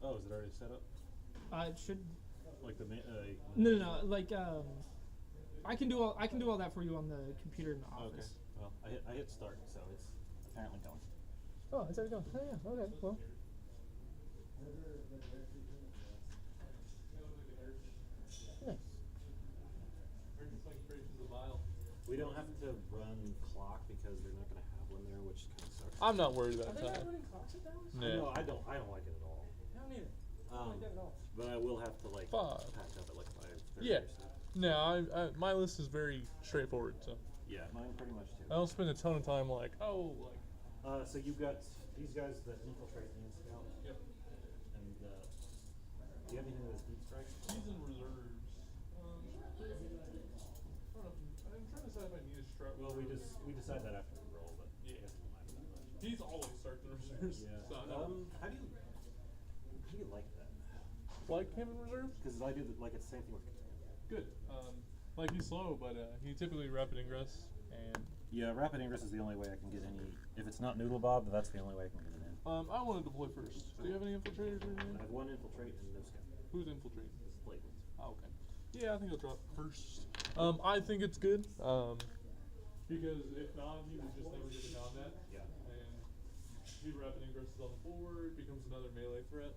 Oh, is it already set up? It should. Like the No. Like I can do all that for you on the computer in the office. Okay. Well, I hit start, so it's apparently going. Oh, it's already going. Oh yeah. Okay. Well. Nice. We don't have to run clock because they're not going to have one there, which kind of sucks. I'm not worried about Are they not time. running clocks at Dallas? No. No, I don't like it at all. I don't either. I don't like that at all. But I will have to like Five. pack up at like 5:30 Yeah. or so. No, my list is very straightforward. So Yeah, mine pretty much too. I don't spend a ton of time like, So you've got these guys that infiltrate the scout. Yep. And do you have anything that's deep strike? He's in reserves. I'm trying to decide if I need a strap. Well, we decide that after we roll, but Yeah. I guess it don't matter that much. He's always starts in reserves. Yeah. So How do you like that? like him in reserves? Because I do like it's the same thing with. Good. Like he's slow, but he typically rapid ingress and. Yeah, rapid ingress is the only way I can get any. If it's not Noodle Bob, that's the only way I can get it in. I wanted to play first. Do you have any infiltrators or anything? I have one infiltrate and no scout. Who's infiltrating? This is Blade Wings. Oh, okay. Yeah, I think I'll drop first. I think it's good. Because if not, he would just never get a combat. Yeah. And he rapid ingresses on the board, becomes another melee threat.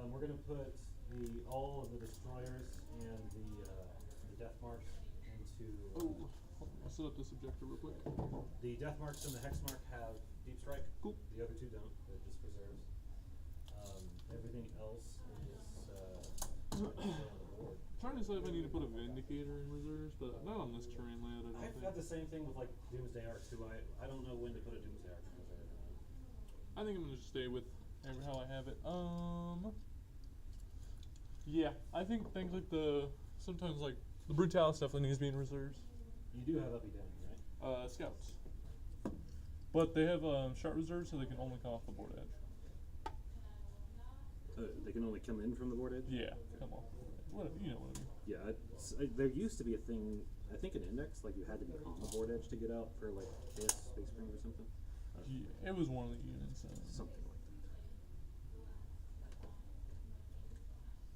We're gonna put all of the destroyers and the death marks into. Oh, I'll set up this objector real quick. The death marks and the hex mark have deep strike. Cool. The other two don't. They're just preserves. Everything else is on the board. Trying to decide if I need to put a Vindicator in reserves, but not on this terrain layout. I don't I've think. had the same thing with like Doomsday Arc too. I don't know when to put a Doomsday Arc because I think I'm gonna just stay with how I have it. Yeah, I think things like sometimes like the Brutalis definitely needs to be in reserves. you do have Uppy Downy, right? Scouts. But they have shot reserves, so they can only come off the board edge. They can only come in from the board edge. Yeah, come off the board edge. Whatever, you know what I mean. Yeah, there used to be a thing. I think in Index, like you had to be on the board edge to get out for like Chaos Space Marine or something. Yeah, it was one of the units. Something like that.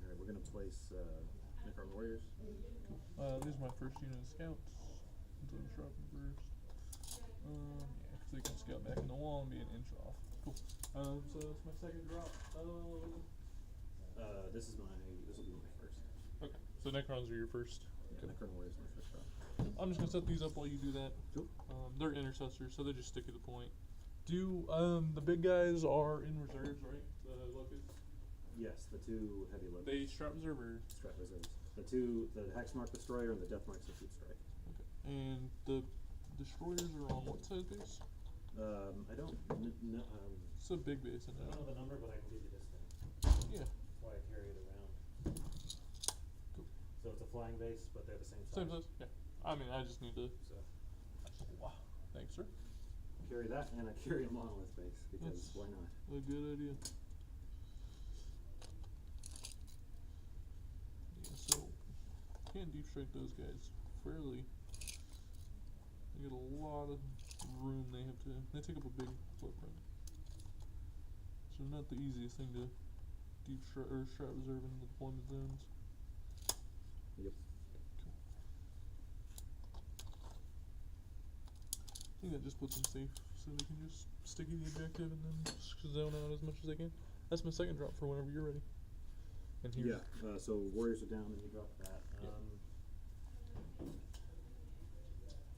All right, we're gonna place Necron Warriors. These are my first unit of scouts. Until I'm dropping first. Yeah, because they can scout back in the wall and be an inch off. Cool. So that's my second drop. This will be my first. Okay. So Necrons are your first. Yeah, Necron Warriors is my first drop. I'm just gonna set these up while you do that. Cool. They're intercessors, so they just stick to the point. The big guys are in reserves, right? The locusts. Yes, the two heavy loads. They strap reserve or Strat reserves. The Hexmark Destroyer and the Deathmark's a deep strike. okay. And the destroyers are on what size base? I don't know. It's a big base, isn't I it? don't know the number, but I can give you this thing. Yeah. That's why I carry it around. Cool. So it's a flying base, but they're the same size. Same size. Yeah. I mean, I just need to. So Wow. Thanks, sir. carry that, and I carry a monolith base because That's why not? a good idea. Yeah, so can't deep strike those guys fairly. They get a lot of room. They take up a big footprint. So not the easiest thing to deep strike or strat reserve in the deployment zones. Yep. I think that just puts them safe, so they can just stick in the objective and then zone out as much as they can. That's my second drop for whenever you're ready. And here's Yeah. So Warriors are down, and you drop that. Yeah.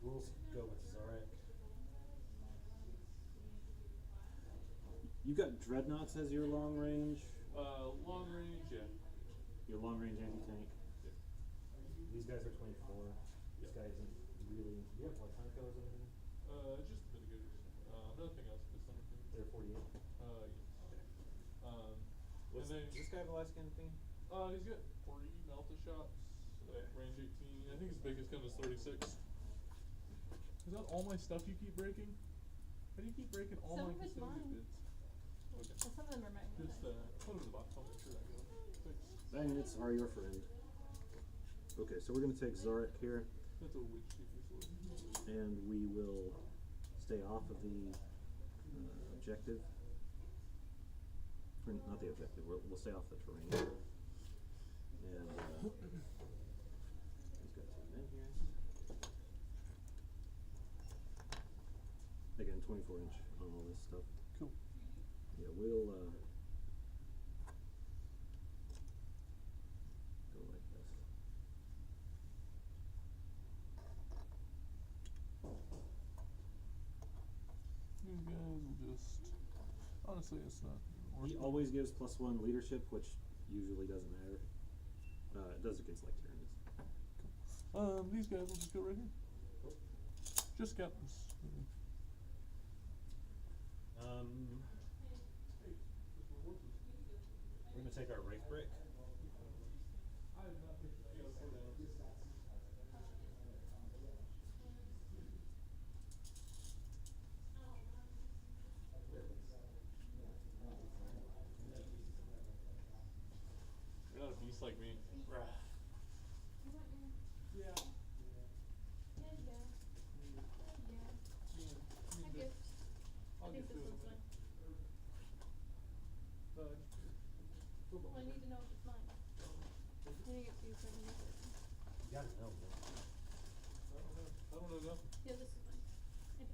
We'll go with Zarek. You got Dreadnoughts as your long range. long range, yeah. Your long range anti-tank. Yeah. These guys are 24. This guy isn't really. Do you have what time killers or anything? Just the mitigators. Nothing else at this time. They're 48. Yes. What's and then this guy have Alaskan thing? he's got 3 Melta shots at range 18. I think his biggest gun is 36. Is that all my stuff you keep breaking? How do you keep breaking all Some my of it's custodian mine. bits? Okay. Well, some of them are mine. Just put them in the box. I'll make sure that goes. Thanks. Magnets are your friend. Okay, so we're gonna take Zarek here, That's a witch keeper sword. and we will stay off of the objective. not the objective. We'll stay off the terrain. And he's got 2 men here. Again, 24-inch on all this stuff. Cool. Yeah, we'll go like this. These guys will just. Honestly, it's not even worth He it. always gives +1 leadership, which usually doesn't matter. It does against like tyrannies. These guys will just go right here. Just captains. We're gonna take our Wraith break. You're not a beast like me. Yeah. I gift. I'll I think get this to it. one's mine. But Well, I need to know if it's mine. I'm gonna get to you so I can make it. You gotta know, man. I don't know nothing. Yeah, this is mine. I think.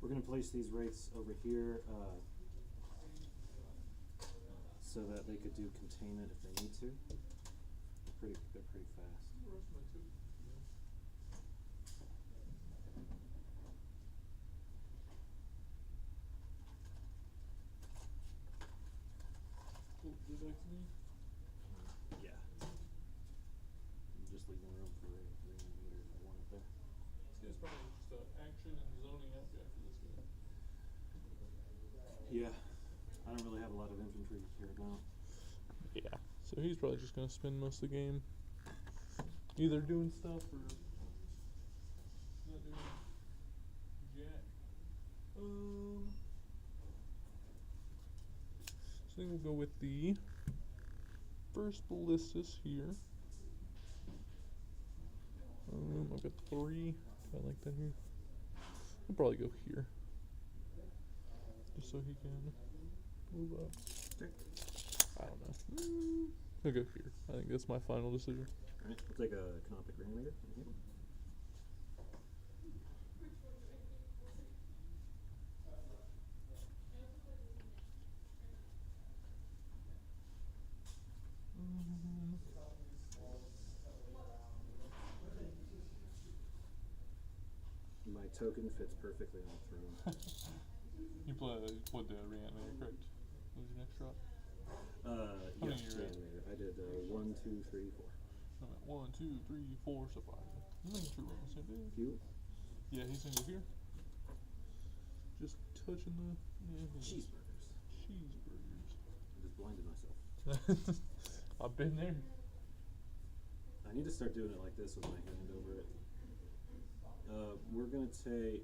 We're gonna place these wraiths over here, so that they could do containment if they need to. They're pretty fast. The rest of my two. Cool. Good back to me. Yeah. I'm just leaving room for reanimator if I want it there. This guy's probably just action and zoning out guy for this game. Yeah. I don't really have a lot of infantry here about. Yeah. So he's probably just gonna spend most of the game either doing stuff or not doing jack. So I think we'll go with the first ballistas here. I've got 3. Do I like that here? I'll probably go here. Just so he can move up. Okay. I don't know. I'll go here. I think that's my final decision. Alright, we'll take a Canopic reanimator from here. My token fits perfectly on the throne. You played the reanimator, correct? What was your next drop? Yeah, many are you at? reanimator. I did 1, 2, 3, 4. I'm at 1, 2, 3, 4, so 5. I think we're on the same page. Fuel. Yeah, he's gonna go here. Just touching the Cheeseburgers. cheeseburgers. I just blinded myself. I've been there. I need to start doing it like this with my hand over it. We're gonna take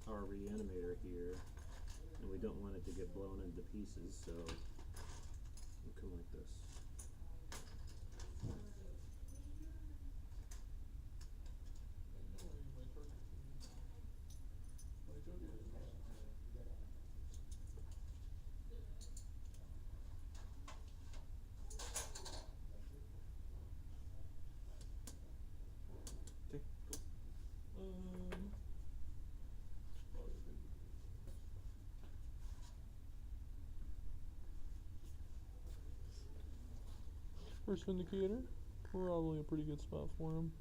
our reanimator here, and we don't want it to get blown into pieces, so we'll come like this. Okay, cool. First Vindicator, probably a pretty good spot for him.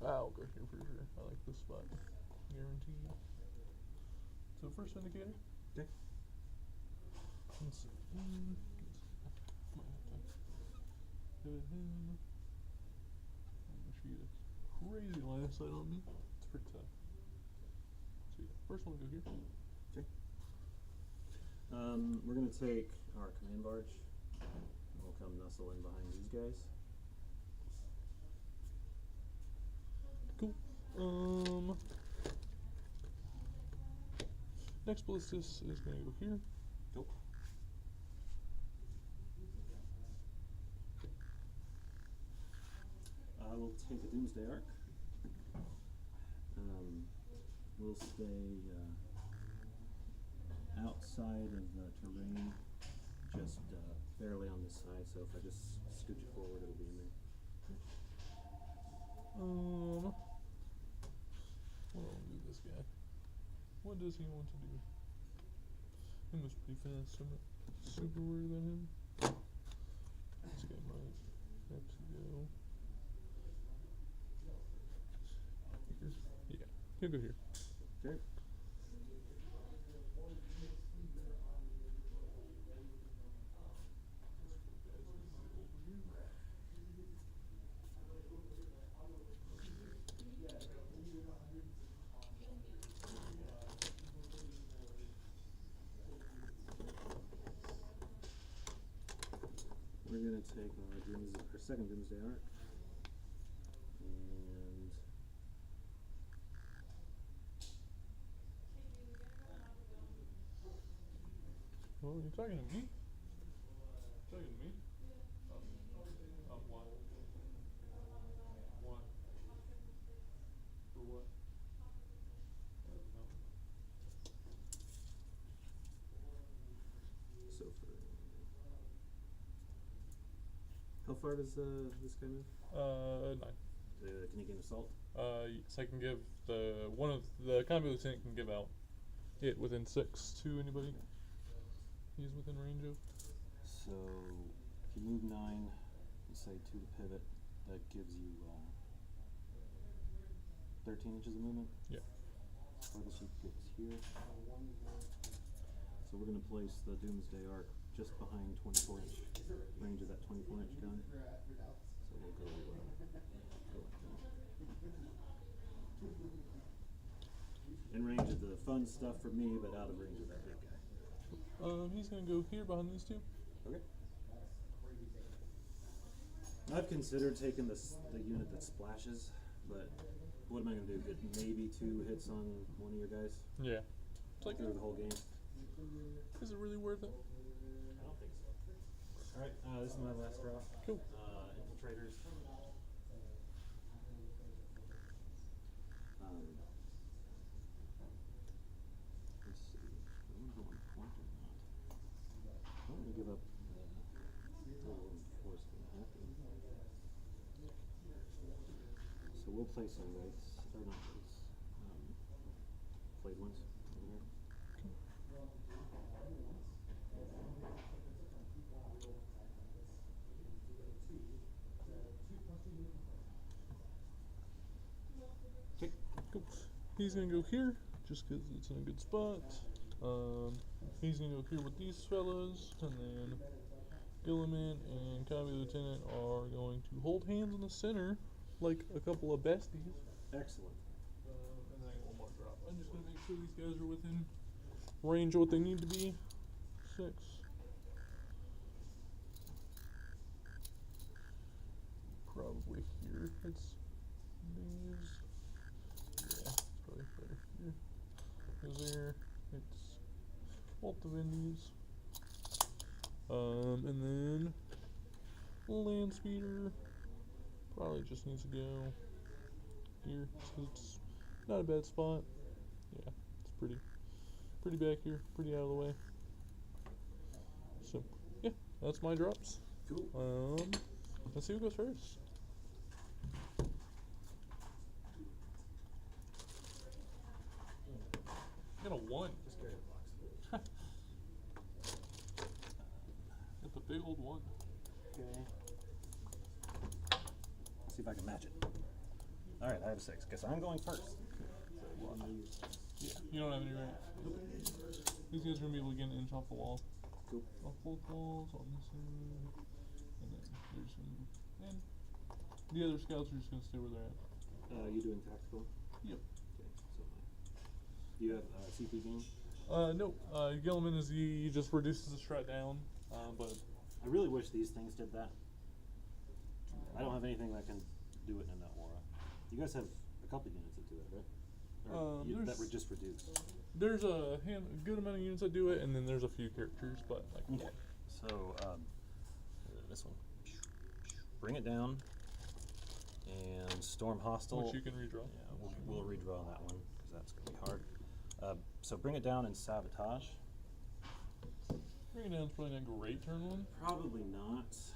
I'll go here for sure. I like this spot, guaranteed. So first Vindicator. Okay. Let's see. Might have to pivot him. Make sure you get a crazy line of sight on me. It's pretty tough. So yeah, first one go here. Okay. We're gonna take our command barge. We'll come nestle in behind these guys. Cool. Next ballistas is gonna go here. Nope. I will take a Doomsday Arc. We'll will stay outside of the terrain, just barely on this side. So if I just scooch it forward, it'll be in there. What do I do this guy? What does he want to do? He must be fast. I'm not super worried about him. This guy might have to go here. Yeah, he'll go here. Okay. We're gonna take our second Doomsday Arc, and Oh, you talking to me? Talking to me? What? What? For what? so how far does this guy move? 9. Can he gain assault? Yes, I can give one of the combat lieutenant can give out it within 6 to anybody he's within range of. So if you move 9 and say to the pivot, that gives you 13 inches of movement. Yeah. Farthest he gets here. So we're gonna place the Doomsday Arc just behind 24-inch range of that 24-inch gun. So we'll go like that. In range of the fun stuff for me, but out of range of that big guy. He's gonna go here behind these 2. Okay. I've considered taking the unit that splashes, but what am I gonna do? Get maybe 2 hits on one of your guys Yeah. It's like, through the whole game? is it really worth it? I don't think so. Alright, this is my last draw. Cool. Infiltrators. Let's see. I don't know if I want to point or not. I don't want to give up little enforcement. So we'll play some wraiths, or not wraiths, played ones over here. Okay. Cool. He's gonna go here, just 'cause it's in a good spot. He's gonna go here with these fellas, and then Gilliman and Combat Lieutenant are going to hold hands in the center, like a couple of besties. Excellent. And then I got one more drop. I'm just gonna make sure these guys are within range of what they need to be. 6. Probably here. It's these. Yeah, it's probably better here. Because there, it's both of Indies. And then land speeder probably just needs to go here, so it's not a bad spot. Yeah, it's pretty back here, pretty out of the way. So yeah, that's my drops. Cool. Let's see who goes first. I got a 1. Just carry the box. Got the big old 1. Okay. Let's see if I can match it. Alright, I have a 6. Guess I'm going first. Yeah, you don't have any right. These guys are gonna be able to get an inch off the wall. Cool. Off both walls on this side, and then they're just gonna move in. The other scouts are just gonna stay where they're at. You doing tactical? Yep. Okay, so do you have CP game? No. Gilliman is he just reduces the strat down, but I really wish these things did that. I don't have anything that can do it in that aura. You guys have a couple units that do it, right? Or that there's- were just reduced. there's a good amount of units that do it, and then there's a few characters, but like Okay. So this one. Bring it down. And storm hostile. which you can redraw. Yeah, we'll redraw that one because that's gonna be hard. So bring it down and sabotage. Bring it down's probably not great turn one. Probably not. Is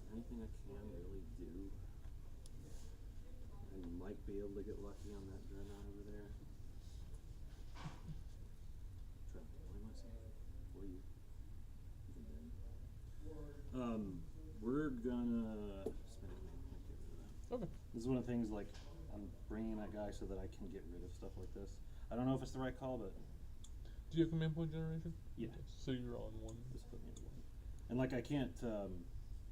there anything I can really do? I might be able to get lucky on that dreadnought over there. Try to deploy myself for you. Even then. We're gonna spend a command point, get rid of that. Okay. This is one of the things, like, I'm bringing that guy so that I can get rid of stuff like this. I don't know if it's the right call, but Do you have command point generation? yeah. So you're on one. Just put me in one. And like I can't,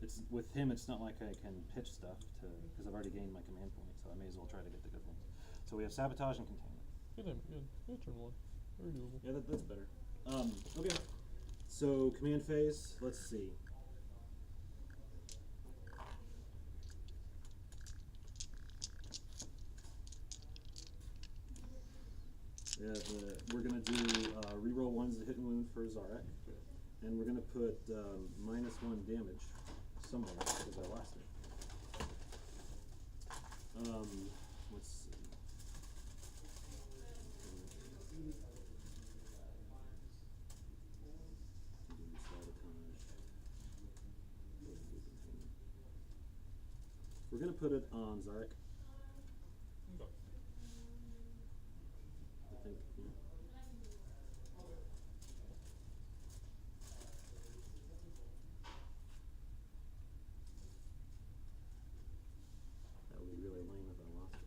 it's with him. It's not like I can pitch stuff to because I've already gained my command point, so I may as well try to get the good ones. So we have sabotage and containment. Good turn one. Very doable. Yeah, that's better. Okay. So command phase. Let's see. Yeah, we're gonna do reroll ones to hit and wound for Zarek, and we're gonna put -1 damage somewhere because I lost it. Let's see. Do sabotage. We're gonna put it on Zarek. I think. Yeah. That would be really lame if I lost it,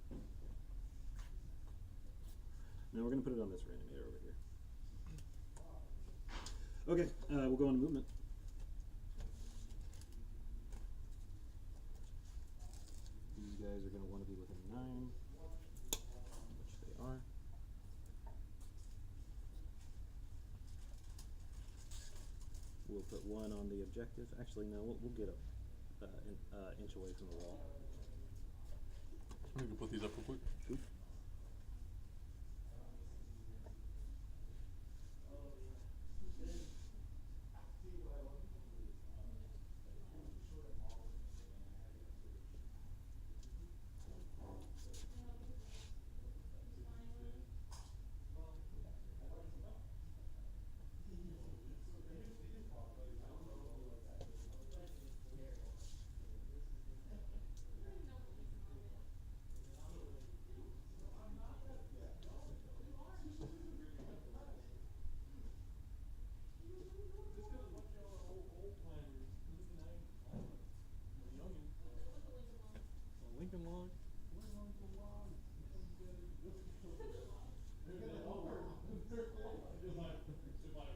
though. Now we're gonna put it on this reanimator over here. Okay, we'll go into movement. These guys are gonna want to be within 9, which they are. We'll put 1 on the objective. Actually, no, we'll get a inch away from the wall. I'm gonna go put these up real quick. Shoot. Lincoln Log. It's like Legos, but they also stick together.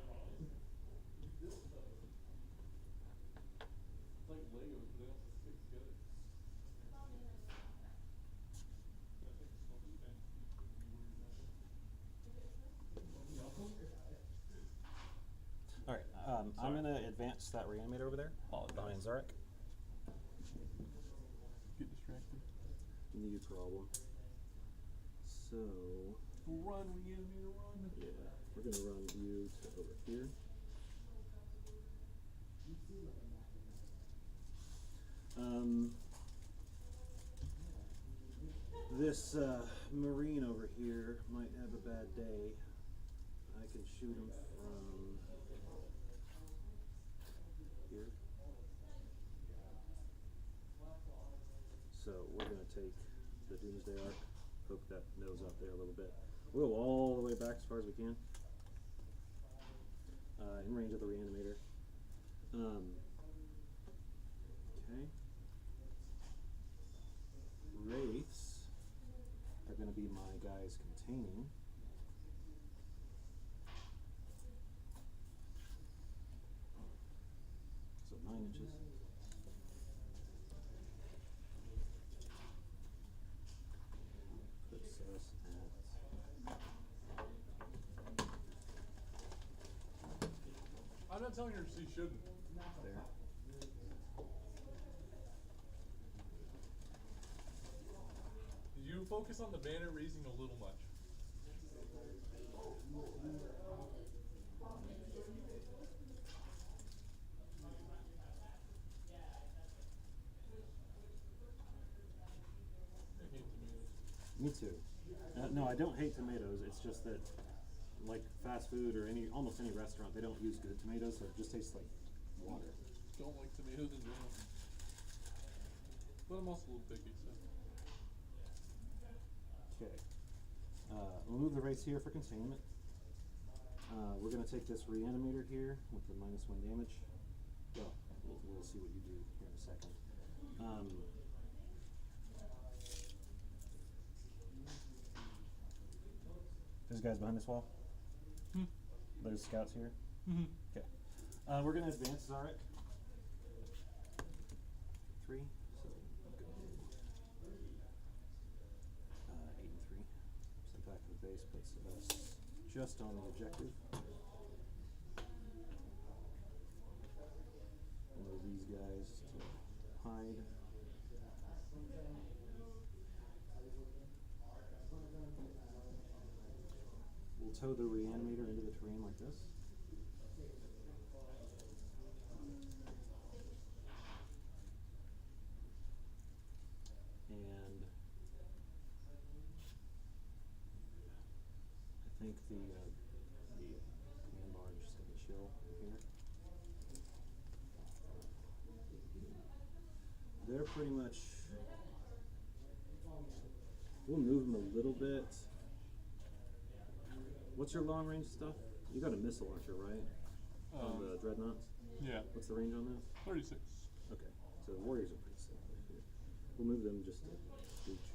All right, I'm gonna advance that reanimator over there behind Zarek. Get distracted. New problem. So Run, reanimator, run. yeah, we're gonna run you to over here. This Marine over here might have a bad day. I can shoot him from here. So we're gonna take the Doomsday Arc, poke that nose out there a little bit. We'll go all the way back as far as we can. In range of the reanimator. Okay. Wraiths are gonna be my guys containing. So 9 inches. Puts us I'm not telling her she shouldn't. at there. You focus on the banner raising a little much. I hate tomatoes. Me too. No, I don't hate tomatoes. It's just that, like fast food or almost any restaurant, they don't use good tomatoes, so it just tastes like water. Don't like tomatoes in general. But I'm also a little picky, so. Okay. We'll move the race here for containment. We're gonna take this reanimator here with the -1 damage. Well, we'll see what you do here in a second. There's guys behind this wall. Hmm. There's scouts here. Mm-hmm. Okay. We're gonna advance Zarek. 3, so go 8 and 3. Step back to the base, puts us just on the objective. Move these guys to hide. We'll tow the reanimator into the terrain like this. And I think the command bar is just gonna chill here. They're pretty much. We'll move them a little bit. What's your long range stuff? You got a missile launcher, right? On the dreadnoughts. Yeah. What's the range on those? 36. Okay, so the warriors are pretty safe right here. We'll move them just to scooch.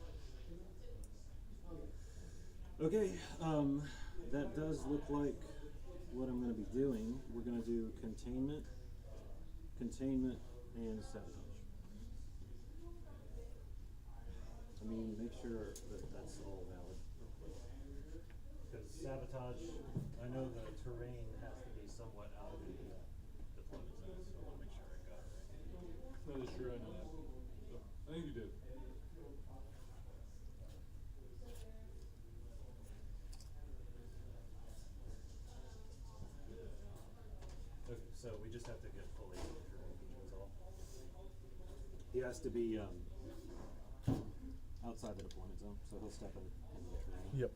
Okay, that does look like what I'm going to be doing. We're going to do containment, and sabotage. I mean, make sure that that's all valid. Because sabotage, I know the terrain has to be somewhat out of the deployment zone, so I want to make sure I got it right. That is true, I know that. So, I think you did. Okay, so we just have to get fully terrain controls off. He has to be outside the deployment zone, so he'll step into the terrain. Yep.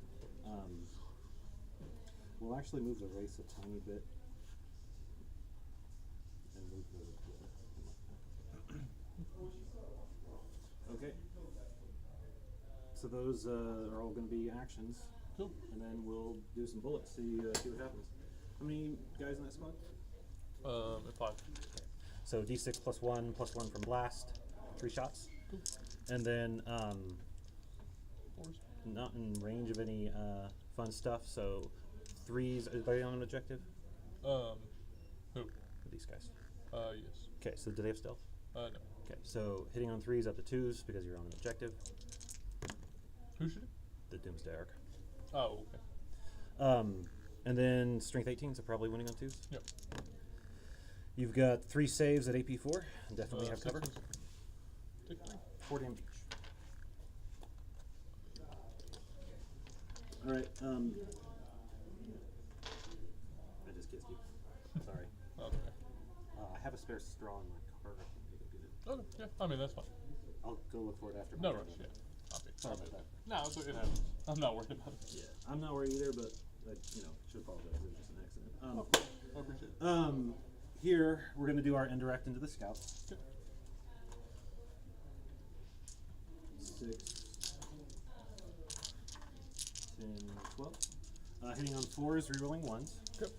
We'll actually move the race a tiny bit and move the okay. So those are all going to be actions, Cool. and then we'll do some bullets. See what happens. How many guys in that squad? At 5. So D6 +1 from blast, 3 shots, Cool. and then 4s. not in range of any fun stuff. So 3s. Are they on an objective? Who? These guys. Yes. Okay. So do they have stealth? No. Okay. So hitting on 3s up to 2s because you're on an objective. Who should it? The Doomsday Arc. Oh, okay. And then strength 18, so probably winning on 2s. Yep. You've got 3 saves at AP4. Definitely have 6 cover. and 6. Take 3. 4 damage each. All right. I just kissed you. Sorry. Okay. I have a spare straw in my car. I can go get it. Okay, yeah. I mean, that's fine. I'll go look for it after. No my rush, turn. yeah. Copy. Sorry about that. No, it happens. I'm not worried about it. Yeah, I'm not worried either, but I, should apologize. It was just an accident. I appreciate it. Here we're gonna do our indirect into the scouts. Okay. 6, 10, 12. Hitting on 4s, rerolling 1s. Yep.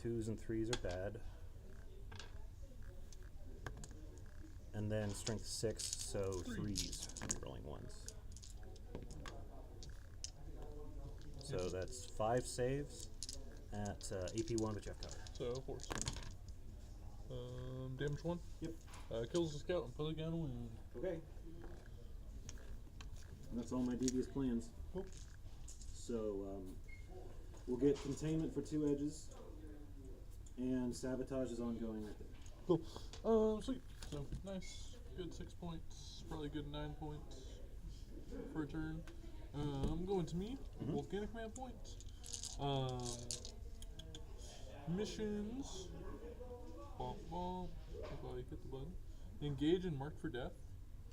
2s and 3s are bad. And then strength 6, so 3s, rerolling 1s. So that's 5 saves at AP1, but you have cover. So, 4s. Damage 1. Yep. Kills the scout and put it down a wound. Okay. And that's all my devious plans. Cool. So we'll get containment for 2 edges, and sabotage is ongoing right there. Cool. Sweet. So, nice. Good 6 points. Probably good 9 points for a turn. I'm going to me. Wolfganic Command Point. Missions. Bump, bump. If I hit the button. Engage and mark for death.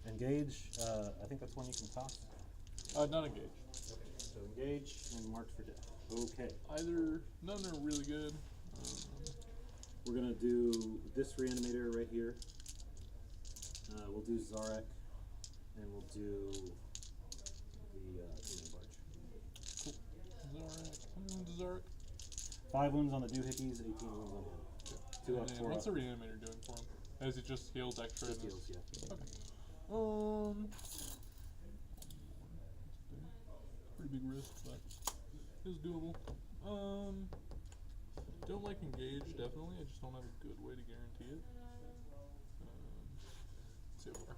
Engage. I think that's one you can toss. Not engaged. Okay. So engage and marked for death. Okay. None are really good. We're gonna do this reanimator right here. We'll do Zarek, and we'll do the Demon Barge. Cool. Zarek. How many wounds is Zarek? 5 wounds on the doohickeys, 18 wounds on him. 2 up, And 4 what's up. the reanimator doing for him? Has it just healed extra? Just in this? heals, yeah. Okay. Pretty big risk, but it's doable. Don't like engage, definitely. I just don't have a good way to guarantee it. Let's see how far.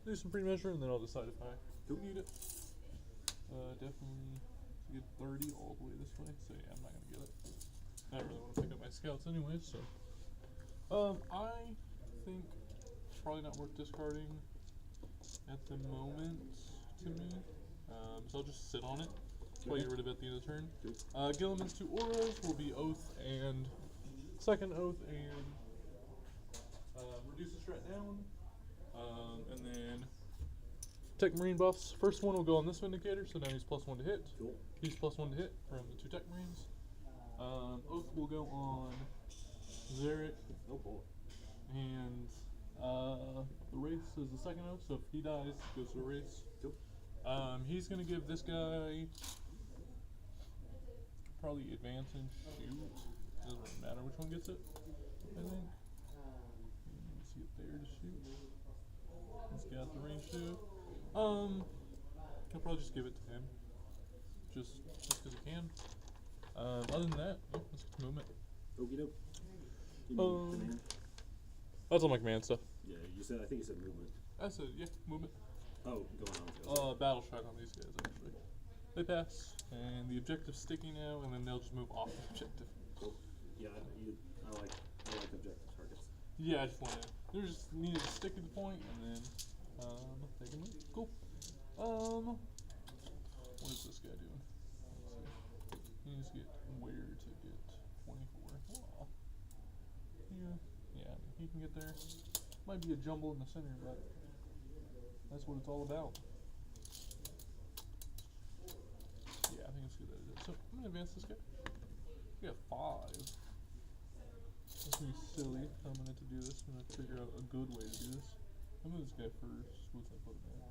Do some pre-measure and then I'll decide if I need it. Definitely get 30 all the way this way, so yeah, I'm not gonna get it. I don't really want to pick up my scouts anyway, so. I think it's probably not worth discarding at the moment to me. So I'll just sit on it. I'll get rid of it at the end of the turn. Gilliman's 2 auras will be Oath and second Oath and reduce the strat down. And then Tech Marine buffs. First one will go on this Vindicator, so now he's +1 to hit. Cool. He's +1 to hit from the 2 Tech Marines. Oath will go on Zarek. Oh boy. And the Wraith is the second Oath, so if he dies, it goes to the Wraith. Cool. He's gonna give this guy probably advance and shoot. Doesn't really matter which one gets it, I think. Let's get there to shoot. He's got the range too. He'll probably just give it to him. Just because he can. Other than that, yeah, let's get to movement. Okie doke. You mean command? That's all my command stuff. Yeah, you said, I think you said movement. I said, yeah, movement. Oh, going on. Battle shot on these guys actually. They pass, and the objective's sticky now, and then they'll just move off the objective. Cool. Yeah, I like objective targets. Yeah, I just wanted. They just needed to stick at the point, and then they can move. Cool. What is this guy doing? Let's see. He needs to get where to get 24. Aw. Yeah, I mean, he can get there. Might be a jumble in the center, but that's what it's all about. Yeah, I think it's good that it is. So I'm gonna advance this guy. We have 5. It's gonna be silly how I'm gonna have to do this. I'm gonna figure out a good way to do this. I'll move this guy first. What's that put him at?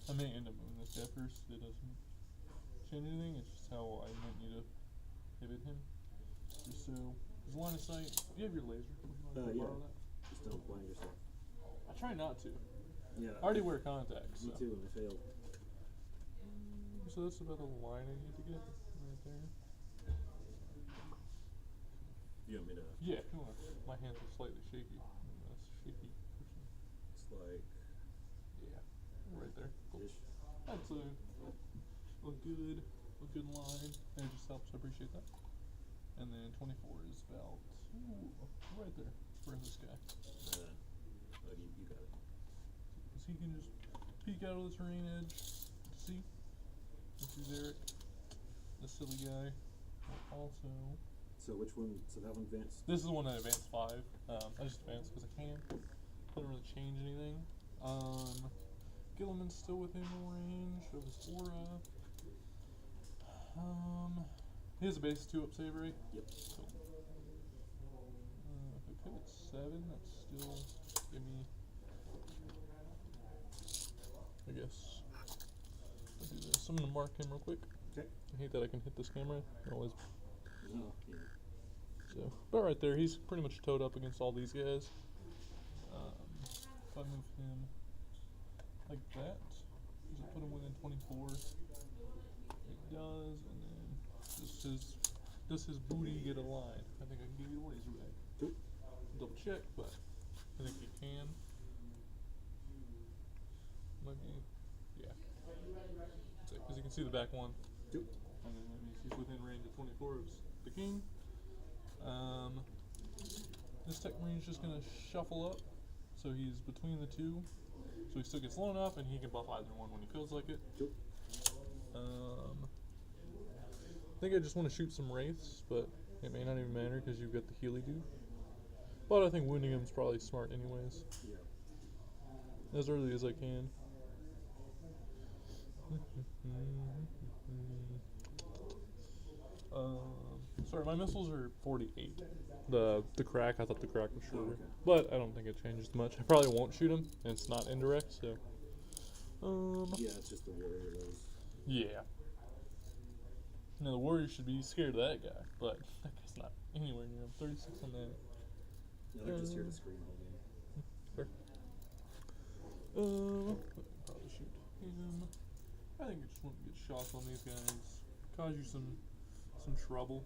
I may end up moving this guy first. It doesn't change anything. It's just how I might need to pivot him. Just so his line of sight. You have your laser. Would you like to Yeah. borrow that? Just don't blind yourself. I try not to. Yeah. I already wear contacts. Me So. too, and I failed. So that's about the line I need to get right there. You want me to? Yeah, if you want. My hands are slightly shaky. That's shaky person. It's like Yeah, right there. Cool. ish. That's a good line. And it just helps. I appreciate that. And then 24 is about right there. Where's this guy? You got it. Because he can just peek out of the terrain edge. See? This is Eric. The silly guy. Also. So which one? So that one advanced. This is the one that advanced 5. I just advanced because I can. Doesn't really change anything. Gilliman's still within range of his aura. He has a base 2 up save, right? Yep. Cool. If I pivot 7, that's still give me. I guess I'll do this. I'm gonna mark him real quick. Okay. I hate that I can hit this camera. It always. No. Yeah. So, but right there, he's pretty much towed up against all these guys. If I move him like that, does it put him within 24? It does, and then does his booty get a line? I think I can give you a laser back. Cool. Double check, but I think you can. Might be, yeah. Because you can see the back one. Cool. And then that means he's within range of 24 of the king. This Tech Marine's just gonna shuffle up, so he's between the 2. So he still gets low enough, and he can buff either one when he feels like it. Cool. I think I just want to shoot some wraiths, but it may not even matter because you've got the Healy dude. But I think wounding him's probably smart anyways. Yeah. As early as I can. Sorry, my missiles are 48. The crack, I thought the crack was shorter. okay. But I don't think it changes much. I probably won't shoot him, and it's not indirect, so. Yeah, it's just the warrior those. Yeah. No, the warrior should be scared of that guy, but that guy's not anywhere near him. 36 on that. No, they're just here to scream all game. Fair. Probably shoot him. I think you just want to get shots on these guys. Cause you some trouble.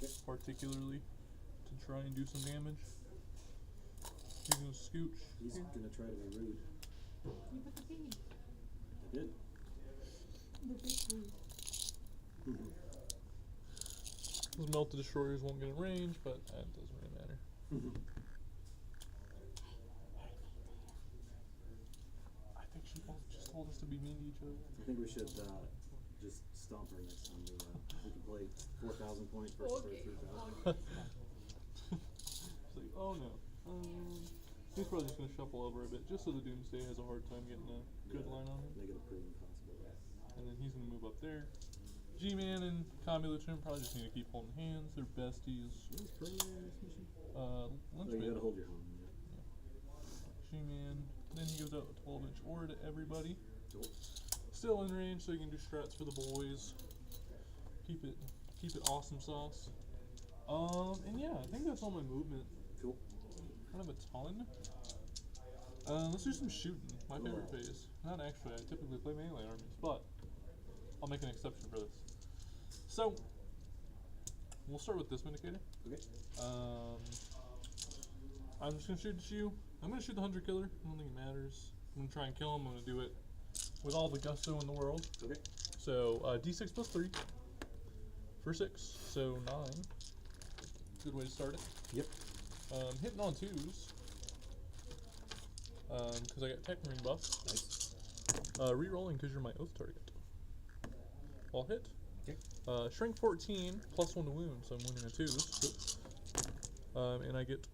Okay. Particularly to try and do some damage. He's gonna scooch. He's here. gonna try to be rude. You put the bead. I did. The big bead. Those melted destroyers won't get in range, but that doesn't really matter. I think she just told us to be mean to each other. I think we should just stomp her next time we can play 4,000 points versus Okay. 3,000. It's like, oh no. He's probably just gonna shuffle over a bit, just so the Doomsday has a hard time getting a good line on him. Make it a pretty impossible. And then he's gonna move up there. G-Man and Combi Lieutenant probably just need to keep holding hands. They're besties. What's primary mission? Uh, Oh, you gotta Lynchman. hold your home. Yeah. G-Man. Then he gives out a 12-inch aura to everybody. Cool. Still in range, so you can do strats for the boys. Keep it awesome sauce. And yeah, I think that's all my movement. Cool. I don't have a ton. Let's do some shooting. My favorite phase. Not actually, I typically play melee armies, but I'll make an exception for this. So, we'll start with this Vindicator. Okay. I'm just gonna shoot at you. I'm gonna shoot the Hunter Killer. I don't think it matters. I'm gonna try and kill him. I'm gonna do it with all the gusto in the world. Okay. So, D6 plus 3 for 6, so 9. Good way to start it. Yep. Hitting on 2s. Because I got Tech Marine buff. Nice. Re-rolling because you're my oath target. All hit. Okay. Shrink 14 plus 1 to wound, so I'm wounding a 2s. And I get.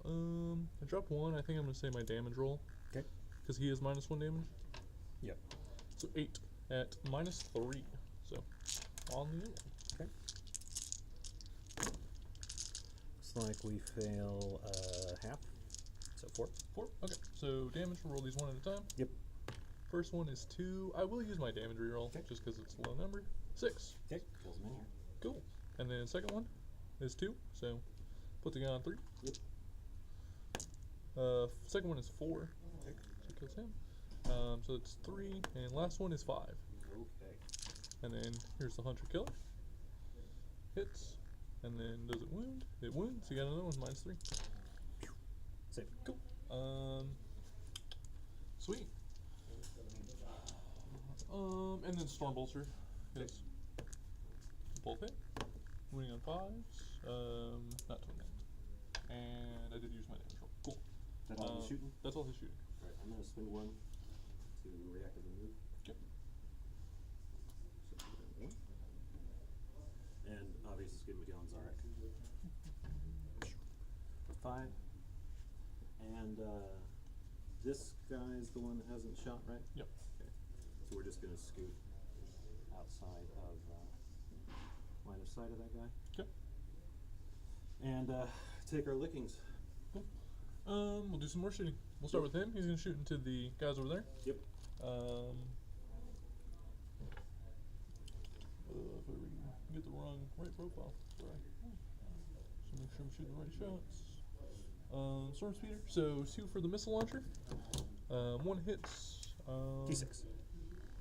I dropped 1. I think I'm gonna say my damage roll. Okay. Because he is minus 1 damage. Yep. So 8 at minus 3. So on the end. Okay. Looks like we fail half. So 4. 4. Okay. So damage. We'll roll these one at a time. Yep. First one is 2. I will use my damage reroll Okay. just because it's a low number. 6. Okay. Kills him in here. Cool. And then second one is 2. So put the guy on 3. Yep. Second one is 4. Okay. So kills him. So it's 3. And last one is 5. Okay. And then here's the Hunter Killer. Hits. And then does it wound? It wounds. You got another one, minus 3. Save. Cool. Sweet. And then Storm Bolster hits. Both hit. Winning on 5s. Not to an end. And I did use my damage roll. Cool. Is that all he's shooting? That's all he's shooting. Alright, I'm gonna spend 1 to reactively move. Okay. So put that in 1. And obviously it's good with Jan Zarek. For 5. And this guy's the one that hasn't shot, right? Yep. Okay. So we're just gonna scoot outside of line of sight of that guy. Okay. And take our lickings. Cool. We'll do some more shooting. We'll start with him. He's gonna shoot into the guys over there. Yep. If I get the right profile. Sorry. So make sure I'm shooting the right shots. Storm Speeder. So 2 for the missile launcher. 1 hits. D6.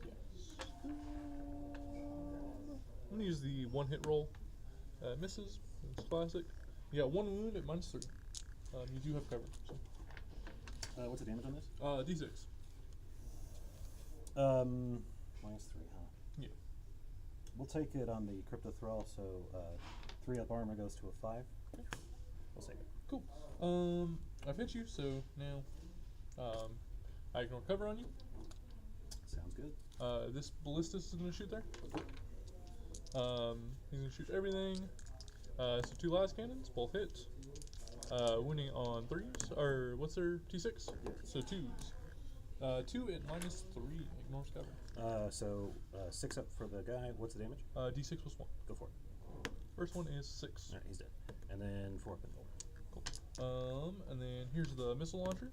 Yes. I'm gonna use the 1 hit roll. Misses. It's classic. You got 1 wound at minus 3. You do have cover. So. What's the damage on this? D6. Minus 3, huh? Yeah. We'll take it on the Crypto Thrall, so 3 up armor goes to a 5. Okay. We'll save it. Cool. I've hit you, so now I can recover on you. Sounds good. This Ballistus is gonna shoot there. He's gonna shoot everything. So 2 las cannons, both hit. Winning on 3s, or what's their T6? So 2s. 2 at -3, ignores cover. So 6 up for the guy. What's the damage? D6 plus 1. Go for it. First one is 6. Alright, he's dead. And then 4 up and roll. Cool. And then here's the missile launcher.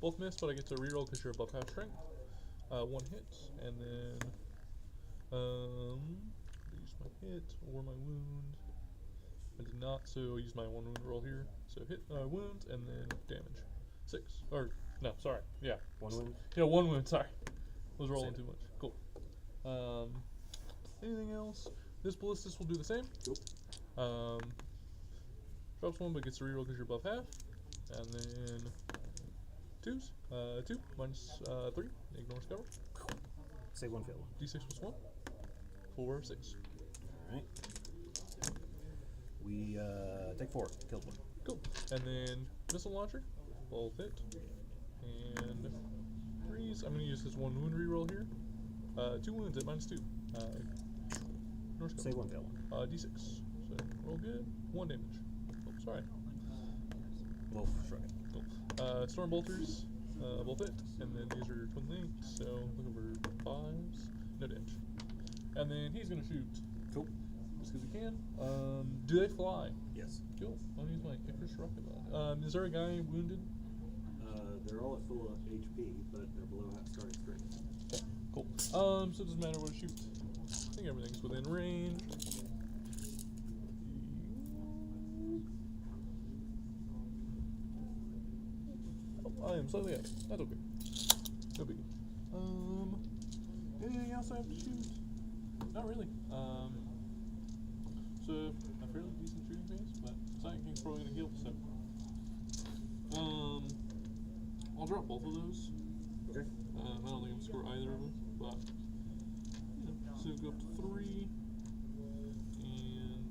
Both miss, but I get to reroll because you're above half strength. 1 hit, and then use my hit or my wound. I did not, so use my 1 wound roll here. So hit, wound, and then damage. 6. Or no, sorry. Yeah. 1 wound? Yeah, 1 wound. Sorry, was rolling Same. too much. Cool. Anything else? This ballistus will do the same. Cool. Drops 1, but gets a reroll because you're above half. And then 2s. 2 minus 3. Ignores cover. Save 1, fail 1. D6 plus 1. 4, 6. Alright. We take 4. Killed 1. Cool. And then missile launcher. Both hit. And 3s. I'm going to use this 1 wound reroll here. 2 wounds at -2. Ignores cover. Save 1, fail 1. D6. So roll good. 1 damage. Oh, sorry. Wolf shrug. Cool. Storm bolters. Both hit. And then these are twin links. So looking for 5s. No damage. And then he's going to shoot. Cool. Just because he can. Do they fly? Yes. Cool. I'll use my Icarus rocket mod. Is there a guy wounded? They're all at full HP, but they're below starting strength. Okay, cool. So it doesn't matter what I shoot. I think everything's within range. Oh, I am slightly out. That's okay. No biggie. Anything else I have to shoot? Not really. So a fairly decent shooting pace, but Silent King's probably gonna kill, so I'll drop both of those. Okay. I don't think I'm gonna score either of them, but you know, so go up to 3, and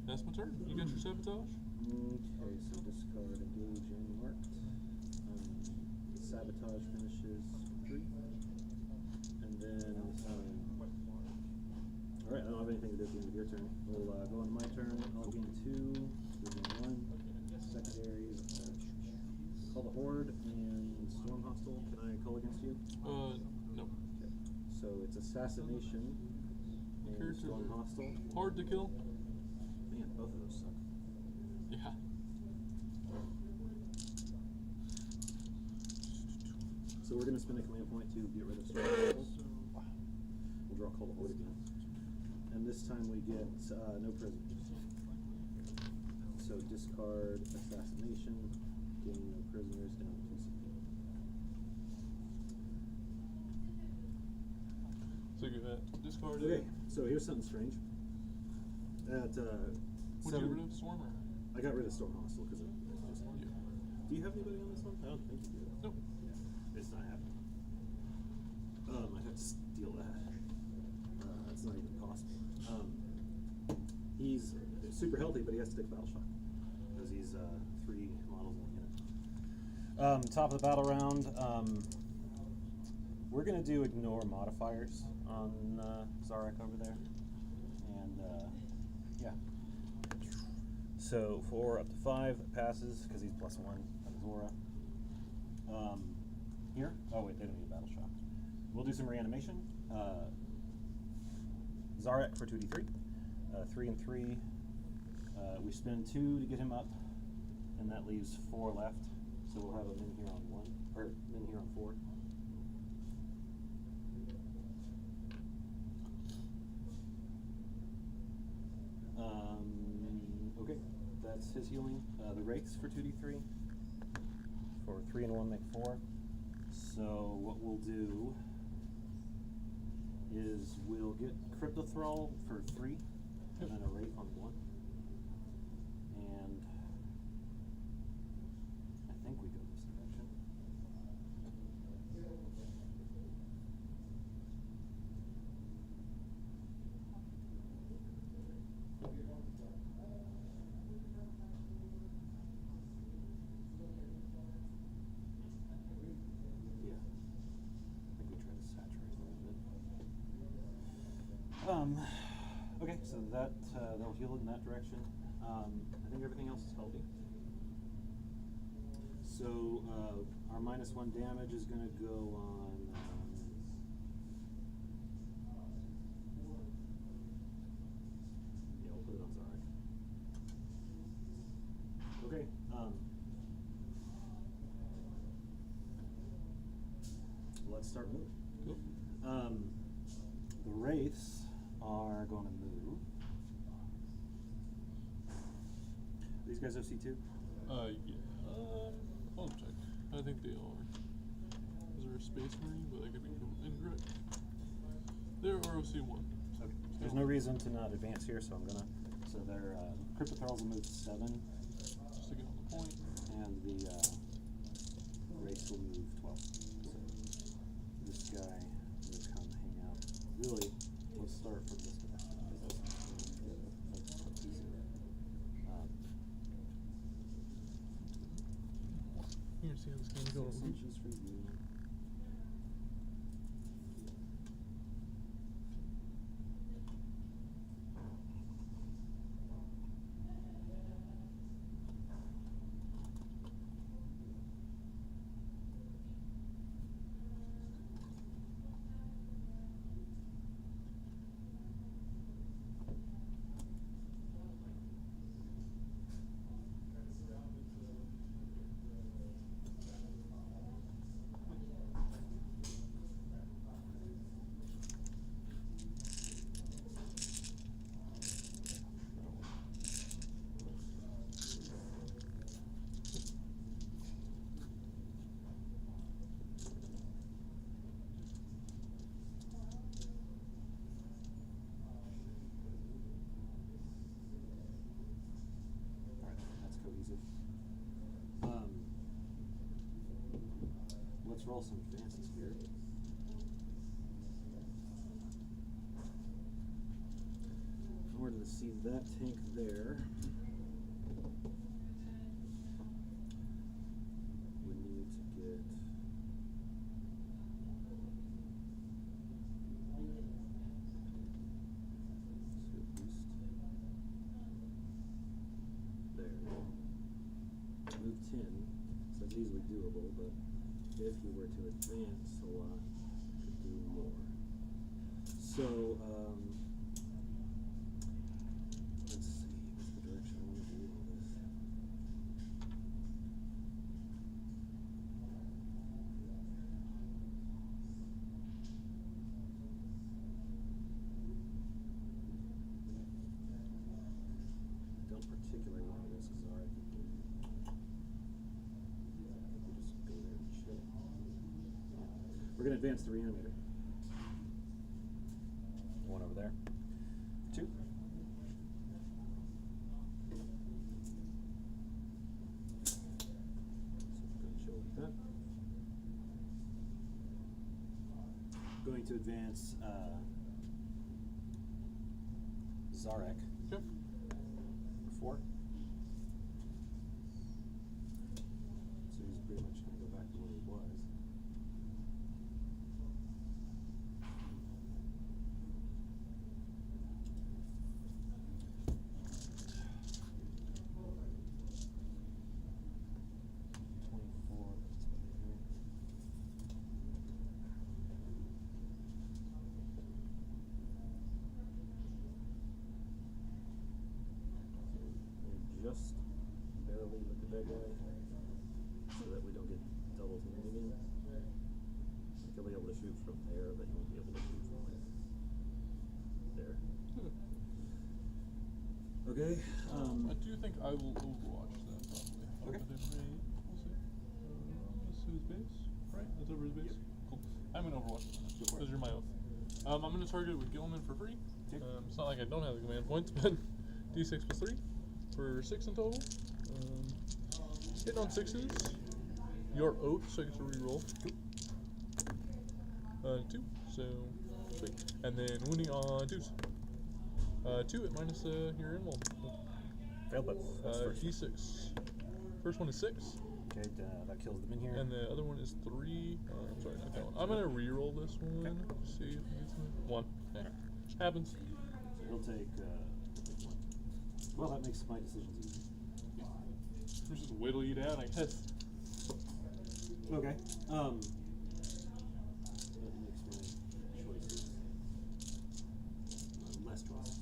that's my turn. You got your sabotage? Okay, so discard engage and marked. Sabotage finishes 3. And then, alright, I don't have anything to do at the end of your turn. We'll go on to my turn. I'll gain 2, gain 1. Secondaries. Call the Horde and Storm Hostile. Can I call against you? No. Okay. So it's Assassination and Character Storm Hostile. Hard to kill. Man, both of those suck. Yeah. So we're going to spend a command point to get rid of Storm Hostile. We'll draw Call the Horde again. And this time we get no prisoners. So discard Assassination, gain no prisoners, down to 2. So you discard Okay, so here's something strange. At Would you get rid of Storm or? I got rid of Storm Hostile because it just. Yeah. Do you have anybody on this one? I don't think you do. Nope. Yeah, it's not happening. I'd have to steal that. That's not even possible. He's super healthy, but he has to take battle shock because he's 3 models in the unit. Top of the battle round. We're gonna do ignore modifiers on Zarek over there, and yeah. So 4 up to 5 that passes because he's +1 on Zora. Here? Oh wait, they don't need a battle shock. We'll do some reanimation. Zarek for 2d3. 3 and 3. We spend 2 to get him up, and that leaves 4 left. So we'll have a min here on 1, or min here on 4. Okay, that's his healing. The Wraiths for 2d3. For 3 and 1 make 4. So what we'll do is we'll get Cryptothrall for 3, and then a Wraith on 1. And I think we go this direction. Yeah. I think we try to saturate a little bit. Okay, so that they'll heal in that direction. I think everything else is healthy. So our -1 damage is going to go on. Yeah, we'll put it on Zarek. Okay. Let's start moving. Cool. The wraiths are going to move. These guys OC2? Yeah. I'll check. I think they are. Is there a space marine? But I could be incorrect. They're ROC1. Okay. There's no reason to not advance here, so I'm gonna. So their Cryptothralls will move 7, Just to get on the point. and the wraiths will move 12. So this guy will come hang out. Really, let's start from this direction. Because that's easier. Here, see how this game's going. 6 inches for you. Let's roll some advances here. In order to see that tank there, we need to get there. Move 10, so that's easily doable, but if you were to advance a lot, you could do more. So, let's see, what's the direction I want to do all this? I don't particularly want to risk Zarek. We're going to advance the reanimator. One over there. 2. So we're going to chill like that. Going to advance Zarek. Okay. 4. So he's pretty much going to go back to where he was. Just barely with the bad guy so that we don't get double teamed again. He'll be able to shoot from there, but he won't be able to shoot from like there. Okay. I do think I will overwatch that probably. Okay. We'll see. This is his base, right? That's over his base? Yep. Cool. I'm gonna overwatch it. Go for it. Because you're my oath. I'm gonna target it with Gilman for free. Okay. It's not like I don't have the command points, but D6 plus 3 for 6 in total. Hitting on 6s. Your oath, so I get to reroll. 2. So sweet. And then wounding on 2s. 2 at minus your in roll. Failed, but that's first. D6. First one is 6. Okay, that kills them in here. And the other one is 3. I'm sorry, not that one. I'm gonna reroll this one. Okay. See if it gets me. 1. Yeah. Happens. So he'll take 1. Well, that makes my decisions easy. Just whittle you down, I guess. Okay. That makes my choices less choices.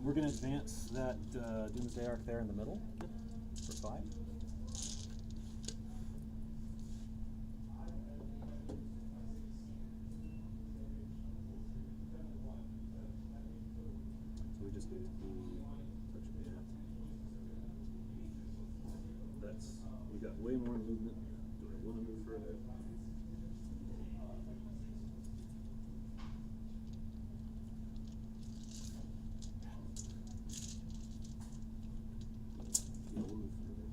We're gonna advance that Doomsday Arc there in the middle for 5. So we just need to be touching that. That's, we got way more movement. Do I want to move further? Yeah, we'll move further.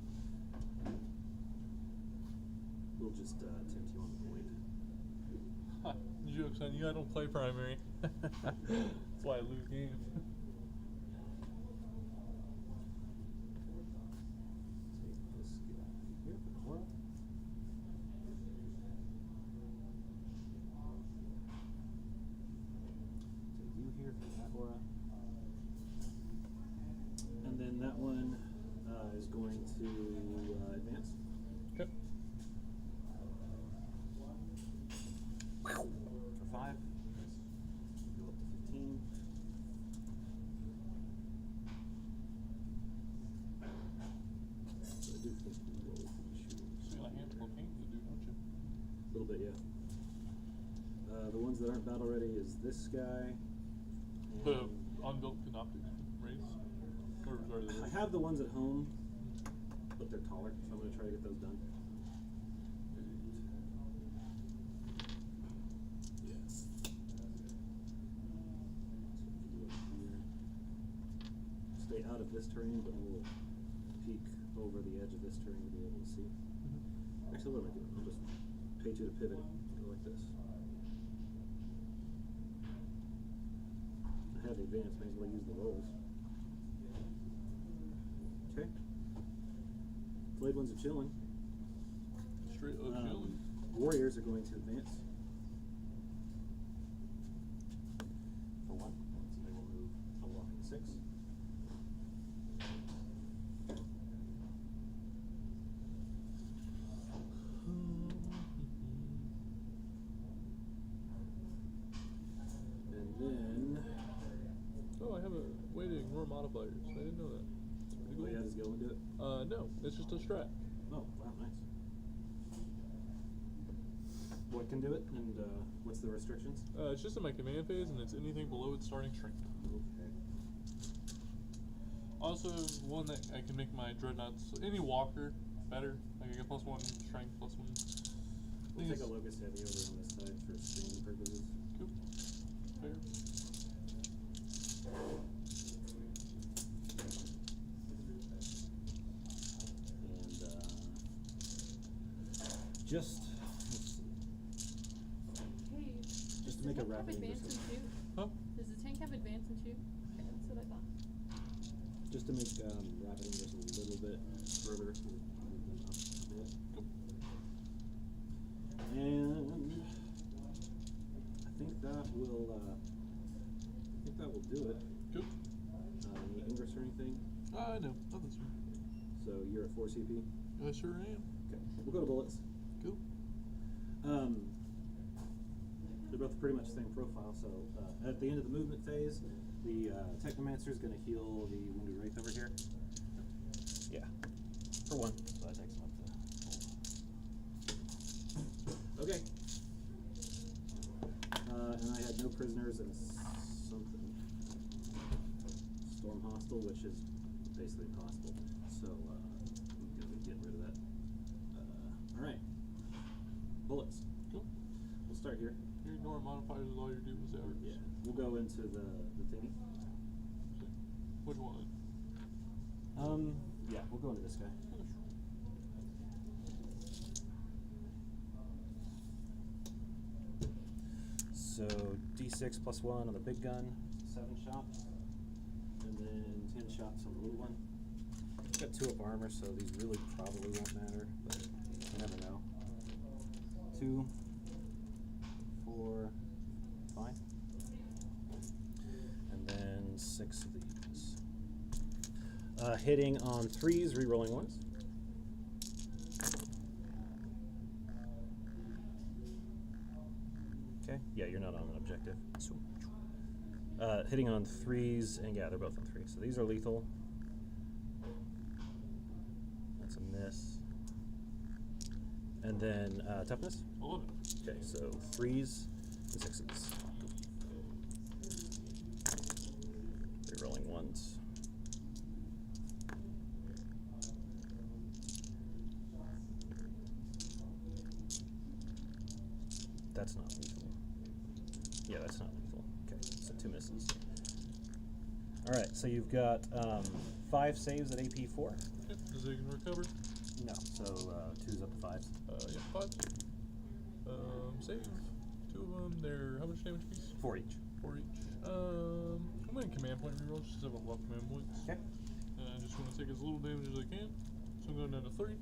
We'll just tempt you on the point. Ha, joke's on you, I don't play primary. That's why I lose games. Take this guy here for the aura. Take you here for that aura. And then that one is going to advance. Okay. For 5. Go up to 15. So I do think we roll for So you got a handful of paint to do, don't you? a little bit, yeah. The ones that aren't battle ready is this guy. The and unbuilt Canoptic race? Or sorry, the I have the ones at home, but they're taller, so I'm going to try to get those done. Yes. So if you look here, stay out of this terrain, but we'll peek over the edge of this terrain to be able to see. Actually, what am I doing? I'll just pay 2 to pivot, go like this. I have the advance, may as well use the rolls. Okay. Blade ones are chilling. straight up chilling. Warriors are going to advance. For 1. So they will move a walking 6. And then, Oh, I have a way to ignore modifiers. I didn't know that. That's pretty oh cool. yeah, does Gilman do it? No, it's just a strat. Oh, wow, nice. What can do it, and what's the restrictions? It's just in my command phase, and it's anything below its starting strength. Okay. Also, one that I can make my dreadnoughts, any walker, better. Like I get +1 strength, +1. We'll take a Locust Heavy over on this side for screening purposes. Cool. Fair. And just, let's see, Hey, just does to the make a tank have rapid advance and intercept. shoot? Huh? Does the tank have advance and shoot? Okay, that's what I thought. Just to make rapid ingress a little bit further, we'll move them up a bit. And I think that will do it. Cool. Any ingress or anything? No, nothing sir. So you're at 4 CP? I sure am. Okay, we'll go to bullets. Cool. They're both pretty much the same profile, so at the end of the movement phase, the Technomancer is going to heal the Wounded Wraith over here. Yeah, for 1. So that takes him up to. Okay. And I had no prisoners and something. Storm Hostile, which is basically impossible. So I'm going to get rid of that. Alright. Bullets. Cool. We'll start here. You ignore modifiers with all your doom's hours. Yeah. We'll go into the thingy. Which one? Yeah, we'll go into this guy. So D6 +1 on the big gun, 7 shots, and then 10 shots on the little one. Got 2 up armor, so these really probably won't matter, but you never know. 2, 4, 5, and then 6 of these. Hitting on 3s, re-rolling 1s. Okay, yeah, you're not on an objective. Hitting on 3s, and yeah, they're both on 3s. So these are lethal. That's a miss. And then toughness? 11. Okay, so 3s and 6s. Re-rolling 1s. That's not lethal. Yeah, that's not lethal. Okay, so 2 misses. Alright, so you've got 5 saves at AP 4. Okay, does they can recover? No, so 2's up to 5s. Yeah, 5. Save. 2 of them, they're how much damage piece? 4 each. 4 each. I'm going to command point reroll just to have a lot of command points. Okay. I just want to take as little damage as I can. So I'm going down to 3.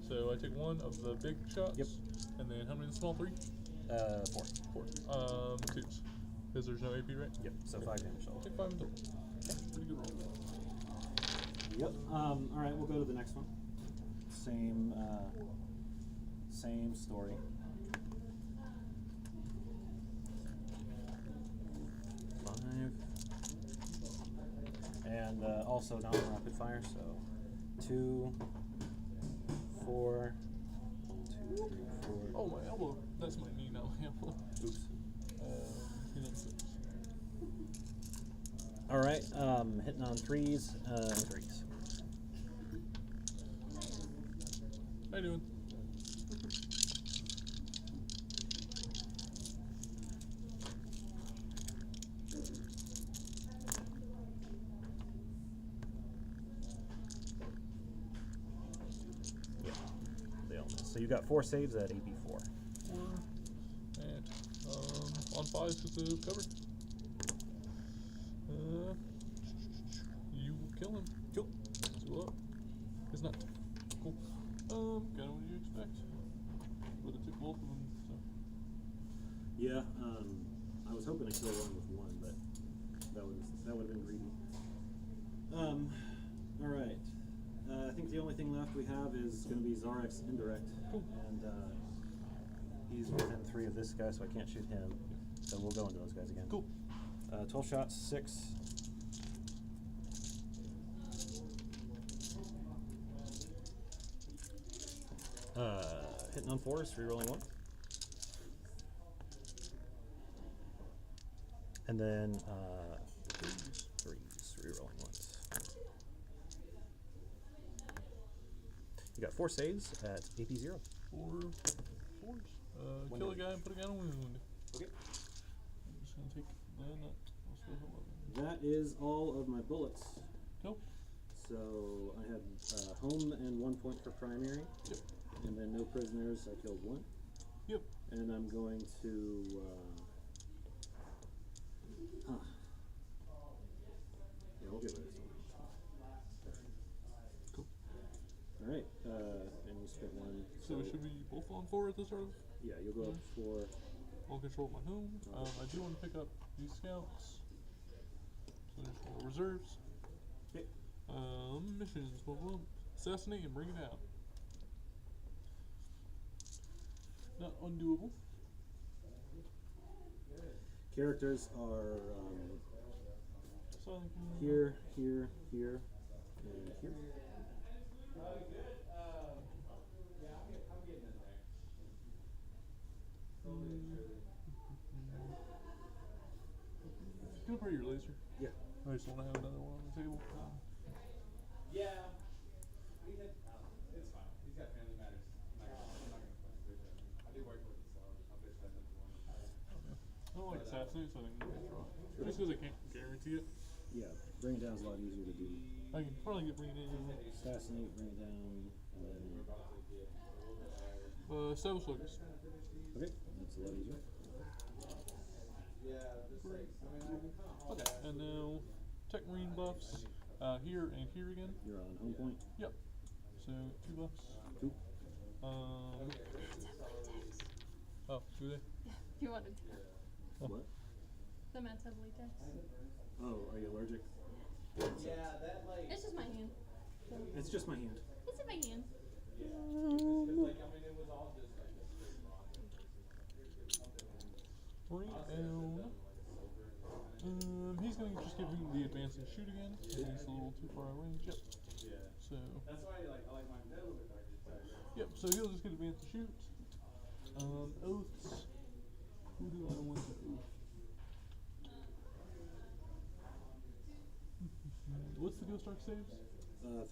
So I take 1 of the big shots. Yep. And then how many of the small 3? 4. 4. 2s. Because there's no AP, right? Yep, so Okay. 5 damage total. Take 5 in total. Pretty good roll. Yep. Alright, we'll go to the next one. Same story. And also non-rapid fire, so 2, 4, 1, 2, 3, 4. Oh, my elbow. That's my knee, not my elbow. Oops. You know, 6. Alright, hitting on 3s and 3s. How you doing? Yeah, they all miss. So you got 4 saves at AP 4. 4. And, on 5s with the cover. You will kill him. Cool. So up. It's not. Cool. Kinda what you expect. But it took both of them, so. Yeah, I was hoping to kill one with 1, but that would have been greedy. Alright. I think the only thing left we have is going to be Zarek's indirect. Cool. And he's within 3 of this guy, so I can't shoot him. So we'll go into those guys again. Cool. 12 shots, 6. Hitting on 4s, re-rolling 1. And then 3s, re-rolling 1s. You got 4 saves at AP 0. 4 4s. Kill a guy and put a guy on wound. Okay. I'm just gonna take that. I'll spend 11. That is all of my bullets. Cool. So I had home and 1 point for primary. Yep. And then no prisoners, I killed 1. Yep. And I'm going to yeah, we'll get rid of this one. Cool. Alright, and you spent 1. So we should be both on 4 at the start of Yeah, you'll go up for I'll control my home. I do want to pick up these scouts. So there's 4 reserves. okay. Missions. Well, assassinate and bring it out. Not undoable. Characters are So here, here, here, and here. Can I borrow your laser? Yeah. I just want to have another one on the table. Yeah. He had, it's fine. He's got family matters. I'm not gonna fucking bitch at him. I do work with him, so I'll bitch at him for one. I don't like assassinate, so I think I'm gonna draw. Just because I can't guarantee it. Yeah, bring it down is a lot easier to do. I can probably get bring it in. Assassinate, bring it down, and then Establish focus. okay, that's a lot easier. Okay, and now tech marine buffs. Here and here again. You're on home point. Yep. So 2 buffs. 2. Oh, do they? Yeah, if you wanted to. Oh. What? The meds have latex. Oh, are you allergic? Yeah, that like. This is my hand. It's just my hand. This is my hand. Yeah. Cause like I mean it was all just like a straight bronze versus something. Bring Honestly, I could've down. done like a silver and kinda. He's gonna just give him the advance and shoot again. He's a little too far away range. Yep. Yeah. So. That's why like I like mine a little bit darker. Yep. So he'll just get advance and shoot. Oaths. Who do I want to oath? What's the Ghost Arc saves?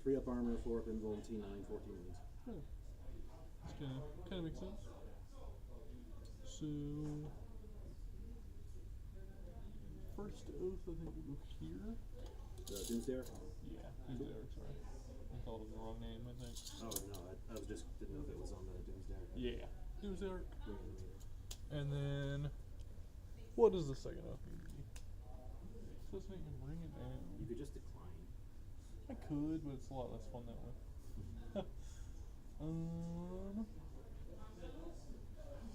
3 up armor, 4 up invul, T9, 14 wounds. Oh. That's kind of makes sense. So first oath, I think we'll go here. Doomsdayer? Yeah, Doomsdayer, sorry. I called him the wrong name, I think. Oh, no, I was just didn't know if it was on the Doomsdayer. Yeah, Doomsdayer. Bring it to me. And then, what does the second oath need to be? So let's make him bring it down. You could just decline. I could, but it's a lot less fun that way.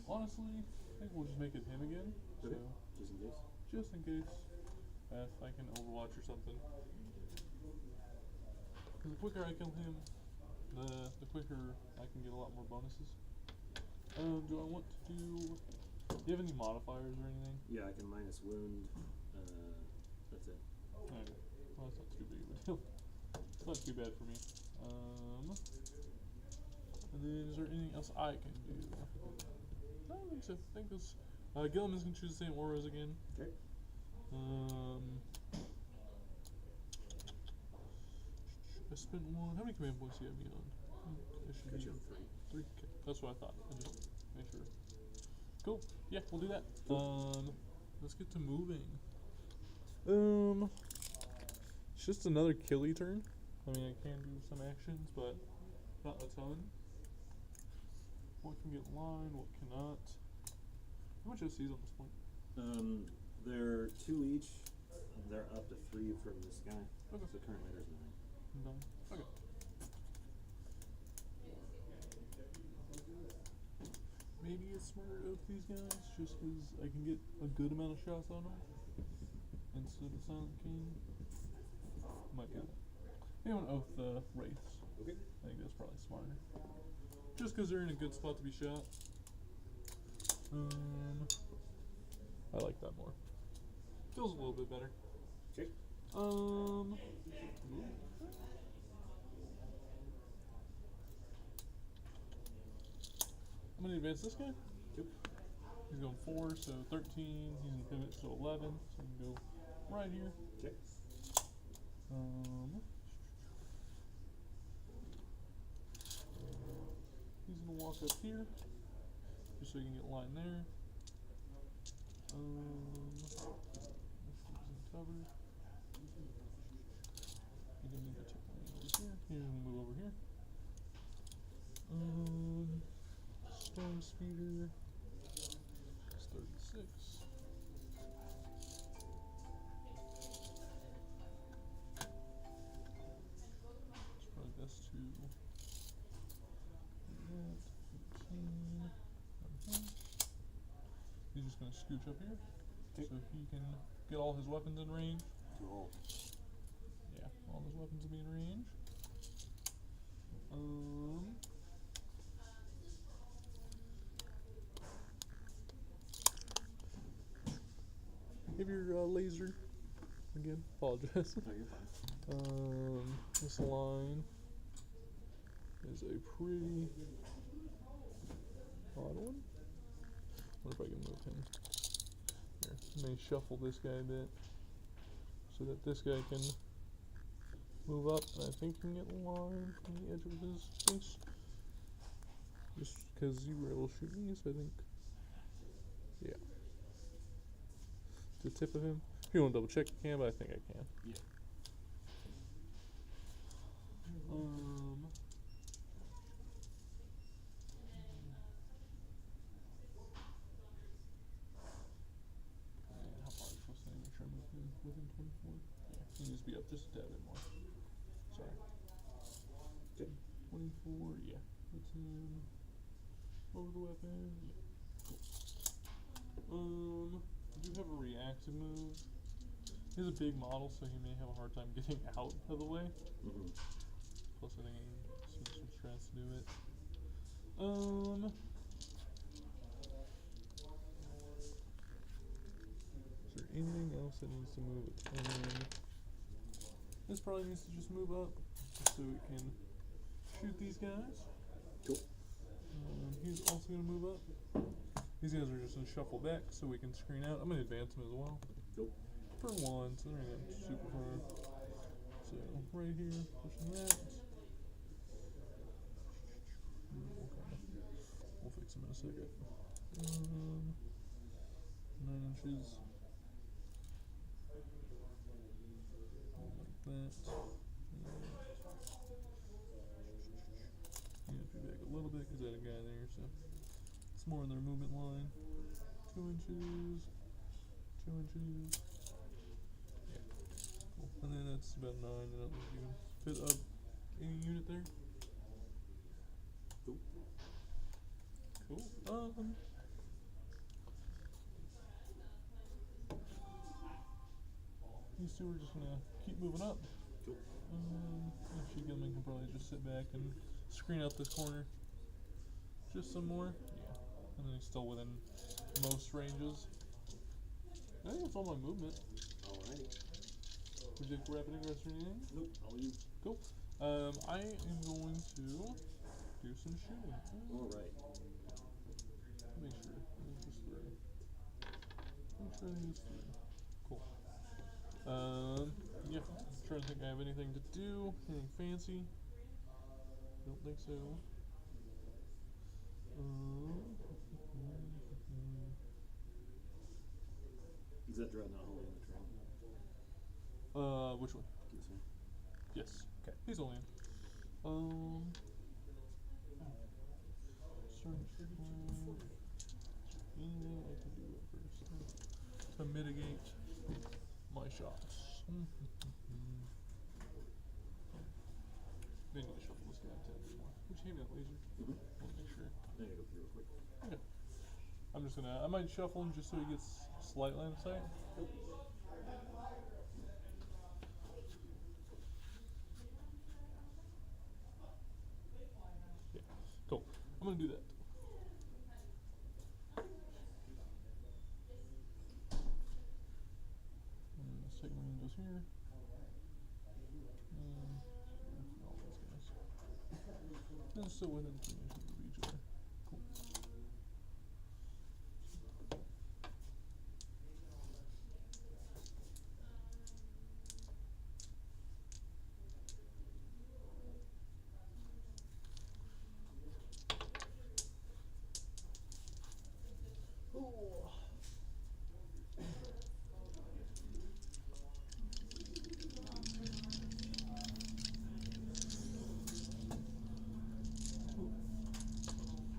Honestly, I think we'll just make it him again. Okay. So, Just in case. if I can Overwatch or something. Because the quicker I kill him, the quicker I can get a lot more bonuses. Do I want to do you have any modifiers or anything? Yeah, I can minus wound. That's it. Okay. Well, that's not too big of a deal. It's not too bad for me. And then is there anything else I can do? I don't think so. I think this Gilliman's gonna choose the same auras again. Okay. I spent one. How many command points do you have me on? I should Got be you on 3. 3. Okay. That's what I thought. I just make sure. Cool. Yeah, we'll do that. Let's get to moving. It's just another killy turn. I mean, I can do some actions, but not a ton. What can get in line? What cannot? How much OC's on this point? They're 2 each. They're up to 3 from this guy. Okay. So current leader's 9. None. Okay. Maybe it's smarter to oath these guys, just because I can get a good amount of shots on them instead of Silent King. Might be that. Maybe I'm gonna oath the Wraiths. Okay. I think that's probably smarter. Just because they're in a good spot to be shot. I like that more. Feels a little bit better. Okay. I'm gonna advance this guy. Yep. He's going 4, so 13. He's gonna pivot, so 11. So I can go right here. Okay. He's gonna walk up here, just so he can get line there. He's in cover. He didn't need to take line over here. He's gonna move over here. Storm Speeder. It's 36. It's probably best to do that. 15. He's just gonna scooch up here, Okay. so he can get all his weapons in range. Cool. Yeah, all his weapons will be in range. Give your laser again. Apologize. No, you're fine. This line is a pretty odd one. Wonder if I can move him. Here, let me shuffle this guy a bit so that this guy can move up, and I think can get a line from the edge of his face. Just because you were able to shoot me, so I think, yeah. The tip of him. If you want to double check, you can, but I think I can. Yeah. How far are you supposed to make sure I'm within 24? Yeah, he needs to be up just a tad bit more. Sorry. Okay. 24, yeah. That's him. Over the weapon, yeah. Cool. I do have a reactive move. He's a big model, so he may have a hard time getting out of the way. Mm-hmm. Plus, I think some stress to do it. Is there anything else that needs to move at 10? This probably needs to just move up, just so we can shoot these guys. Cool. He's also going to move up. These guys are just going to shuffle back so we can screen out. I'm going to advance them as well. Cool. For one, so they're going to super far. So, right here, pushing that. We'll fix them in a second. 9 inches. Like that. You have to be back a little bit because I had a guy there, so it's more in their movement line. 2 inches. 2 inches. Yeah. Cool. And then that's about 9. I don't think you can fit up any unit there. Cool. Cool. These two are just gonna keep moving up. Cool. Actually, Gilman can probably just sit back and screen out this corner. Just some more. Yeah. And then he's still within most ranges. I think that's all my movement. Alrighty. Would you like to wrap it in, or anything? Nope. All you. Cool. I am going to do some shooting. Alright. Make sure I think it's 3. Make sure I think it's 3. Cool. Yeah. I'm trying to think I have anything to do. Anything fancy? Don't think so. Is that dreadnought holding the train? Which one? This one. Yes. Okay. He's only in. Search for anything I can do at first to mitigate my shots. They need to shuffle this guy 10 anymore. Would you hand me that laser? Mm-hmm. I want to make sure. I need to go through real quick. Okay. I'm just gonna, I might shuffle him just so he gets slight line of sight. Yeah. Cool. I'm gonna do that. Let's take my windows here. All those guys. And still within 3 inches of each other. Cool.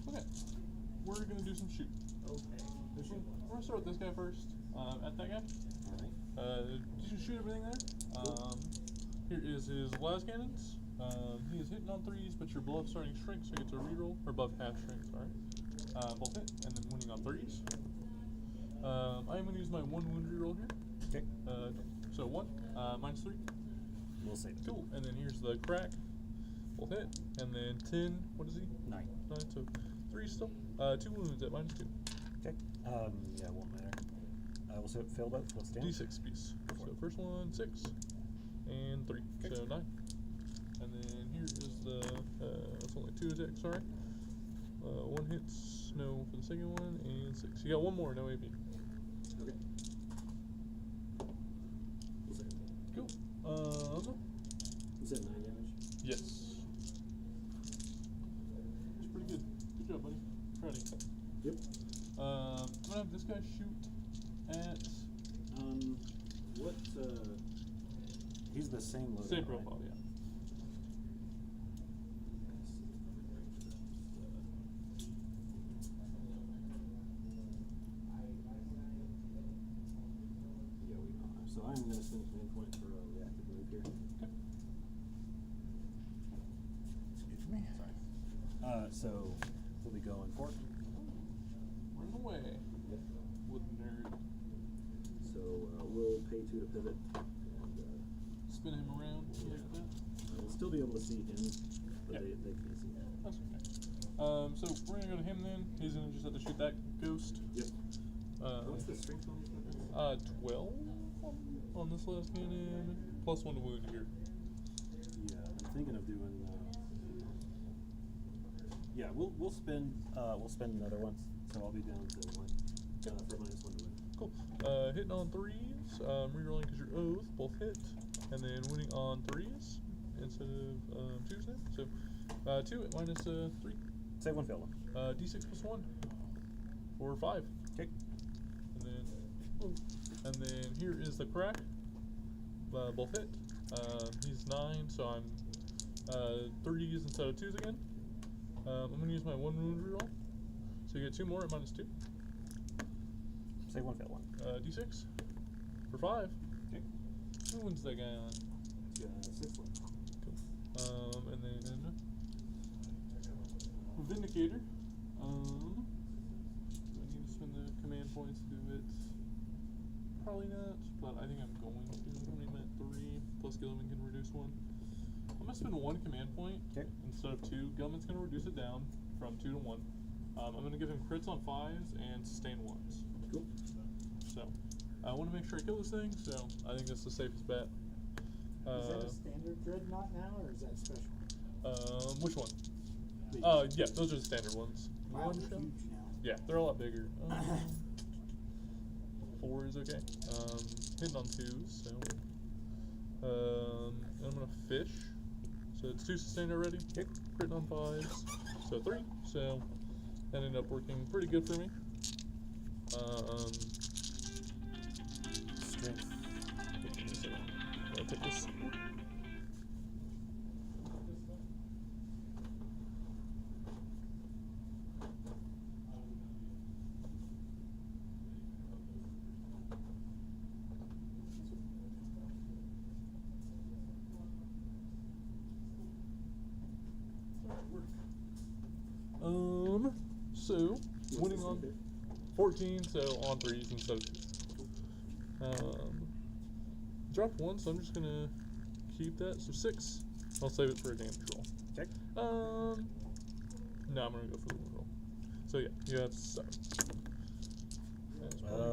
Okay, we're gonna do some shooting. Okay. This one, we're gonna start with this guy first. At that guy. Alright. Did you shoot everything there? Here is his las cannons. He is hitting on 3s, but your bluff starting shrink, so he gets a reroll, or above half shrink, sorry. Both hit, and then winning on 3s. I am gonna use my 1 wound reroll here. Okay. So 1, minus 3. We'll save it. Cool, and then here's the crack. Both hit, and then 10, what is he? 9. 9, so 3 still. 2 wounds at minus 2. Okay. Yeah, it won't matter. We'll fail both. What's the damage? D6 piece. So first one, 6, and 3, Okay. so 9. And then here is the, that's only 2 attacks, sorry. 1 hits, no for the second one, and 6. You got 1 more, no AP. Okay. We'll save it. Cool. You said 9 damage? Yes. That's pretty good. Good job, buddy. Proud of you. Yep. I'm gonna have this guy shoot at What, he's the same loadout, same right? profile, yeah. Yeah, we are. So I'm gonna spend a command point for a reactive move here. Okay. Excuse me. Sorry. So we'll be going for it. Run away. Yep. With nerd. So we'll pay 2 to pivot. him. He's gonna just have to shoot that ghost. Yep. What's the strength on this weapon? 12 on this last cannon, plus 1 to wound here. Yeah, I'm thinking of doing. Yeah, we'll spend another one, so I'll be down to 1 for -1 to win. Cool. Hitting on 3s, rerolling because you're oath, both hit, and then winning on 3s instead of 2s now. So 2 at -3. Save one, fail one. D6 plus 1 for 5. Okay. And then here is the crack. Both hit. He's 9, so I'm 3s instead of 2s again. I'm gonna use my 1 wound reroll. So you get 2 more at -2. Save one, fail one. D6 for 5. Okay. Who wins that guy on? 6 left. Cool. And then Vindicator. Do I need to spend the command points to do it? Probably not, but I think I'm going to. I'm at 3, plus Gilliman can reduce 1. I'm gonna spend 1 command point instead of 2. Gilliman's gonna reduce it down from 2 to 1. I'm gonna give him crits on 5s and sustain 1s. Cool. So, I want to make sure I kill this thing, so I think that's the safest bet. Is that a standard dreadnought now, or is that special? Which one? Yeah, those are the standard ones. Wow, One they're shot? huge now. Yeah, they're a lot bigger. 4 is okay. Hitting on 2s, so. And I'm gonna fish. So it's 2 sustained already. Okay. Crit on 5s. So 3. So that ended up working pretty good for me. Strength. Give me a second. I'll take this. So winning on 14, so on 3s instead of 2s. Dropped 1, so I'm just gonna keep that. So 6. I'll save it for a damage roll. Okay. No, I'm gonna go for the wound roll. So yeah, you have 7.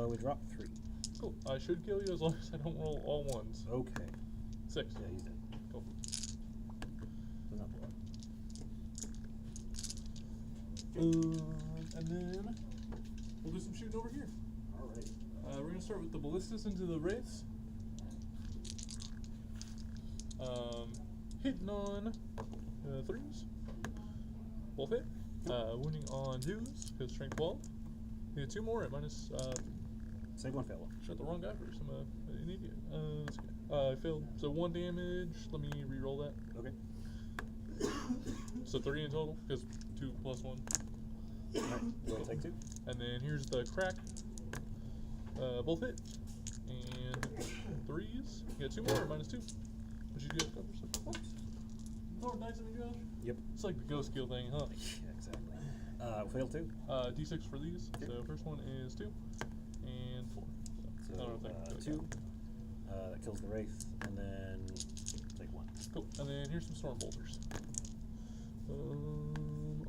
We dropped 3. Cool. I should kill you as long as I don't roll all 1s. Okay. 6. Yeah, he's dead. Cool. So not bad. And then we'll do some shooting over here. Alright. We're gonna start with the ballistas into the wraiths. Hitting on 3s. Both hit. Wounding on 2s because strength 12. You get 2 more at minus. Save one, fail one. Shot the wrong guy first. I'm an idiot. I failed. So 1 damage. Let me re-roll that. Okay. So 3 in total because 2 plus 1. Alright, we'll take 2. And then here's the crack. Both hit. And 3s. You get 2 more at minus 2. But you get cover. So, what? Oh, nice of me, Josh. Yep. It's like the ghost skill thing, huh? Yeah, exactly. Fail 2. D6 for these. Okay. So first one is 2 and 4. So, I don't know if that can 2. That kills the wraith, and then take 1. Cool. And then here's some storm bolters.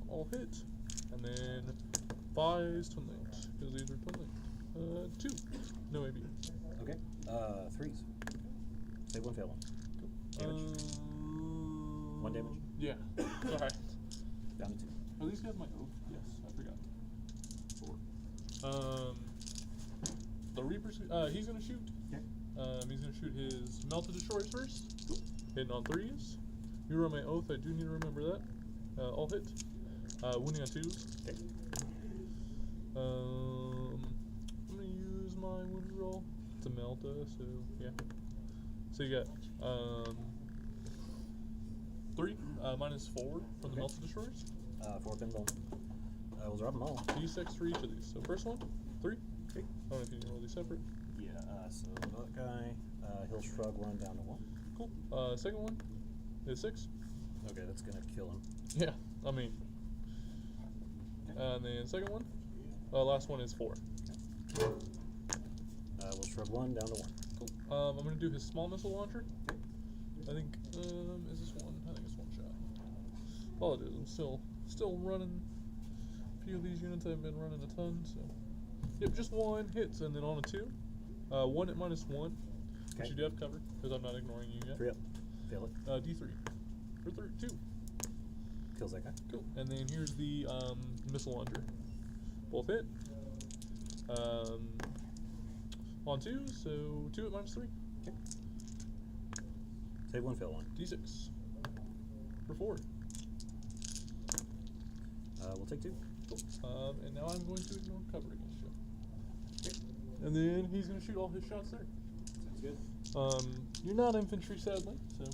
All hit. And then 5s twin linked because these are twin linked. 2. No AB. Okay. 3s. Save one, fail one. Damage. 1 damage. Yeah. Alright. Down to 2. Are these guys my oath? Yes, I forgot. 4. The Reaper's he's gonna shoot. Okay. He's gonna shoot his melted destroyers first. Hitting on 3s. You were on my oath, I do need to remember that. All hit. Winning on 2s. Okay. I'm gonna use my wound roll to melta, so yeah. So you got 3 minus 4 from the melted destroyers. 4 pinball. We'll drop them all. D6 for each of these. So first one, 3. Okay. I don't know if you need to roll these separate. Yeah, so that guy, he'll shrug 1 down to 1. Cool. Second one is 6. Okay, that's gonna kill him. Yeah, I mean. And then second one, last one is 4. We'll shrug 1 down to 1. Cool. I'm gonna do his small missile launcher. I think, is this one? I think it's 1 shot. Apologies, I'm still running few of these units I've been running a ton, so. Yep, just one hits, and then on a 2. 1 at -1, which Okay. you do have covered, because I'm not ignoring you yet. 3 up. Fail it. D3. Or 2. Kills that guy. Cool. And then here's the missile launcher. Both hit. On 2, so 2 at -3. Okay. Save 1, fail 1. D6. For 4. We'll take 2. Cool. And now I'm going to ignore cover against you. Okay. And then he's going to shoot all his shots there. Sounds good. You're not infantry, sadly, so.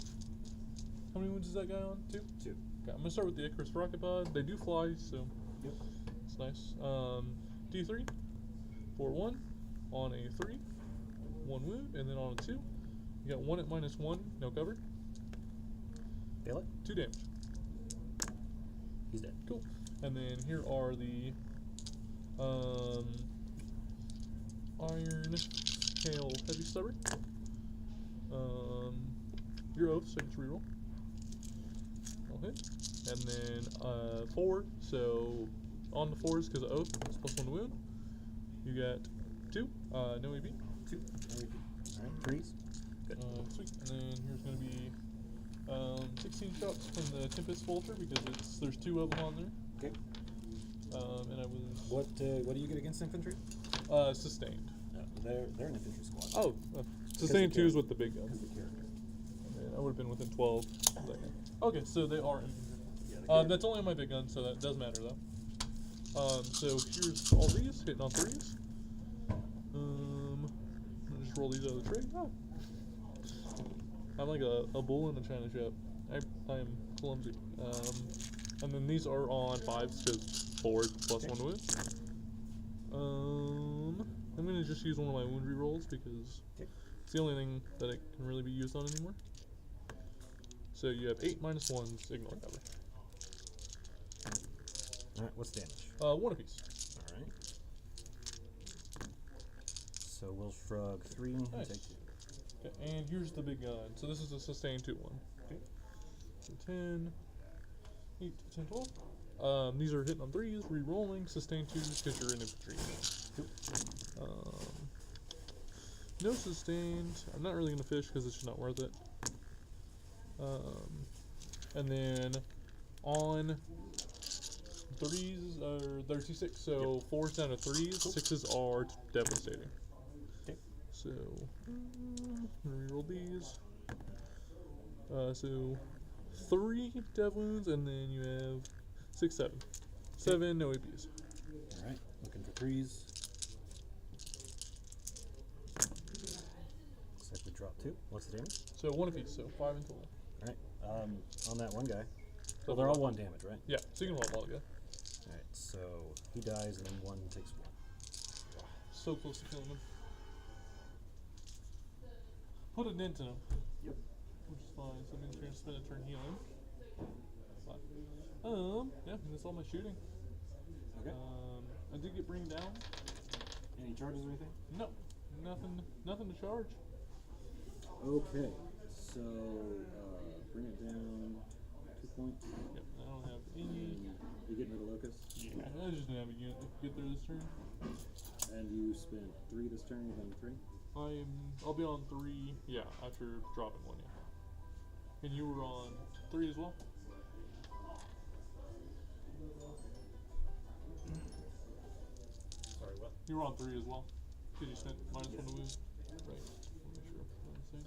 How many wounds is that guy on? 2? 2. Okay, I'm going to start with the Icarus rocket pod. They do fly, so. Yep. It's nice. D3. For 1. On a 3. 1 wound, and then on a 2. You got 1 at -1, no cover. Fail it. 2 damage. He's dead. Cool. And then here are the Iron Hail Heavy Stubber. Your oath, so just reroll. I'll hit. And then 4, so on the 4s because of oath, it's +1 to wound. You got 2, no AB. 2. Alright, 3s. Good. Sweet. And then here's going to be 16 shots from the Tempest Vulture because there's 2 of them on there. Okay. And I was What do you get against infantry? Sustained. No, they're an infantry squad. Oh, Because sustained the 2s with the big guns. Because the character. And I would have been within 12. Okay, so they are infantry. Yeah, That's only on my big gun, so that does matter though. So here's all these hitting on 3s. I'm gonna just roll these out of the tray. Oh. I'm like a bull in a china shop. I am clumsy. And then these are on 5s because 4 +1 wound. I'm gonna just use one of my wound rerolls because it's the only thing that it can really be used on anymore. So you have 8 -1s, ignore cover. Alright, what's the damage? 1 apiece. Alright. So we'll shrug 3 and Nice. take 2. Okay, and here's the big gun. So this is a sustained 2-1. Okay. So 10, 8, 10, 12. These are hitting on 3s, re-rolling, sustained 2s because you're in infantry. No sustained. I'm not really going to fish because it's just not worth it. And then on 3s are 36, so 4s down to 3s, 6s are devastating. Okay. So, reroll these. So 3 dev wounds, and then you have 6, 7. 7, no APs. Alright, looking for 3s. Looks like we dropped 2. What's the damage? So 1 apiece, so 5 in total. Alright, on that one guy. So Well, they're all 1 damage, right? Yeah, so you can roll them all again. Alright, so he dies and then 1 takes 1. So close to killing him. Put a dent in him. Yep. Which is fine, so that means you're gonna spend a turn healing. Fine. Yeah, that's all my shooting. Okay. I did get bring down. Any charges or anything? No, nothing to charge. Okay, so bring it down 2 points. Yep, I don't have any. You getting rid of locust? Yeah, I just didn't have a unit to get there this turn. And you spent 3 this turn, you're done 3? I'll be on 3, yeah, after dropping 1, yeah. And you were on 3 as well? Sorry, what? You were on 3 as well? Because you spent -1 to wound? Right. Wanna make sure we're on the same.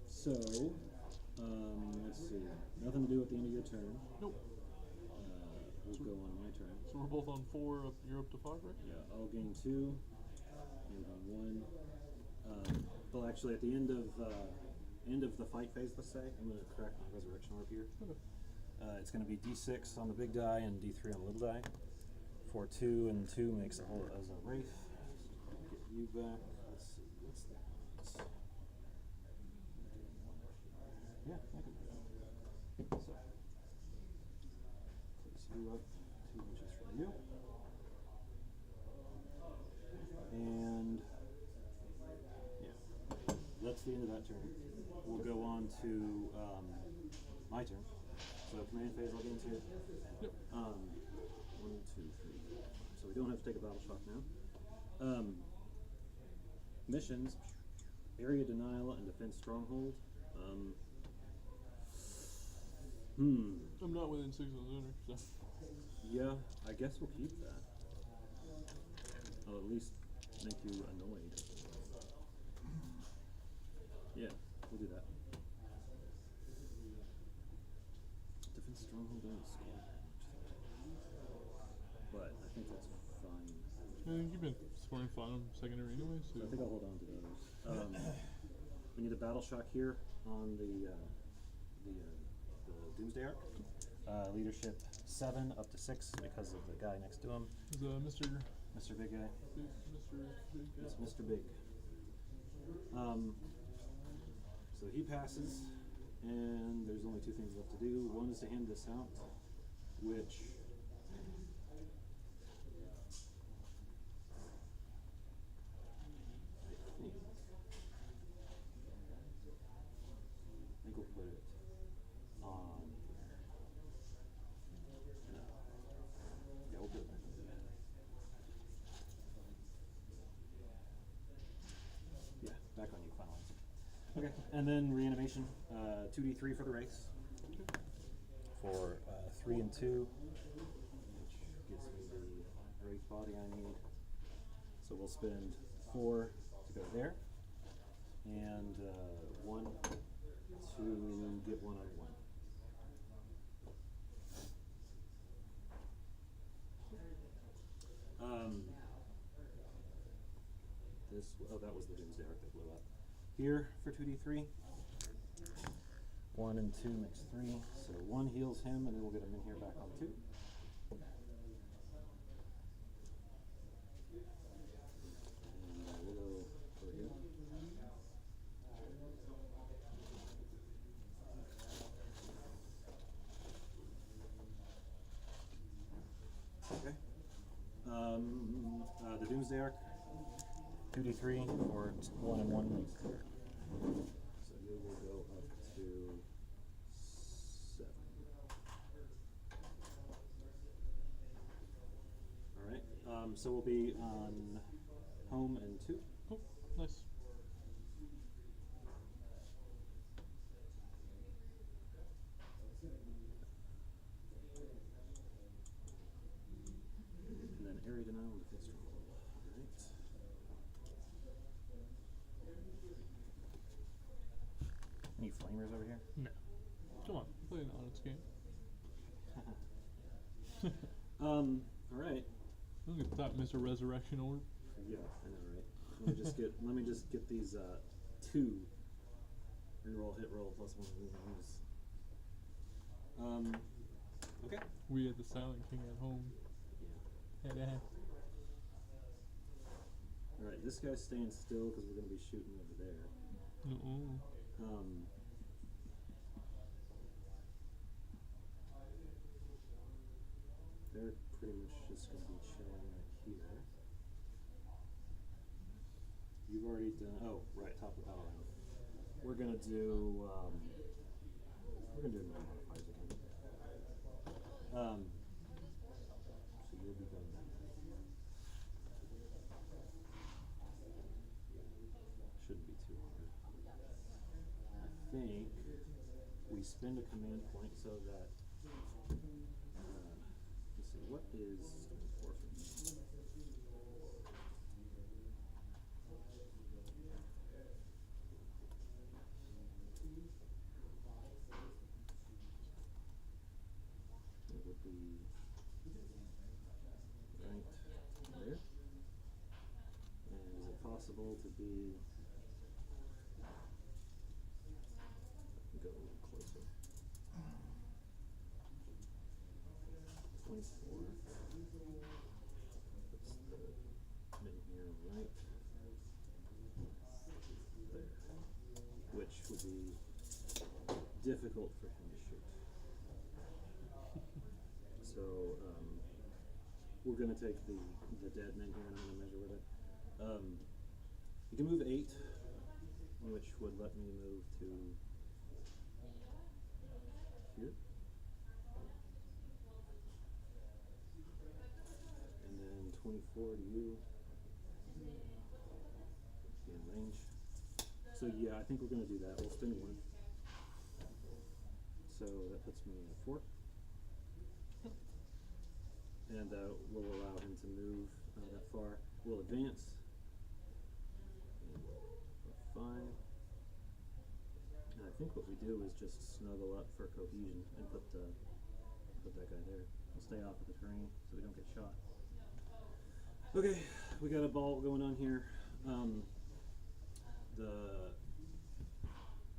So, let's see. Nothing to do at the end of your turn. Nope. We'll go on my turn. So we're both on 4, you're up to 5, right? Yeah, I'll gain 2. You're on 1. Well, actually, at the end of the fight phase, let's say, I'm going to crack my resurrection orb here. Okay. It's going to be D6 on the big die and D3 on the little die. For 2 and 2 makes a whole as a wraith. Get you back. Let's see. What's that? Yeah, I can do that. So, place you up 2 inches from you. And yeah, that's the end of that turn. We'll go on to my turn. So So command phase I'll get into. Yep. 1, 2, 3, 4, 5. So we don't have to take a battle shock now. Missions, area denial and defense stronghold. I'm not within 6 of the lunar, so. Yeah, I guess we'll keep that. I'll at least make you annoyed. Yeah, we'll do that. Defense stronghold doesn't score that much, but I think that's fine. I think you've been scoring fine on secondary anyway, so. I think I'll hold on to those. We need a battle shock here on the Doomsday Arc. Leadership 7 up to 6 because of the guy next to him, Is Mr. Mr. Big Guy. Mr. Big It's Mr. Big. So he passes, and there's only 2 things left to do. One is to hand this out, which I think we'll put it on here. No. Yeah, we'll put it back on there. Yeah, back on you, finalize. Okay, and then reanimation, 2d3 for the race. For 3 and 2, which gives me the wraith body I need. So we'll spend 4 to go there, and 1 to get 1 on 1. That was the Doomsday Arc that blew up. Here for 2d3. 1 and 2 makes 3, so 1 heals him, and then we'll get him in here back on 2. And we'll go over here. Okay. The Doomsday Arc, 2d3 or 1 and 1 makes 3. So you will go up to 7. Alright, so we'll be on home and 2. Oh, nice. And then area denial and defense stronghold. Alright. Any flamers over here? No. Come on, play an honest game. Alright. Look at that, Mr. Resurrection Orb. Yeah, I know, right? Let me just get these 2 reroll, hit roll, plus 1 wounds. Okay. We had the Silent King at home. Yeah. Head ass. Alright, this guy's staying still because we're gonna be shooting over there. No. They're pretty much just gonna be chilling right here. You've already done, oh, right, top of the battle round. We're gonna do no modifiers again. So you'll be done then. Shouldn't be too hard. I think we spend a command point so that let's see, what is strength 4 for me? It would be right there. And is it possible to be go a little closer? 24. Puts the min here right there, which would be difficult for him to shoot. So we're gonna take the dead men here, and I'm gonna measure with it. You can move 8, which would let me move to here. 24 to you. Be in range. So yeah, I think we're gonna do that. We'll spend 1. So that puts me at 4. And we'll allow him to move that far. We'll advance. And 5. And I think what we do is just snuggle up for cohesion and put that guy there. We'll stay off of the terrain so we don't get shot. Okay, we got a ball going on here. The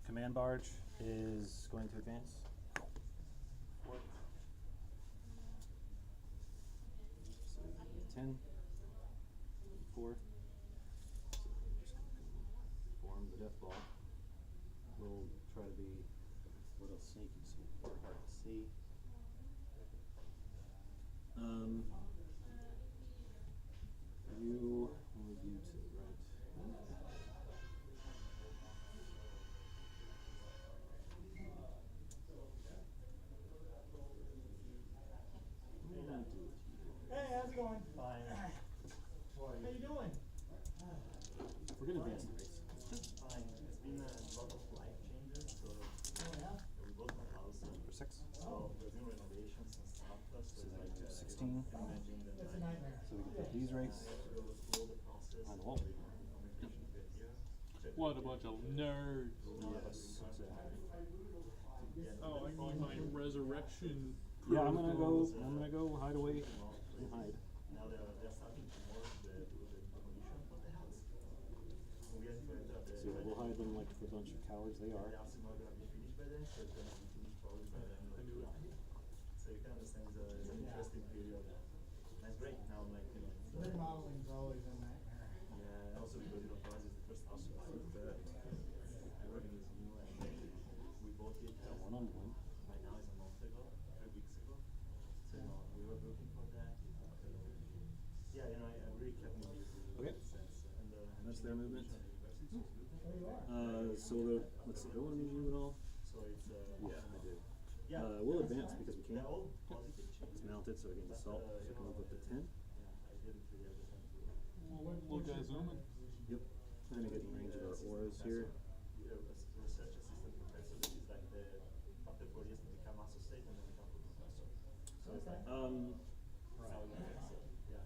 command barge is going to advance. 4. So 10. 4. So we're just gonna form the death ball. We'll try to be a little sneaky so we're hard to see. You or you two, right? What do I do with you? Hey, how's it going? Fine. How you doing? We're gonna advance the race. Fine. It's been a lot of life changes, so Oh yeah? we bought my house, For 6. so we're doing renovations and stuff. So So it's like 16. imagine the It's a nightmare. So we can put these race I have to go through all the process on the wall. communication bit here. What a bunch of nerds. Yes, exactly. Oh, I need my resurrection. Yeah, I'm protocols. gonna go hide away and hide. Now they're starting tomorrow to do the demolition of the house. We have to enter the So we'll hide them like the bunch of cowards they are. the house is not gonna be finished by then, so it's gonna be finished probably by then like July. So you can understand it's an interesting period. That's great. Now like it's, Remodeling is always a nightmare. yeah, also because for us it's the first house we built. Everything is new and we bought it One-on-one. by now it's a month ago, 3 weeks ago. So we were looking for that. Yeah, I really kept me busy in Okay. that sense. And That's their movement. University is good. There you are. So we'll go, let's see, do I want to move you at all? So it's Yeah, I do. yeah. We'll advance because we They're can. all positive changes. It's mounted so against assault, so we can move up to 10. Yeah, I didn't really understand too. Little guy zooming. Yep. We're gonna get in range of our auras here. Research assistant professor, this is like the after 4 years to become associate and then become professor. So it's like sound like that, so, yeah.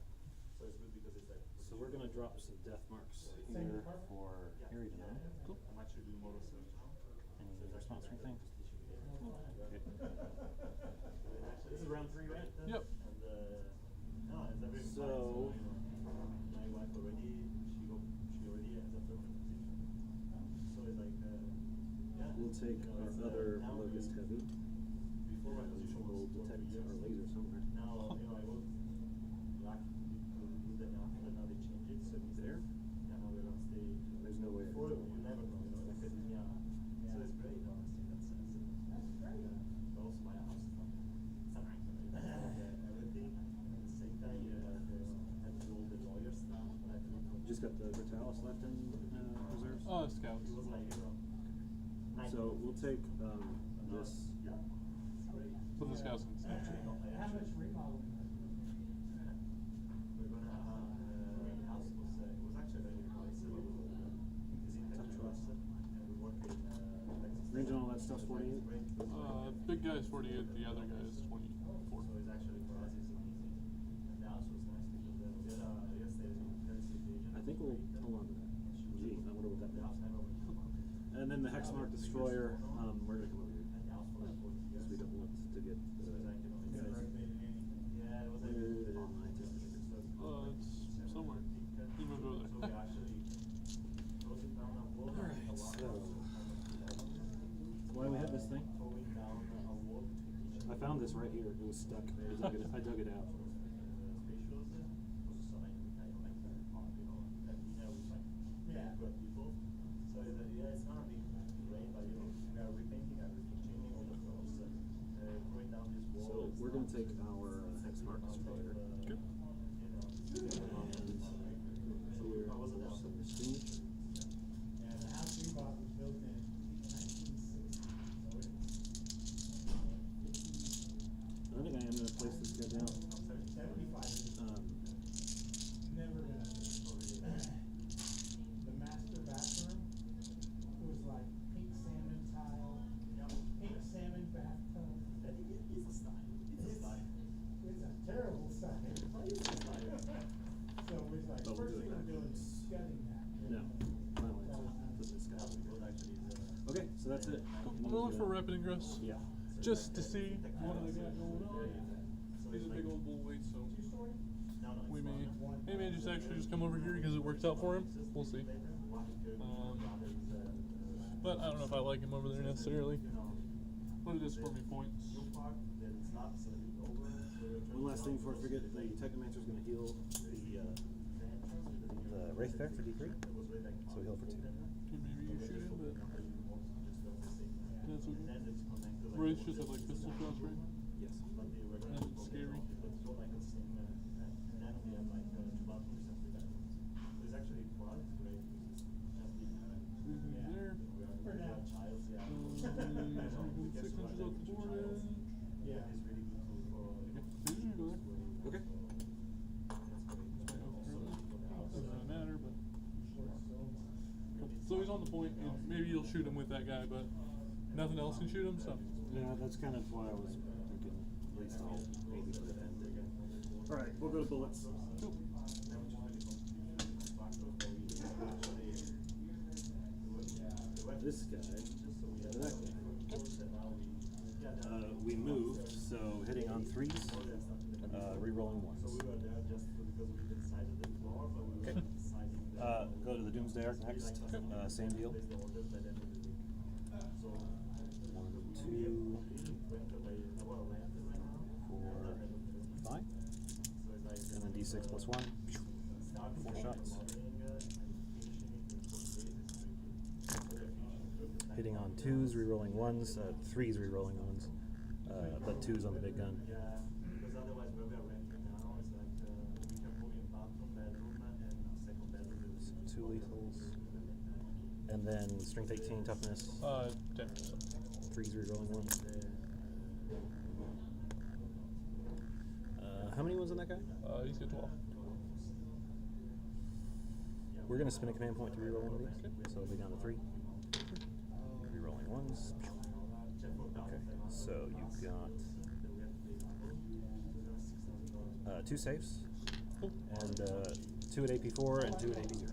So it's good because it's like So we're gonna drop some death marks Same here department? for Harry to know. Cool. I'm actually doing more research now. Any So it's response actually from like things? just teaching me. Okay. This is round 3, right? Yep. And no, it's everything fine. So- My wife already, she already has a permanent position. So it's like, yeah. We'll take our it's, other now locust heavy. Before my position was We'll 4 detect years. our laser somewhere. Now, I was lucky to do that now, but now they change it, so it's There? yeah, now we're gonna stay. There's no way. Before, you never know, like academia. So it's great, honestly, in that sense. Yeah. But also my house is not, it's a nightmare. Everything, at the same time, you have to do all the lawyer stuff, like, Just got the Brutalis left in reserves. Scouts. it was like, So we'll take this. yeah, it's great. Put the scouts in the Actually, no, I How much actually, remodeling? we're gonna, the house was, it was actually very nice, it's in Texas, and we work in, Texas. Range on all that stuff's 48? Big guy's 48, the other guy's 24. So it's actually for us it's easy. And the house was nice because we had a real estate agent. I think we'll hold on to that. Gee, I wonder what that The house means. never went through. And then the Hexmark Destroyer, we're gonna come over here. And the house for like 40 years. Because we don't want to get So it's like, You haven't renovated any. yeah, it was like, Where did my It's somewhere. You moved over So we there. actually closing down a wall. Alright, a wall, so- kind Why do we have this thing? Throwing down a wall between each I found this right here. It was stuck. I dug it out. Yeah. People. So it's it's not a big rain, but we are repainting everything, changing all the floors, going down this wall. So we're gonna take our Hexmark Destroyer. Okay. And here, some machine. Yeah, the house we bought was built in 1960. I think I am gonna place this guy down. go for a rapid ingress. Yeah. Just to see what I got going on. He's a big old bullweight, so he may just actually just come over here because it works out for him. We'll see. But I don't know if I like him over there necessarily. But it is for me points. One last thing before I forget, the Technomancer's going to heal the Wraith Fair for D3. So heal for 2. Maybe you shoot him, but that's what Wraith just have like pistol shots, right? Yes. And it's scary. There. 6 inches off the board. Yeah. Okay. Doesn't really matter, but so he's on the point, and maybe you'll shoot him with that guy, but nothing else can shoot him. So Yeah, that's kind of why I was thinking at least I'll maybe put it in. Alright, we'll go to bullets. cool. This guy, that guy. We moved, so hitting on 3s, re-rolling 1s. Okay. Go to the Doomsday Arc next. Same deal. 1, 2, 4, 5. And then D6 plus 1. 4 shots. Hitting on 2s, re-rolling 1s, 3s, re-rolling 1s, but 2s on the big gun. 2 lethals. And then strength 18, toughness. 10%. 3s, re-rolling 1s. How many ones on that guy? He's got 12. We're going to spin a command point to re-roll one of these. So it'll be down to 3. Re-rolling 1s. Okay, so you've got 2 saves. Cool. And 2 at AP4 and 2 at AP0.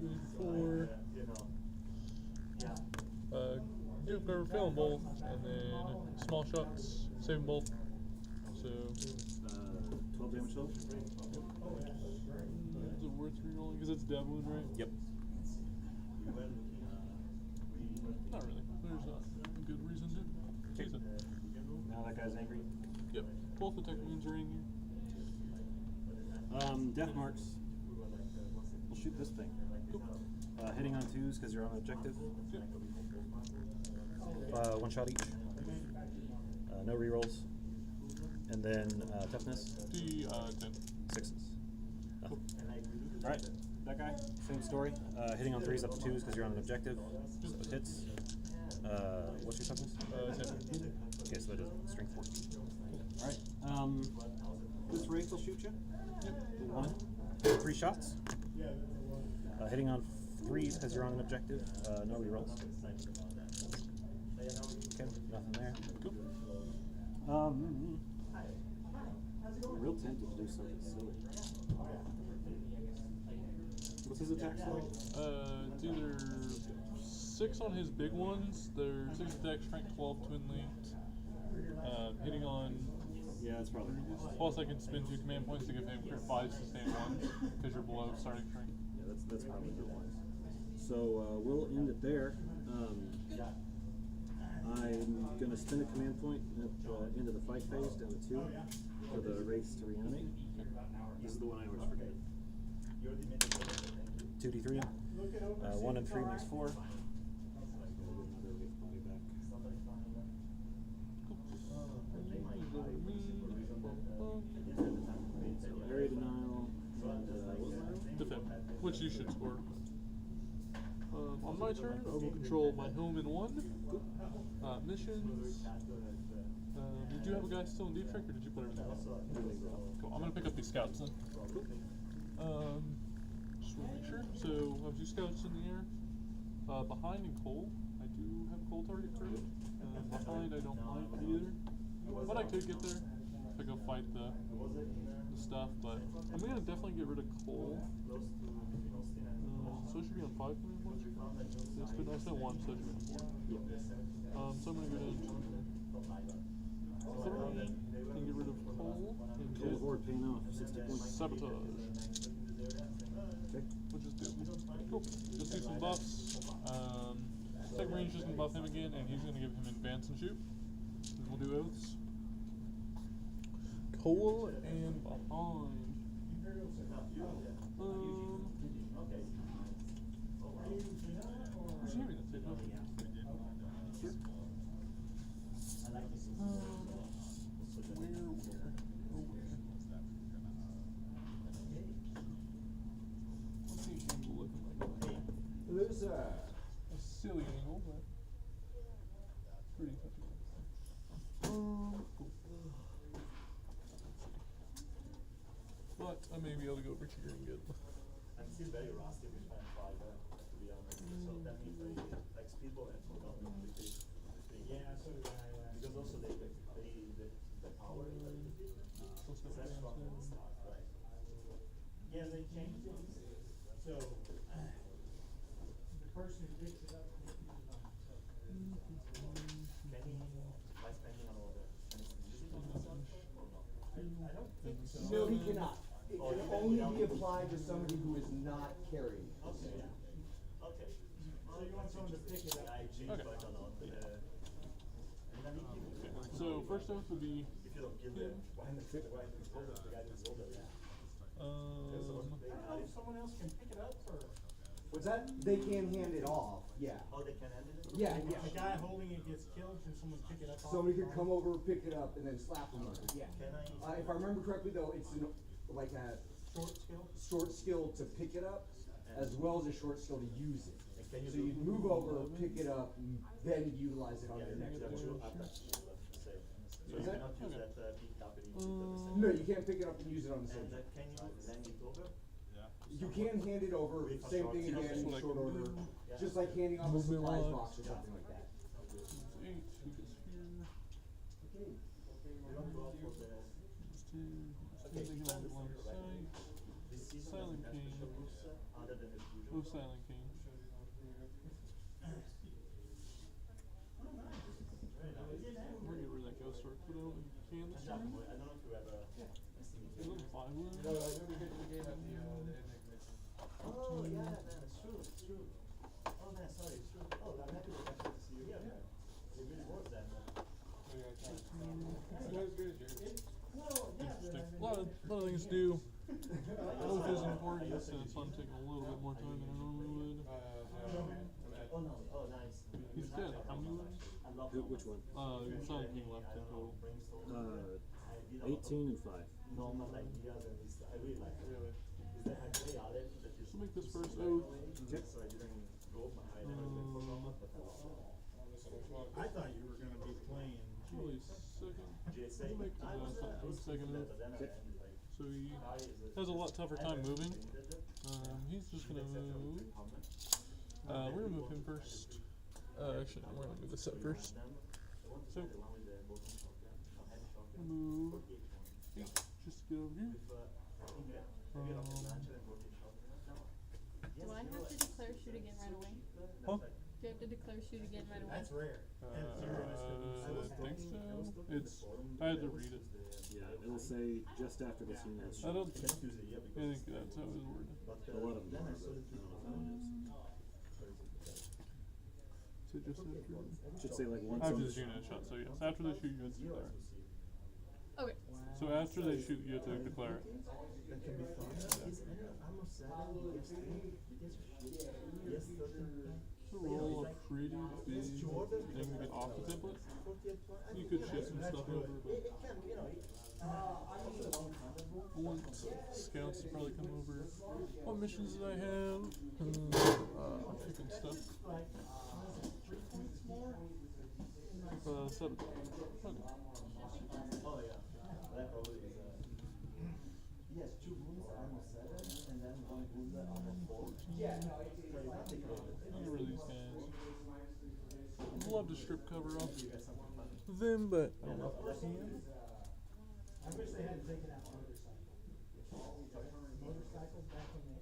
2, 4. Duke or fail them both, and then small shots, save them both. So 12 damage total? is it worth re-rolling? Because it's dev wound, right? Yep. Not really. There's a good reason to use it. Now that guy's angry. Yep. Both the tech wounds are in here. Death marks. We'll shoot this thing. Cool. Hitting on 2s because you're on objective. Yep. 1 shot each. No rerolls. And then toughness. D10. 6s. Cool. Alright, that guy, same story. Hitting on 3s up to 2s because you're on an objective. So it hits. What's your toughness? 10. Okay, so that does strength 14. Alright, this Wraith will shoot you. Yep. 1. 3 shots. Hitting on 3s because you're on an objective. No rerolls. Okay, nothing there. Cool. Real tempted to do something silly. What's his attack like? It's either 6 on his big ones. They're 6 attack, strength 12, twin linked. Hitting on. Yeah, it's probably. Plus, I can spend 2 command points to give him crit 5 sustain 1 because you're below starting strength. Yeah, that's probably good wise. So we'll end it there. I'm gonna spend a command point at the end of the fight phase down to 2 for the Wraiths to reanimate. This is the one I always forget. 2d3. 1 and 3 makes 4. So area denial and what was my roll? Defend, which you should score. On my turn, I will control my home in 1. Missions. Did you have a guy still in deep trick, or did you put everything else? Cool. I'm gonna pick up these scouts then. Just want to make sure. So I have 2 scouts in the air. Behind and Cole. I do have a Cole target current. Behind, I don't mind either. But I could get there if I go fight the the stuff, but I'm gonna definitely get rid of coal. Close to between Austin and So it should be on 5 command points. Yes, but I spent 1, so it should be on 4. So I'm gonna go down to 3 and get rid of coal and Cold get Horde paying off, 60 points. sabotage. Okay. We'll just do cool. Just do some buffs. Second range just gonna buff him again, and he's gonna give him advance and shoot. And we'll do oaths. Coal and behind. Who's hearing that tape? What's the angle looking like? Loser. A silly angle, but pretty touchy. Cool. But I may be able to go over here and get. I'm still very rusty with my 5, to be honest. So that means like speedball and forgot quickly. Yeah, so did I. Because also the power is like less strong than the start, right? Yeah, they changed it. So, the person who picks it up can use it on himself. By spending on all the using on himself or not? I don't think so. No, he cannot. It Oh, can you only can- be applied to somebody who is not carrying. Okay. Okay. So you want someone to pick it up? I changed Okay. quite a lot. And I mean, So first oath would be. if you don't give the why the guy who's older, yeah. I don't know if someone else can pick it up or. What's that? They can hand it off. Yeah. Oh, they can handle it? Yeah, If yeah. the guy holding it gets killed, can someone pick it up? off Somebody the could bar? come over, pick it up, and then slap them with it. Yeah. Can I? If I remember correctly, though, it's like a Short skill? short skill to pick it up, as well as a short skill to use it. And can you So do- you'd move over, pick it up, and then utilize it on Yeah, your next that's turn. true. Let's say. So you Is that- cannot use Okay. that pick up and use it at the same No, you can't pick it up and use it on the same And turn. can you lend it over? You can hand it over, With a same short thing skill. again, Like short order, Yeah. just like handing off a Movement supplies logs. box or something like that. 8, who gets here? We don't go for the. Just here. Okay, They you can understand line it, of right? sight. This season Silent doesn't have King. special rules other than the usual. Oh, Silent King. We're gonna get rid of that ghost orc. Put out in can this I don't turn. know if you ever. Is it 5 wound? Oh yeah, man, it's true, it's true. Oh man, sorry, it's true. Oh, I'm happy to see you here, man. It really was that. Interesting. A lot of things to do. Oath is important, and it's fun taking a little bit more time than I normally would. Oh no, oh nice. He's dead. How many wounds? I love Which one? Silent King left in total. 18 and 5. Normal ideas and this, I really like it. Is that I play Aleph that is. So make this first oath. Yep. So I didn't go behind everything for long, but I love it. I thought you were gonna be playing. Probably second. JSA, We'll make I was second that, oath. but then I ended like. So he Why is it? has a lot tougher I time never moving. did it. He's just gonna move. We're gonna move him first. Actually, no, we're gonna move this up first. So move 8 just to get over here. Do I have to declare shoot again right away? Huh? Do you have to declare shoot again right away? That's rare. I think so. It's I had to read it. Yeah, it'll say just after this unit. I don't. I think that's how it was worded. A lot of them are, but I don't know if So just after. it should say like once After on this unit shot. So yes, after they shoot, you have to declare it. Okay. So after they shoot, you have to declare it. That can be fun. He's almost 7, he gets 3, he gets shit. He has 13. So roll a pretty big thing to get off the template. You could shift some stuff over, but It can, you know, I want scouts to probably come over. What missions did I have? Freaking stuff. 7. Okay. oh yeah, that probably is he has 2 wounds, armor 7, and then 1 wound, armor 4. Yeah, no, So you can't take all of it. I'll get rid of these guys. I'd love to strip cover off them, but I don't know. I wish they hadn't taken out the other side. motorcycles back when they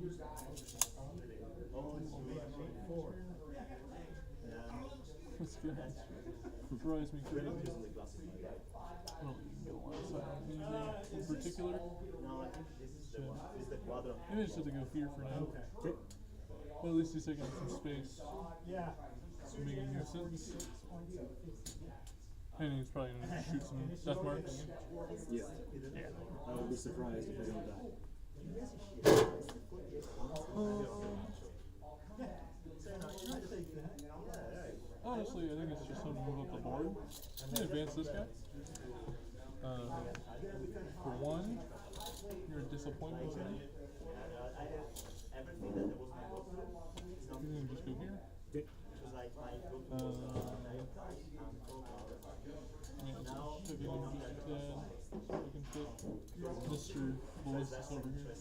used to have motorcycles. Made a big Ford. That's good. Drives me crazy. I don't think you can get alongside anything in particular. So, maybe I just have to go here for now. Okay. But at least he's taking up some space. Yeah. So making a nuisance. And he's probably gonna shoot some death marks. Yeah. I would be surprised if they don't die. Honestly, I think it's just time to move up the board. I'm gonna advance this guy. For one, you're a disappointment to me. He's gonna just go here. Okay. Check it out just a tad, so we can put Mr. Ballistus over here.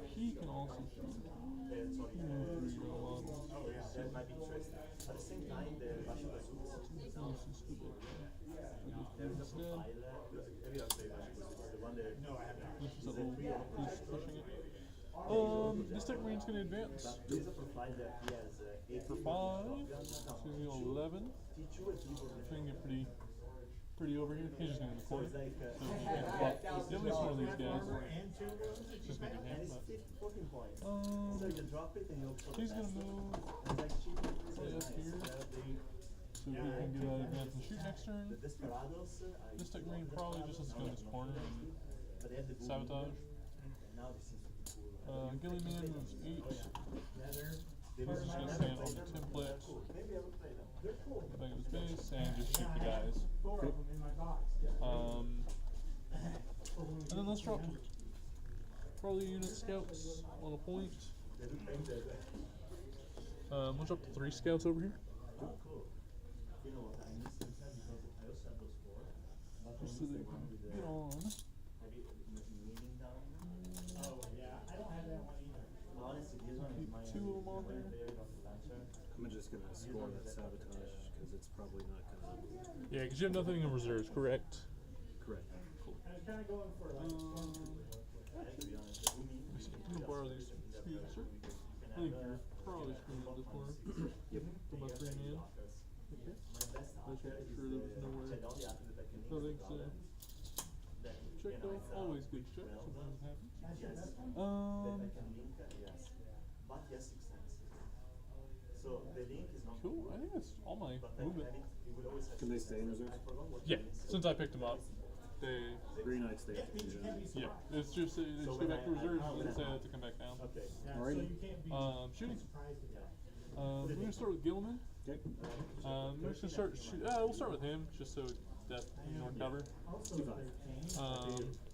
He can also shoot. You know, 3 roll on. Instead, this is a little he's pushing it. This tech marine's gonna advance. For 5. It's gonna be 11. Trying to get pretty over here. He's just gonna go corner. So he can at least one of these guys. It's just gonna be him. He's gonna move probably up here. So he can get out of advance and shoot next turn. This tech marine probably just has to go in this corner and sabotage. Gillyman moves 8. He's just gonna stand on the template, back of his base, and just shoot the guys. And then let's drop probably unit scouts on a point. We'll drop the 3 scouts over here. Just so they can get on. Keep 2 of them on there. I'm just gonna score that sabotage because it's probably not gonna. Yeah, because you have nothing in reserves, correct? Correct. Cool. I was kinda going for like I'm gonna borrow these 2, sir. I think you're probably screwing up this corner. Yep. For my 3 man. Okay. Let's make sure there was nowhere. Nothing, so. Check off, always good check, sometimes it happens. Cool, I think that's all my movement. Can they stay in reserve? Yeah, since I picked them up, they. Green Knights stay. Yeah, it's just they just go back to reserves and then say they have to come back down. Alrighty. Shooting. We're gonna start with Gilman. Okay. We're just gonna start. We'll start with him, just so that you know cover.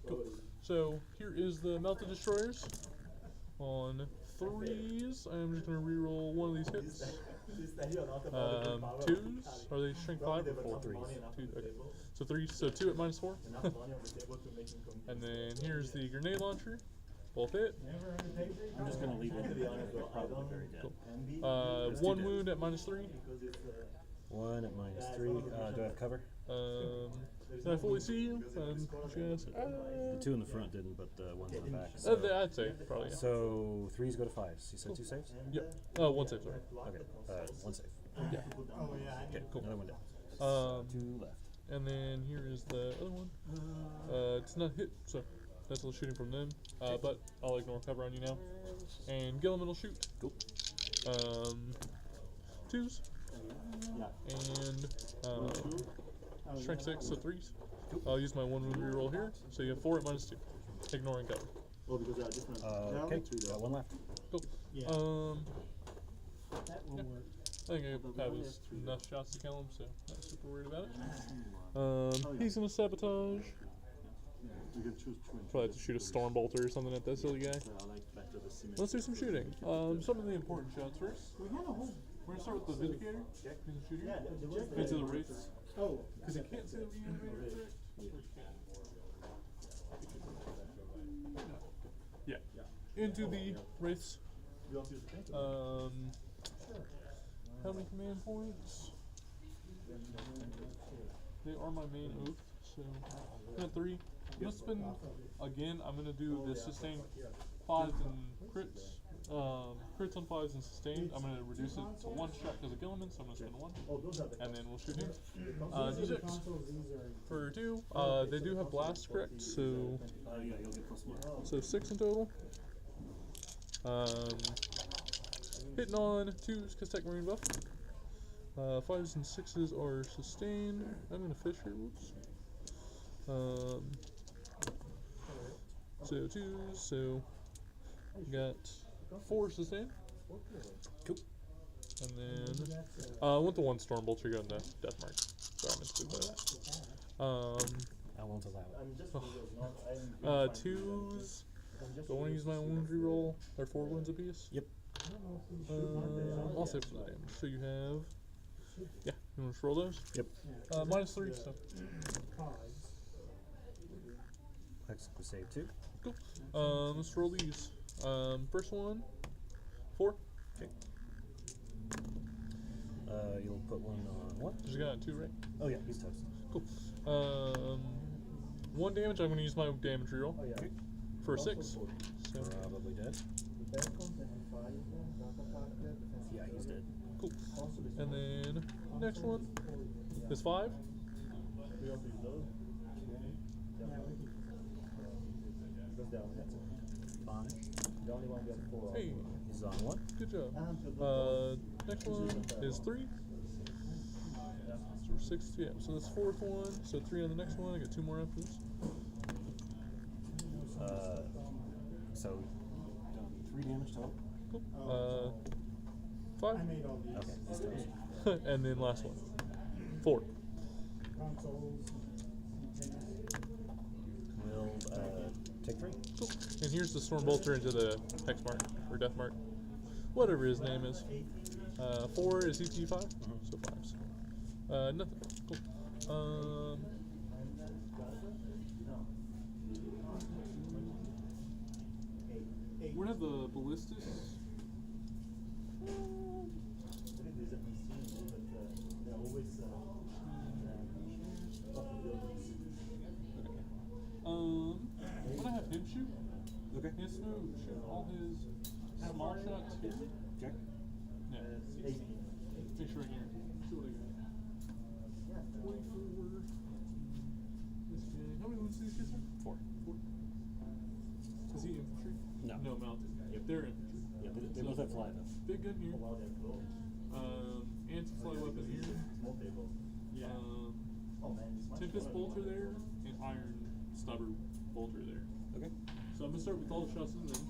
Cool. So here is the Melted Destroyers. On 3s, I'm just gonna reroll one of these hits. 2s? Are they strength 5 or 4? 3s. 2, okay. So 3s, so 2 at -4. And then here's the grenade launcher. Both hit. I'm just gonna leave it. They're probably very dead. Cool. 1 wound at -3. 1 at -3. Do I have cover? Did I fully see you? Just, The 2 in the front didn't, but the ones in the back. I'd say probably. Yeah. So 3s go to 5s. You said 2 saves? Yep. 1 save, sorry. Okay. 1 save. Yeah. oh yeah, Okay. Cool. Another one down. 2 left. And then here is the other one. It's not hit, so that's a little shooting from them. But I'll ignore cover on you now. And Gilliman will shoot. Cool. 2s. Yeah. And strength 6, so 3s. I'll use my 1 wound reroll here. So you have 4 at -2. Ignoring cover. Oh, because different. Okay. 1 left. Cool. Yeah. That will work. I think I have enough shots to kill him, so not super worried about it. He's gonna sabotage. You can choose between. Probably have to shoot a storm bolter or something at that silly guy. Let's do some shooting. Some of the important shots first. We're gonna start with the Vindicator. He's a shooter. Into the Wraiths. Oh, Because he can't see the Reanimator, correct? Yeah. Into the Wraiths. How many command points? They are my main oath, so I got 3. I'm gonna spend again. I'm gonna do the sustain 5s and crits. Crits on 5s and sustained. I'm gonna reduce it to 1 shot because of Gilliman, so I'm gonna spend 1, and then we'll shoot him. D6 for 2. They do have blast, correct? So Yeah, you'll get +1. so 6 in total. Hitting on 2s because Tech Marine buff. 5s and 6s are sustained. I'm gonna fish here. Whoops. So 2s. So got 4 sustained. Cool. And then I want the 1 storm bolter gun to death mark. Sorry, I meant to do that. I won't allow it. I'm just 2s. Do I want to use my wound reroll? They're 4 wounds apiece? Yep. I'll save for the damage. So you have. Yeah, you want to roll those? Yep. -3, so. Let's save 2. Cool. Let's roll these. First one, 4. Okay. You'll put 1 on 1. Just got 2, right? Oh yeah, he's toast. Cool. 1 damage. I'm gonna use my damage reroll. Okay. For 6. So. Probably dead. Yeah, he's dead. Cool. And then next one is 5. Fine. Hey, He's on 1. good job. Next one is 3. So 6, yeah. So that's 4th one. So 3 on the next one. I got 2 more after this. So 3 damage total. Cool. 5. I made all these. Okay, he's toast. And then last one. 4. Consoles, We'll take 3. Cool. And here's the storm bolter into the hex mark or death mark, whatever his name is. 4 is CT 5, so 5s. Nothing. Cool. We're gonna have the ballistas. I'm gonna have him shoot. Okay. He has to shoot all his small shots here. Okay. Yeah. Make sure I can see what I got. 24. This guy. How many wounds do these guys have? 4. Is he infantry? No. No, mounted. Yep, they're infantry. Yeah, they both have fly though. Big gun here. Anti-fly weapon here. Tempest bolter there, and iron stubber bolter there. Okay. So I'm gonna start with all the shots in them.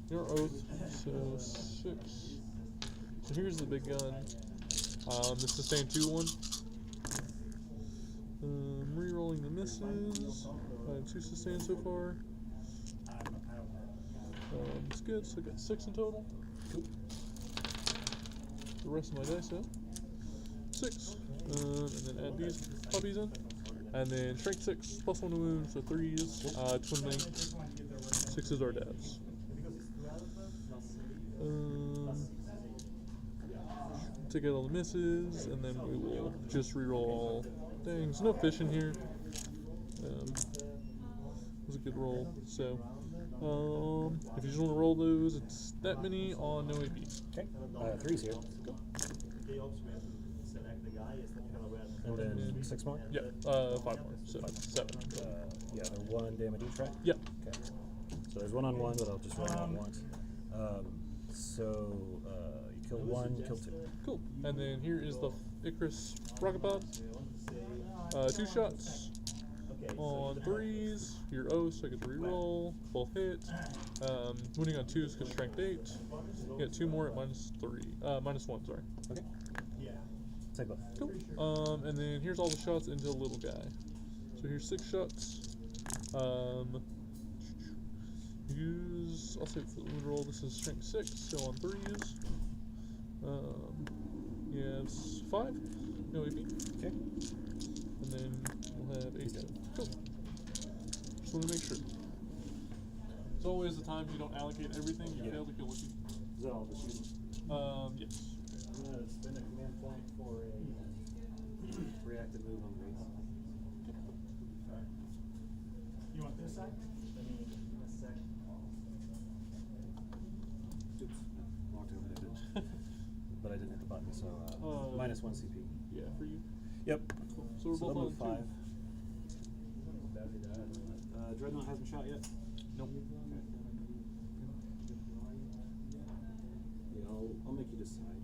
Your oath. So 6. So here's the big gun. The sustain 2 one. Rerolling the misses. I have 2 sustained so far. It's good. So I got 6 in total. Cool. The rest of my dice out. 6. And then add these puppies in. And then strength 6 plus 1 to wound, so 3s. Twin link. 6s are devs. Take out all the misses, and then we will just reroll all things. No fish in here. It was a good roll. So, if you just want to roll those, it's that many on no APs. Okay. 3's here. And then 6 more? Yeah, 5 more, so 7. Yeah, they're 1 damage each, right? Yeah. Okay. So there's 1 on 1, but I'll just roll on once. So you kill 1, kill 2. Cool. And then here is the Icarus rocket pod. 2 shots on 3s. Your O's, so I get the reroll. Both hit. Wounding on 2s because strength 8. You get 2 more at -1, sorry. Okay. Yeah. Take both. Cool. And then here's all the shots into the little guy. So here's 6 shots. I'll save for the wound roll. This is strength 6, so on 3s. Yes, 5. No AP. Okay. And then we'll have 8. Cool. Just want to make sure. It's always the times you don't allocate everything, you fail to kill with you. Is that all the shooting? Yes. I'm gonna spend a command point for a reactive move on threes. You want this side? Let me give me a sec. Oops, walked over there, didn't I? But I didn't hit the button, so minus 1 CP. Yeah, for you. Yep. Cool. So we're they'll both on move 2. 5. Dreadnought hasn't shot yet. Nope. Okay. Yeah, I'll make you decide.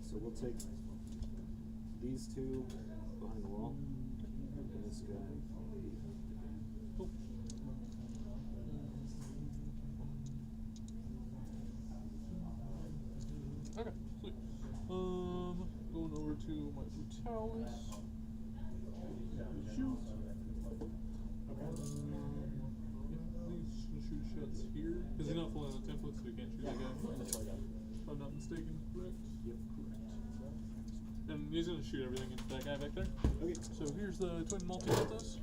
So we'll take these two behind the wall, and this guy. Cool. Okay, sweet. Going over to my Brutalis. Shoot. Please shoot shots here. Because he's not fully on the template, so we can't shoot that guy. If I'm not mistaken, correct? Yep, correct. And he's gonna shoot everything into that guy back there. Okay. So here's the twin multi-multis.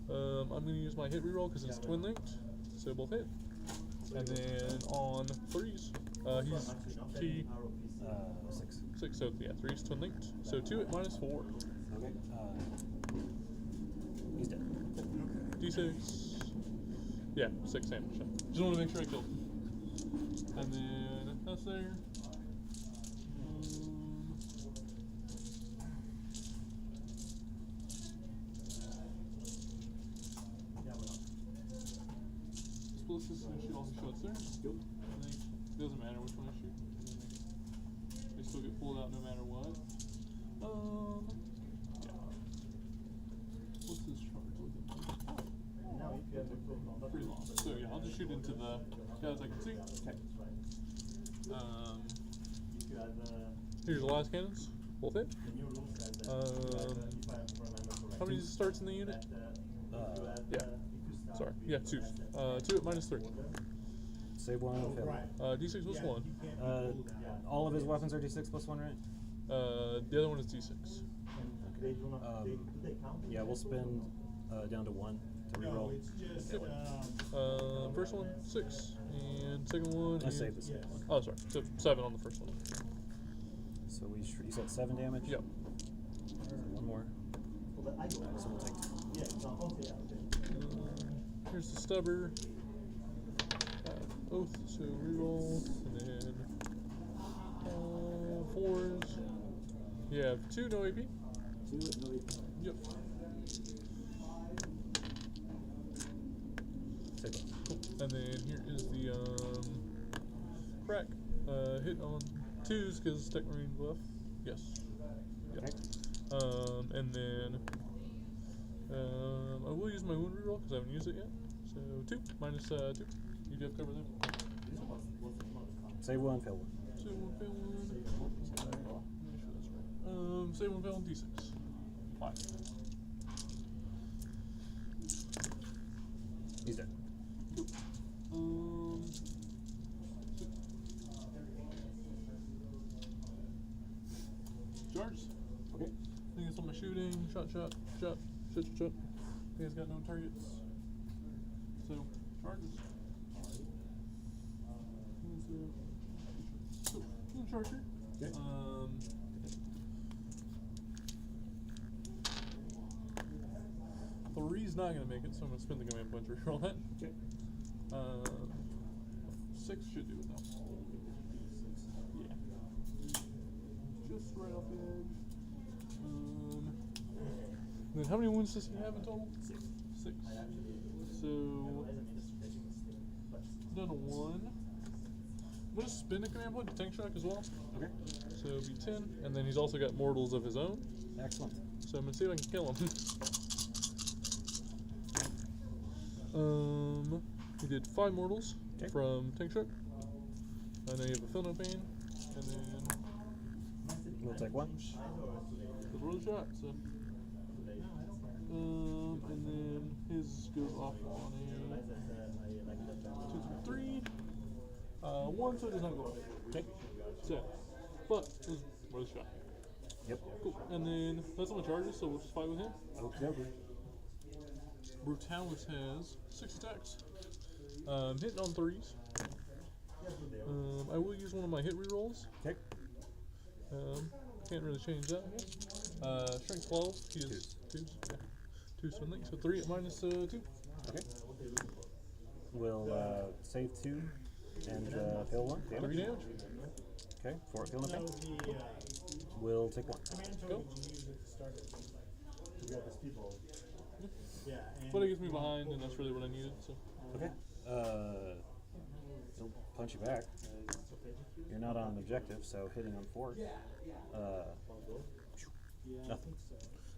I'm gonna use my hit reroll because it's twin linked, so both hit. And then on 3s, he's T 6, so yeah, 3's twin linked. So 2 at minus 4. Okay. He's dead. D6. Yeah, 6 damage. Just want to make sure I killed him. And then that's there. Split this and shoot all the shots there. Yep. And then it doesn't matter which one I shoot. They still get pulled out no matter what. Yeah. What's his charge looking like? Now if you have the full combat. Pretty long. So yeah, I'll just shoot into the guys I can see. Okay. If you have Here's the last cannons. Both hit. the new rules that if I remember correctly. How many starts in the unit? Yeah. If you start Sorry. Yeah, 2. 2 at minus 3. Save one. Oh, fail. right. D6 plus Yeah, 1. you can't be pulled out. All of his weapons are D6 plus 1, right? The other one is D6. They do not. Do they count? Yeah, we'll spend down to 1 to No, reroll. it's just, First one, 6. And second one I is... saved the second yes. one. Oh, sorry. So 7 on the first one. So you said 7 damage? Yep. So 1 more. Well, I go. So we'll take 2. Yeah, no, okay, okay. Here's the stubber. Oath, so reroll. And then... 4s. You have 2, no AP. 2 with no AP. Yep. Save one. Cool. And then here is the crack. Hit on 2s because Tech Marine buff. Yes. Yep. Okay. And then I will use my wound reroll because I haven't used it yet. So 2 minus 2. You do have cover there. Save 1, fail 1. Save 1, fail 1. Make sure that's right. Save 1, fail 1, D6. 5. He's dead. Charge. Okay. I think it's on my shooting. Shot. I think it's got no targets. So, charges. Cool. Charger. Okay. Three's not gonna make it, so I'm gonna spin the command point to reroll that. Okay. 6 should do it though. Yeah. Just right off the edge. Then how many wounds does he have in total? 6. So down to 1. I'm gonna spin a command point to tank shock as well. Okay. So it'll be 10, and then he's also got mortals of his own. Excellent. So I'm gonna see if I can kill him. He did 5 mortals from tank shock. And then you have a fill no pain, and then We'll take 1. the roll shot. So, and then his goes off on a 2 through 3. 1, so it does not go off. Okay. So, but it was worth a shot. Yep. Cool. And then that's on the charges, so we'll just fight with him. Okay. Brutalis has 6 attacks. Hitting on 3s. I will use one of my hit rerolls. Okay. Can't really change that. Strength 12. He is twos. Yeah. 2 swindling. So 3 at minus 2. Okay. We'll save 2 and fail 1. 3 Damage. damage. Okay. 4 feeling That okay. was the, We'll take 1. command Go. token you use at the start of the game. You got the speedball. Yeah, and. But it gets me behind, and that's really what I needed. So Okay. He'll punch you back. You're not on an objective, so hitting on 4. Nothing.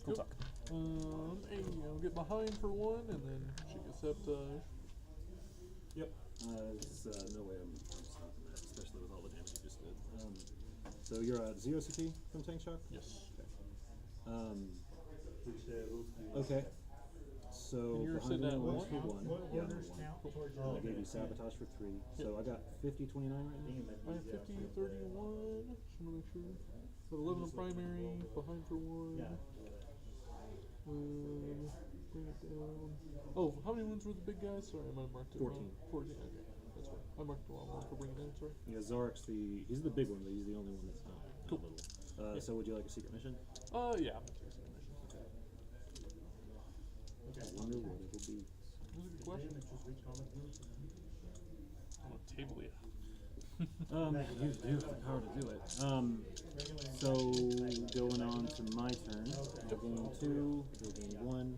Cool talk. Hey, I'll get behind for 1, and then she gets sabotage. Yep. There's no way I'm stopping that, especially with all the damage you just did. So you're at 0 CP from tank shock? Yes. Okay. So And you're behind sitting at me was 1? one. What Yeah, orders one. count towards I your gave you sabotage for 3. So I got 50, 29 right now. I have 50, 31. Just want to make sure. But 11 on primary, behind for 1. Bring it down. Oh, how many wounds were the big guys? Sorry, I might have marked it 14. wrong. 14. Okay, that's right. I marked the wrong one for bringing it down. Sorry. Yeah, Zarek's he's the big one, but he's the only one that's not Cool. little. So would you like a secret mission? Yeah. I'm gonna take a mission. I wonder what it'll be. That was a good question. I'm gonna table you. You do have the power to do it. So going on to my turn. You'll gain 2, you'll gain 1.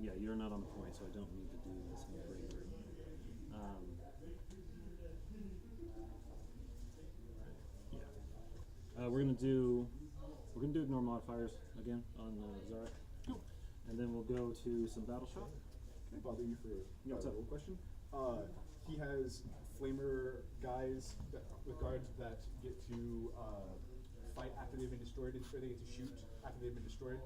Yeah, you're not on the point, so I don't need to do this in bravery. Yeah. We're gonna do ignore modifiers again on Zarek. Cool. And then we'll go to some battle shock. Can I bother you for What's a up? little question? He has flamer guys with guards that get to fight after they've been destroyed, or they get to shoot after they've been destroyed.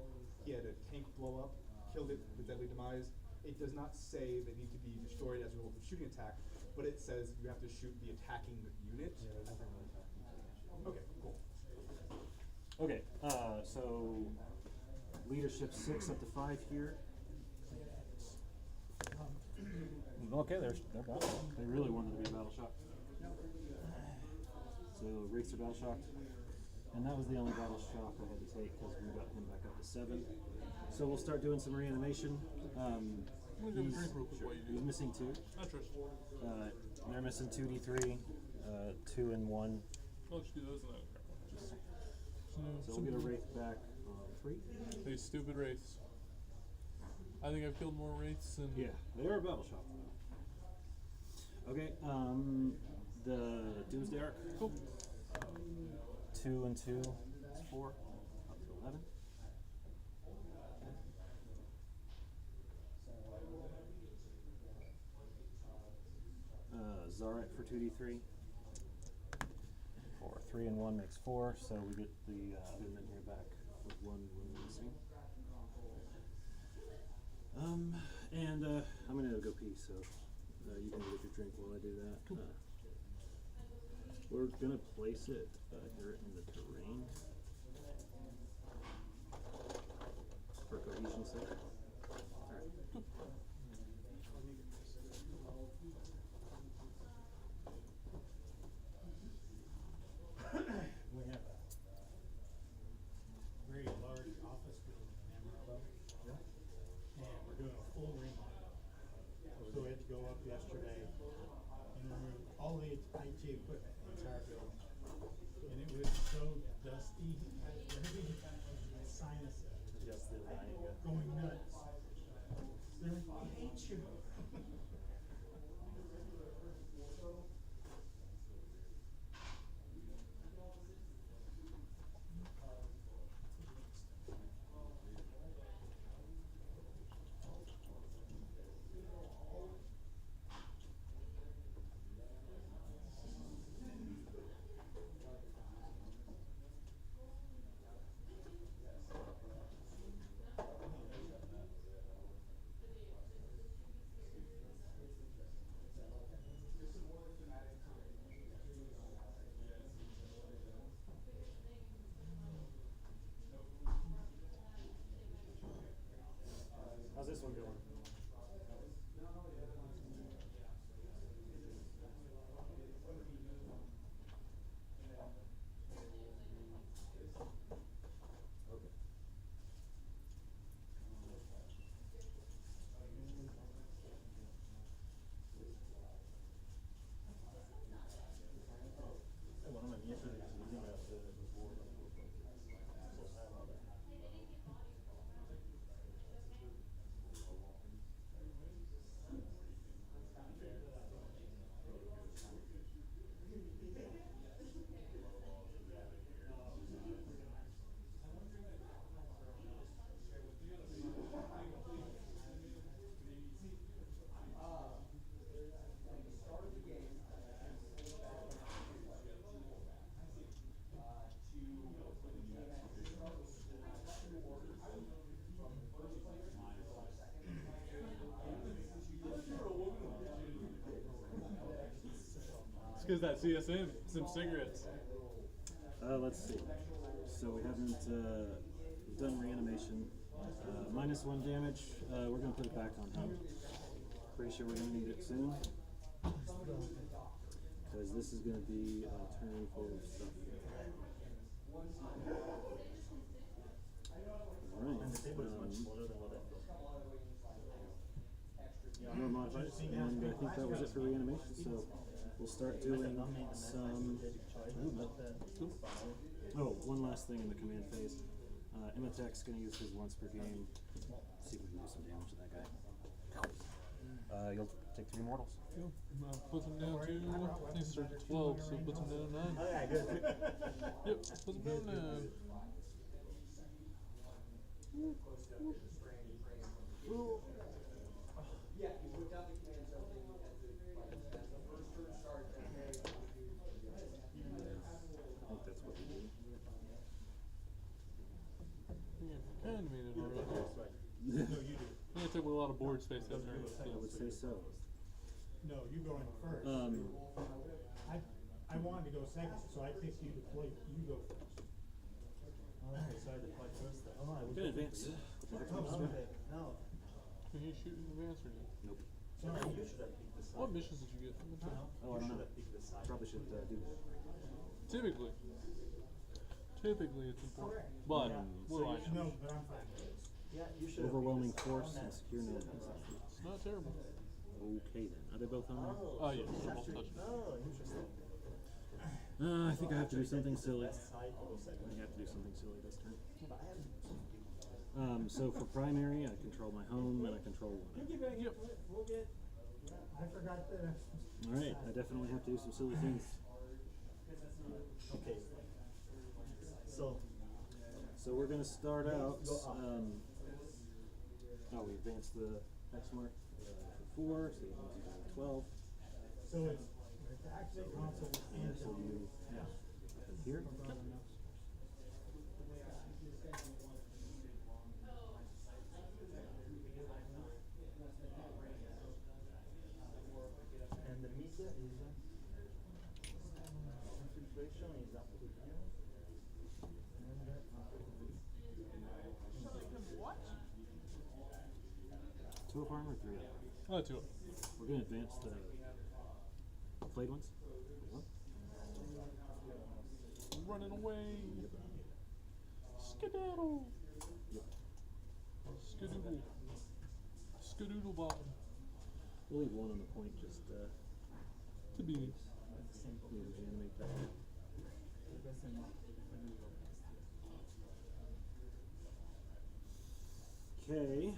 He had a tank blow up, killed it with deadly demise. It does not say they need to be destroyed as a result of shooting attack, but it says you have to shoot the attacking unit. Okay, cool. Okay, so leadership 6 up to 5 here. Okay, they're battle shocked. They really wanted to be battle shocked. So Wraiths are battle shocked. And that was the only battle shock I had to take because we got him back up to 7. So we'll start doing some reanimation. I'm gonna go drink real quick while you do He's that. missing 2. I trust you. They're missing 2d3, 2 and 1. I'll just do those and then So we'll get a Wraith back on 3. These stupid wraiths. I think I've killed more wraiths than. Yeah, they are a battle shock. Okay, the Doomsday Arc. Cool. 2 and 2 is 4, up to 11. Zarek for 2d3. 4, 3 and 1 makes 4, so we get the other men here back with 1 wound missing. And I'm gonna go pee, so you can get your drink while I do that. Cool. We're gonna place it here in the terrain for cohesion's sake. Alright. We have a very large office building in Amarillo. And we're doing a full remodel. So we had to go up yesterday and remove all the IT equipment in the entire building. And it was so dusty, dirty, sinuses going nuts. They're like, I hate you. because that CSM, some cigarettes. Let's see. So we haven't done reanimation. -1 damage. We're gonna put it back on him. Pretty sure we're gonna need it soon. Because this is gonna be a turn full of stuff. Alright. And the table is much smaller than what I thought. More modified, and I think that was it for reanimation. So we'll start doing some. Oh, one last thing in the command phase. Imitek's going to use his once per game. See if we can do some damage to that guy. You'll take 3 mortals. Yep. Puts him down to, I think it starts at 12, so puts him down to 9. Oh yeah, good. Yep, puts him down to 9. Yeah, you put down the command something as the first turn starts, okay? I think that's what we do. Yeah, kind of made it already. No, you do. I'm gonna take a lot of board space that turn. I would say so. No, you go in first. I wanted to go second, so I picked you to play. You go first. Okay, so I had to fight first then. Oh, I was Good advance. okay. No. Can he shoot in advance or not? Nope. Sorry, you should have picked the side. What missions did you get? Oh, I You don't should know. have picked the side. Probably should do that. Typically, it's important. But, Yeah. what do I know? No, but I'm fine with this. Yeah, you should have Overwhelming picked the side. force and secure no It's not terrible. Okay then. Are they both on there? Oh, yes, they're both touching. Oh, interesting. I think I have to do something silly. Left side to go second. I have to do something silly this turn. But I haven't. So for primary, I control my home and I control one. Yep. We'll get. I forgot the. Alright, I definitely have to do some silly things. Okay. So, So we're gonna start out. We advance the X mark for 4, so that means you got 12. So it's activate console and. So you here. and the media is infiltration is up to here. Two of armor, 3 of armor. Oh, 2. We're gonna advance the played ones. Running away. Skedaddle. Yep. Skadoodle. Skadoodle bottom. We'll leave one on the point just To be. need to animate that. Okay.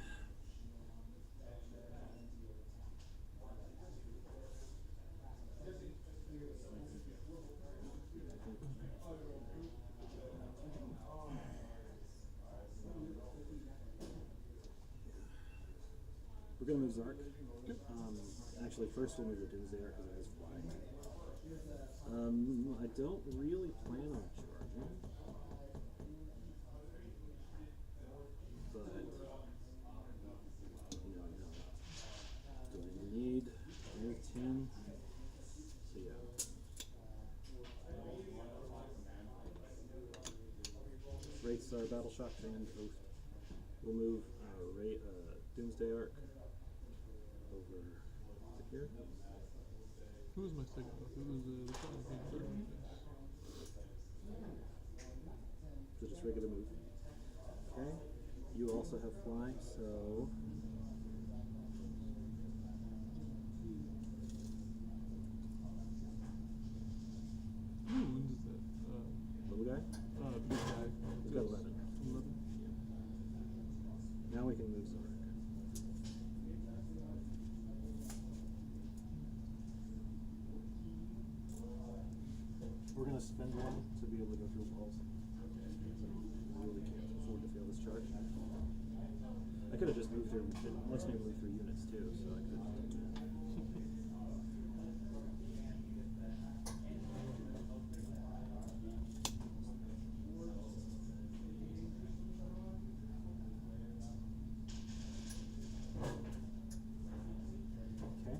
We're gonna move Zark. Actually, first we'll move the Doomsday Ark because it has fly. I don't really plan on charging. But, do I need 10? So yeah. Wraithstar, Battleshock, and Toast. We'll move Doomsday Ark over to here. Who was my second one? It was the second thing. So just regular move. Okay. You also have fly, so Who wounds is that? little guy. Big guy. He's got 11. 11. Now we can move Zark. We're gonna spend one to be able to go through walls. I really can't afford to fail this charge. I could have just moved through. It lets me move through units too, so I could. Okay.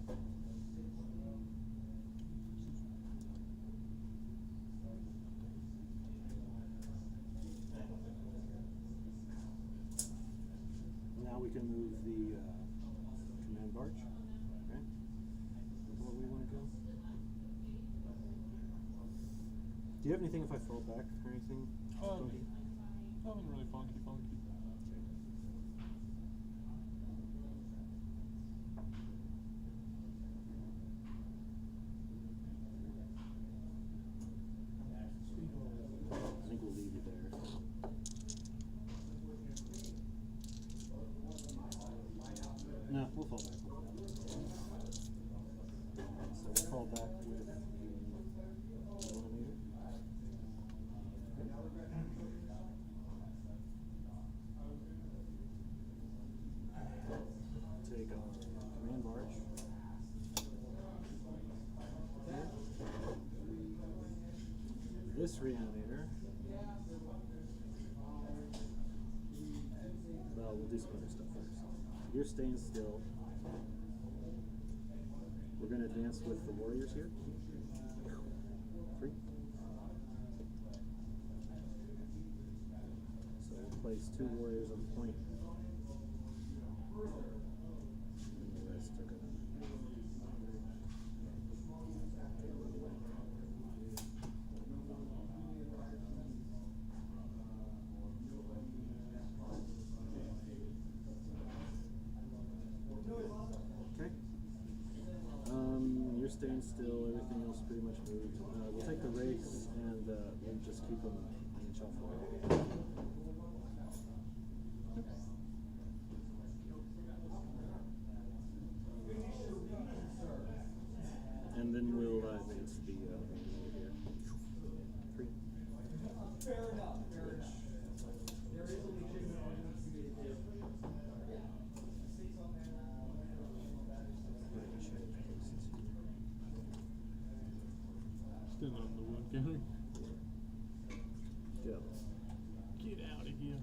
you have anything if I fall back or anything? Funky? Nothing really funky. I think we'll leave you there. No, we'll fall back. So we'll fall back with the millimeter. Take our command barge. Here. This reanimator. Well, we'll do some other stuff first. You're staying still. We're going to advance with the warriors here. 3. So we'll place 2 warriors on point. And the rest are going to... Okay. You're staying still. Everything else pretty much moved. We'll take the rakes and we'll just keep them an inch off the way. And then we'll advance the over here. 3. Fair enough. There is a legitimate Still on the wood counter. Go. Get out of here.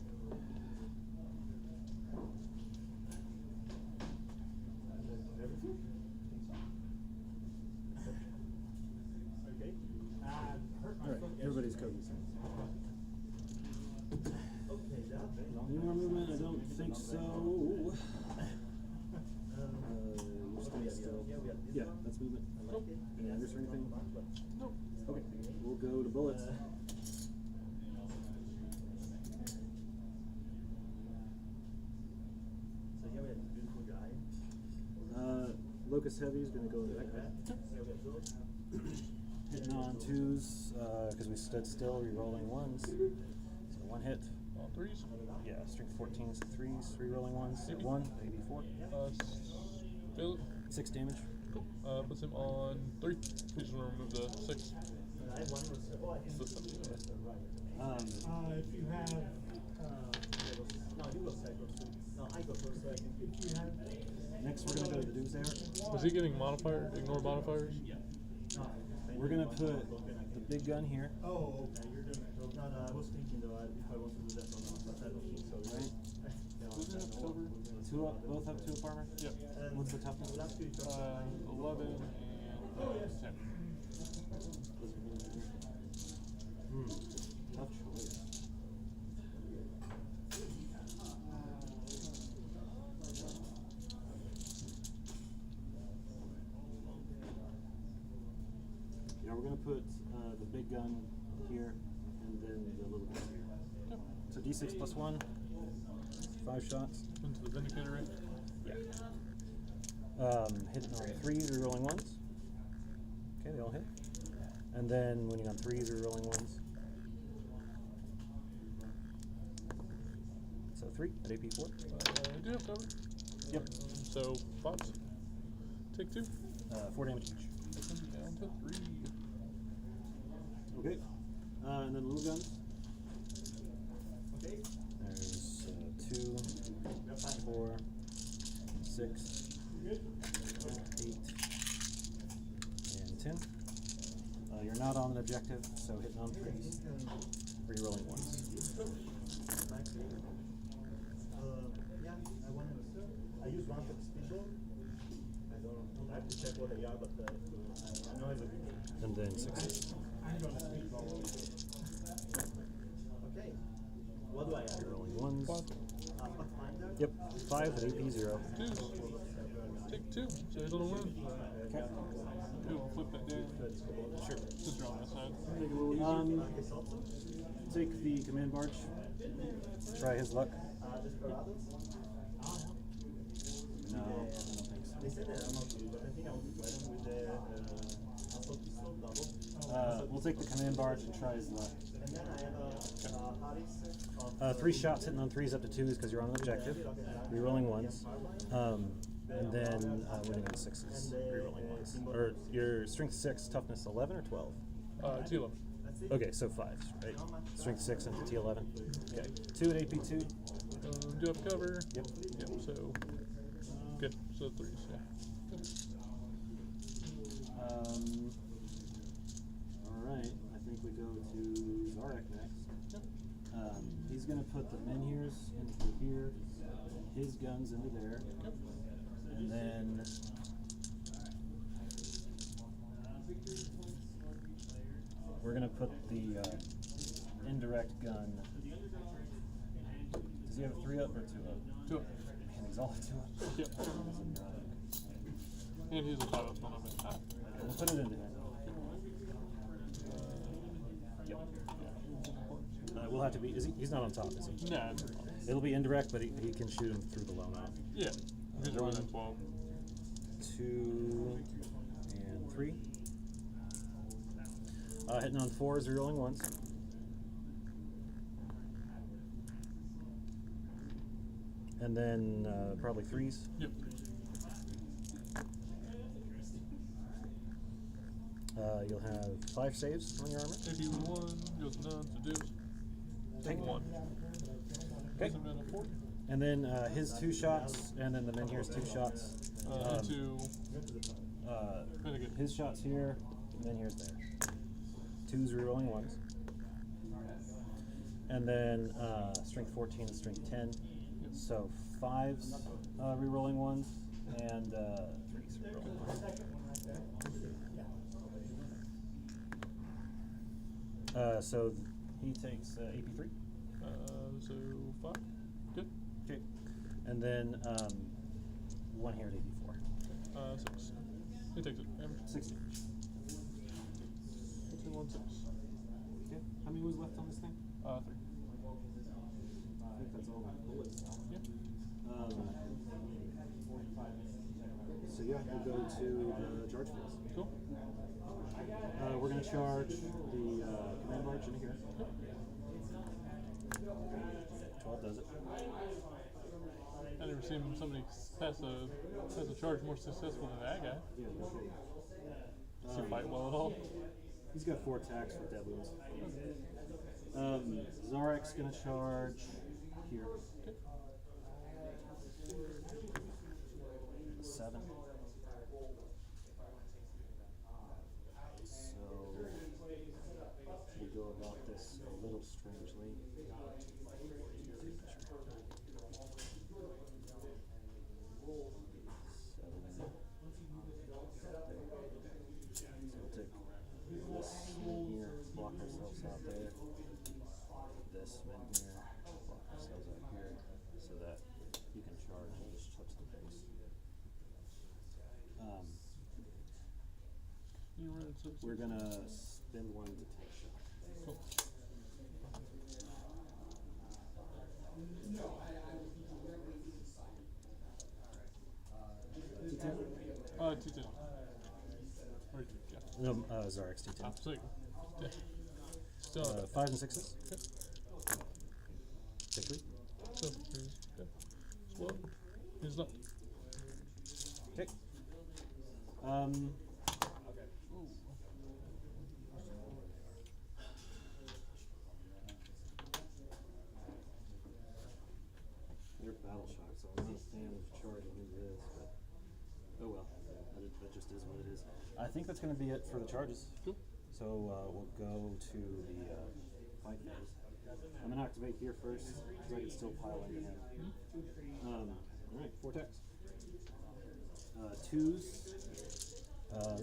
Everything? Okay. Hurt my Alright, foot everybody's yesterday. covered. Okay, that very long. Any more movement? I don't think so. You're staying still. Yeah, that's movement. I like it. Any angers or anything? Nope. Okay, we'll go to bullets. So here we have the beautiful guy. Locust Heavy is going to go into Like that. that. Here we have those. Hitting on 2s, because we stood still, re-rolling 1s. So 1 hit. On 3s. Yeah, strength 14, so 3s, re-rolling 1s. Maybe. 1, maybe 4. Philip. 6 damage. Cool. Puts him on 3. He's just gonna remove the 6. I have one more. Oh, I can The 7. If you have, no, you go second. No, I go first. So I can, if you have, Next, we're going to go to the Doomsday Arc. Was he getting modifier? Ignore modifiers? We're going to put the big gun here. oh, okay, you're doing it. No, I was thinking though, if I want to do that or not, but I don't think so. Right. Two up, both have 2 up armor? Yep. What's the toughness? 11 and 10. Tough choice. Yeah, we're going to put the big gun here and then the little gun here. Yep. So D6 plus 1, 5 shots. Into the Vindicator, right? Yeah. Hitting on 3s, re-rolling 1s. Okay, they all hit. And then winning on 3s, re-rolling 1s. So 3 at AP4. I do have cover. Yep. So 5s. Take 2. 4 damage each. Take him down to 3. Okay. And then little guns. Okay. There's 2, 4, 6, 8, and 10. You're not on an objective, so hitting on 3s. Re-rolling 1s. Yeah, I use one for the speedball. I have to check what they are, but I know it's a good game. And then 6. I'm going to speedball. Okay. What do I add? Re-rolling 1s. Five. Pathfinder? Yep. 5 at AP0. 2s. Take 2, so hit on a win. Okay. Cool, flip that down. Sure. Since you're on that side. Take the command barge. Try his luck. No, I don't think so. They said that I'm not good, but I think I want to play them with the assault pistol double. We'll take the command barge and try his luck. And then I have a Harris. 3 shots hitting on 3s up to 2s because you're on an objective. Rerolling 1s. And then winning on 6s. Rerolling 1s. Or your strength 6, toughness 11 or 12? T11. Okay, so 5s, right? Strength 6 into T11. Okay. 2 at AP2. Do you have cover? Yep. Yep, so. Good, so 3s, yeah. Alright, I think we go to Zarek next. He's going to put the Menhirs into here, his guns into there, and then we're going to put the indirect gun. Does he have a 3 up or 2 up? 2 up. Man, he's all 2 up. Yep. And he's a 5 up on him at top. We'll put it into him. Yep. We'll have to be. He's not on top, is he? Nah. It'll be indirect, but he can shoot him through the low mouth. Yeah. He's running at 12. 2 and 3. Hitting on 4s, rerolling 1s. And then probably 3s. Yep. You'll have 5 saves on your armor. Maybe 1, goes none, so dibs. Take 1. Okay. And then his 2 shots, and then the Menhir's 2 shots. Into his shots here, Menhir's there. 2s rerolling 1s. And then strength 14 and strength 10. So 5s rerolling 1s, and 3s rerolling 1s. So he takes AP3. So 5. Good. Okay. And then 1 here at AP4. 6. He takes it. 6 damage. 2, 1, 6. Okay. How many was left on this thing? 3. I think that's all my bullets. Yeah. So yeah, we'll go to the charge phase. Cool. We're going to charge the command barge into here. 12 does it. I've never seen somebody pass a charge more successful than that guy. Yeah, no kidding. Does he fight well at all? He's got 4 attacks with dead wounds. Zarek's going to charge here. Okay. 7. So we go about this a little strangely. So we'll take this in here, block ourselves out there. This in here, block ourselves out here, so that you can charge and just touch the face. We're gonna spend 1 to take a shot. Cool. T10? T10. Or yeah. No, Zarek's T10. Sick. Yeah. Still 5 and 6s. Okay. Take 3. So here's good. Slow. Here's left. Okay. They're battle shock, so I'm not a fan of charging into this, but oh well, that just is what it is. I think that's going to be it for the charges. Cool. So we'll go to the fight phase. I'm going to activate here first, because I can still pile into him. Alright, 4 attacks. 2s,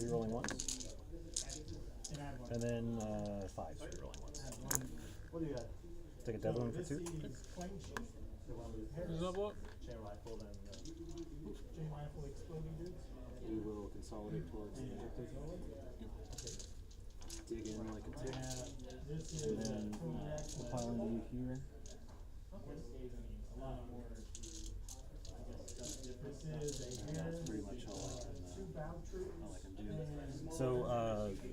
rerolling 1s. And then 5s, rerolling 1s. What do you got? Take a devil one for 2. the one with Is that what? chain rifle and Chain rifle exploding dudes. We will consolidate towards the objective. Dig in like a tick. This is And then full reaction. we'll pile into you here. This is a That's pretty much all I can, two bow troops. all I can do. And So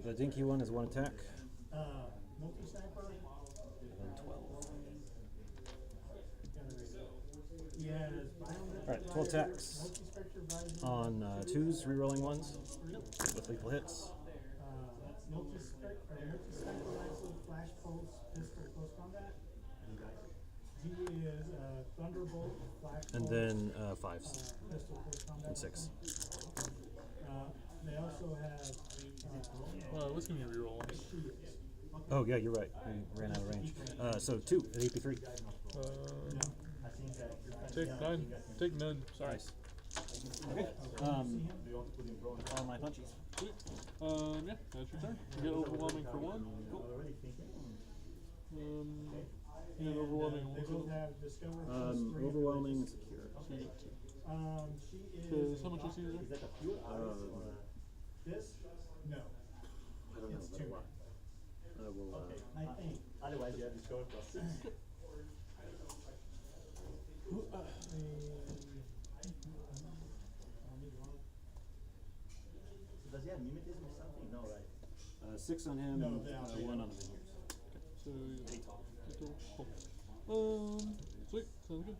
the dinky one is 1 attack. multi-sniper. And 12. He has biometric Alright, 12 attacks. multi-spectre visor. On 2s, rerolling 1s. With lethal hits. Multi-sniper rifle, flash pulse, pistol, close combat. He is thunderbolt, flash pulse. And then 5s. Pistol, close combat. And 6. They also have What's gonna be reroll? shields. Oh yeah, you're right. We ran out of range. So 2 at AP3. Take none. Take none. Sorry. Nice. Okay. All my punchies. Sweet. Yeah, that's your turn. You get overwhelming for 1. Cool. You get overwhelming They on both 1. have discover plus 3. Overwhelming and secure. So you get 2. She is. Cause how much is he there? This? No. I don't know, It's but 2. a lot. I will. I think. otherwise you have discover plus 6. So does he have mimetism or something? No, right? 6 on him, No, and they are. 1 on the minions. So you cool. Sweet. Sounds good.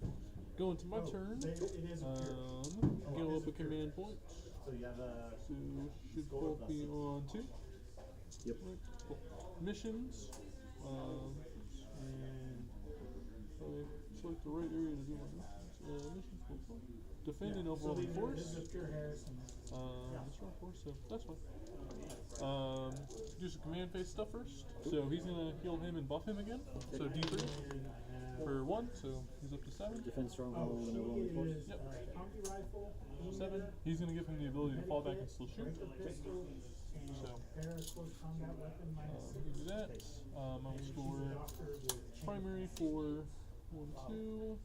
Going to my turn. It is a Go up a command point. So you have a So should both be on 2. Yep. Right, cool. Missions. And select the right area to do my missions. Missions. Cool. Defend an overwhelming force. This is a pure Harrison. That's right, force, so that's fine. Do some command phase stuff first. So he's gonna heal him and buff him again. So D3 for 1, so he's up to 7. Defend stronghold and overwhelming force. Yep. Combi rifle. 7. He's gonna give him the ability to fall back and still shoot. Pistol. And So para close combat weapon minus we do that. I will score primary for 1, 2.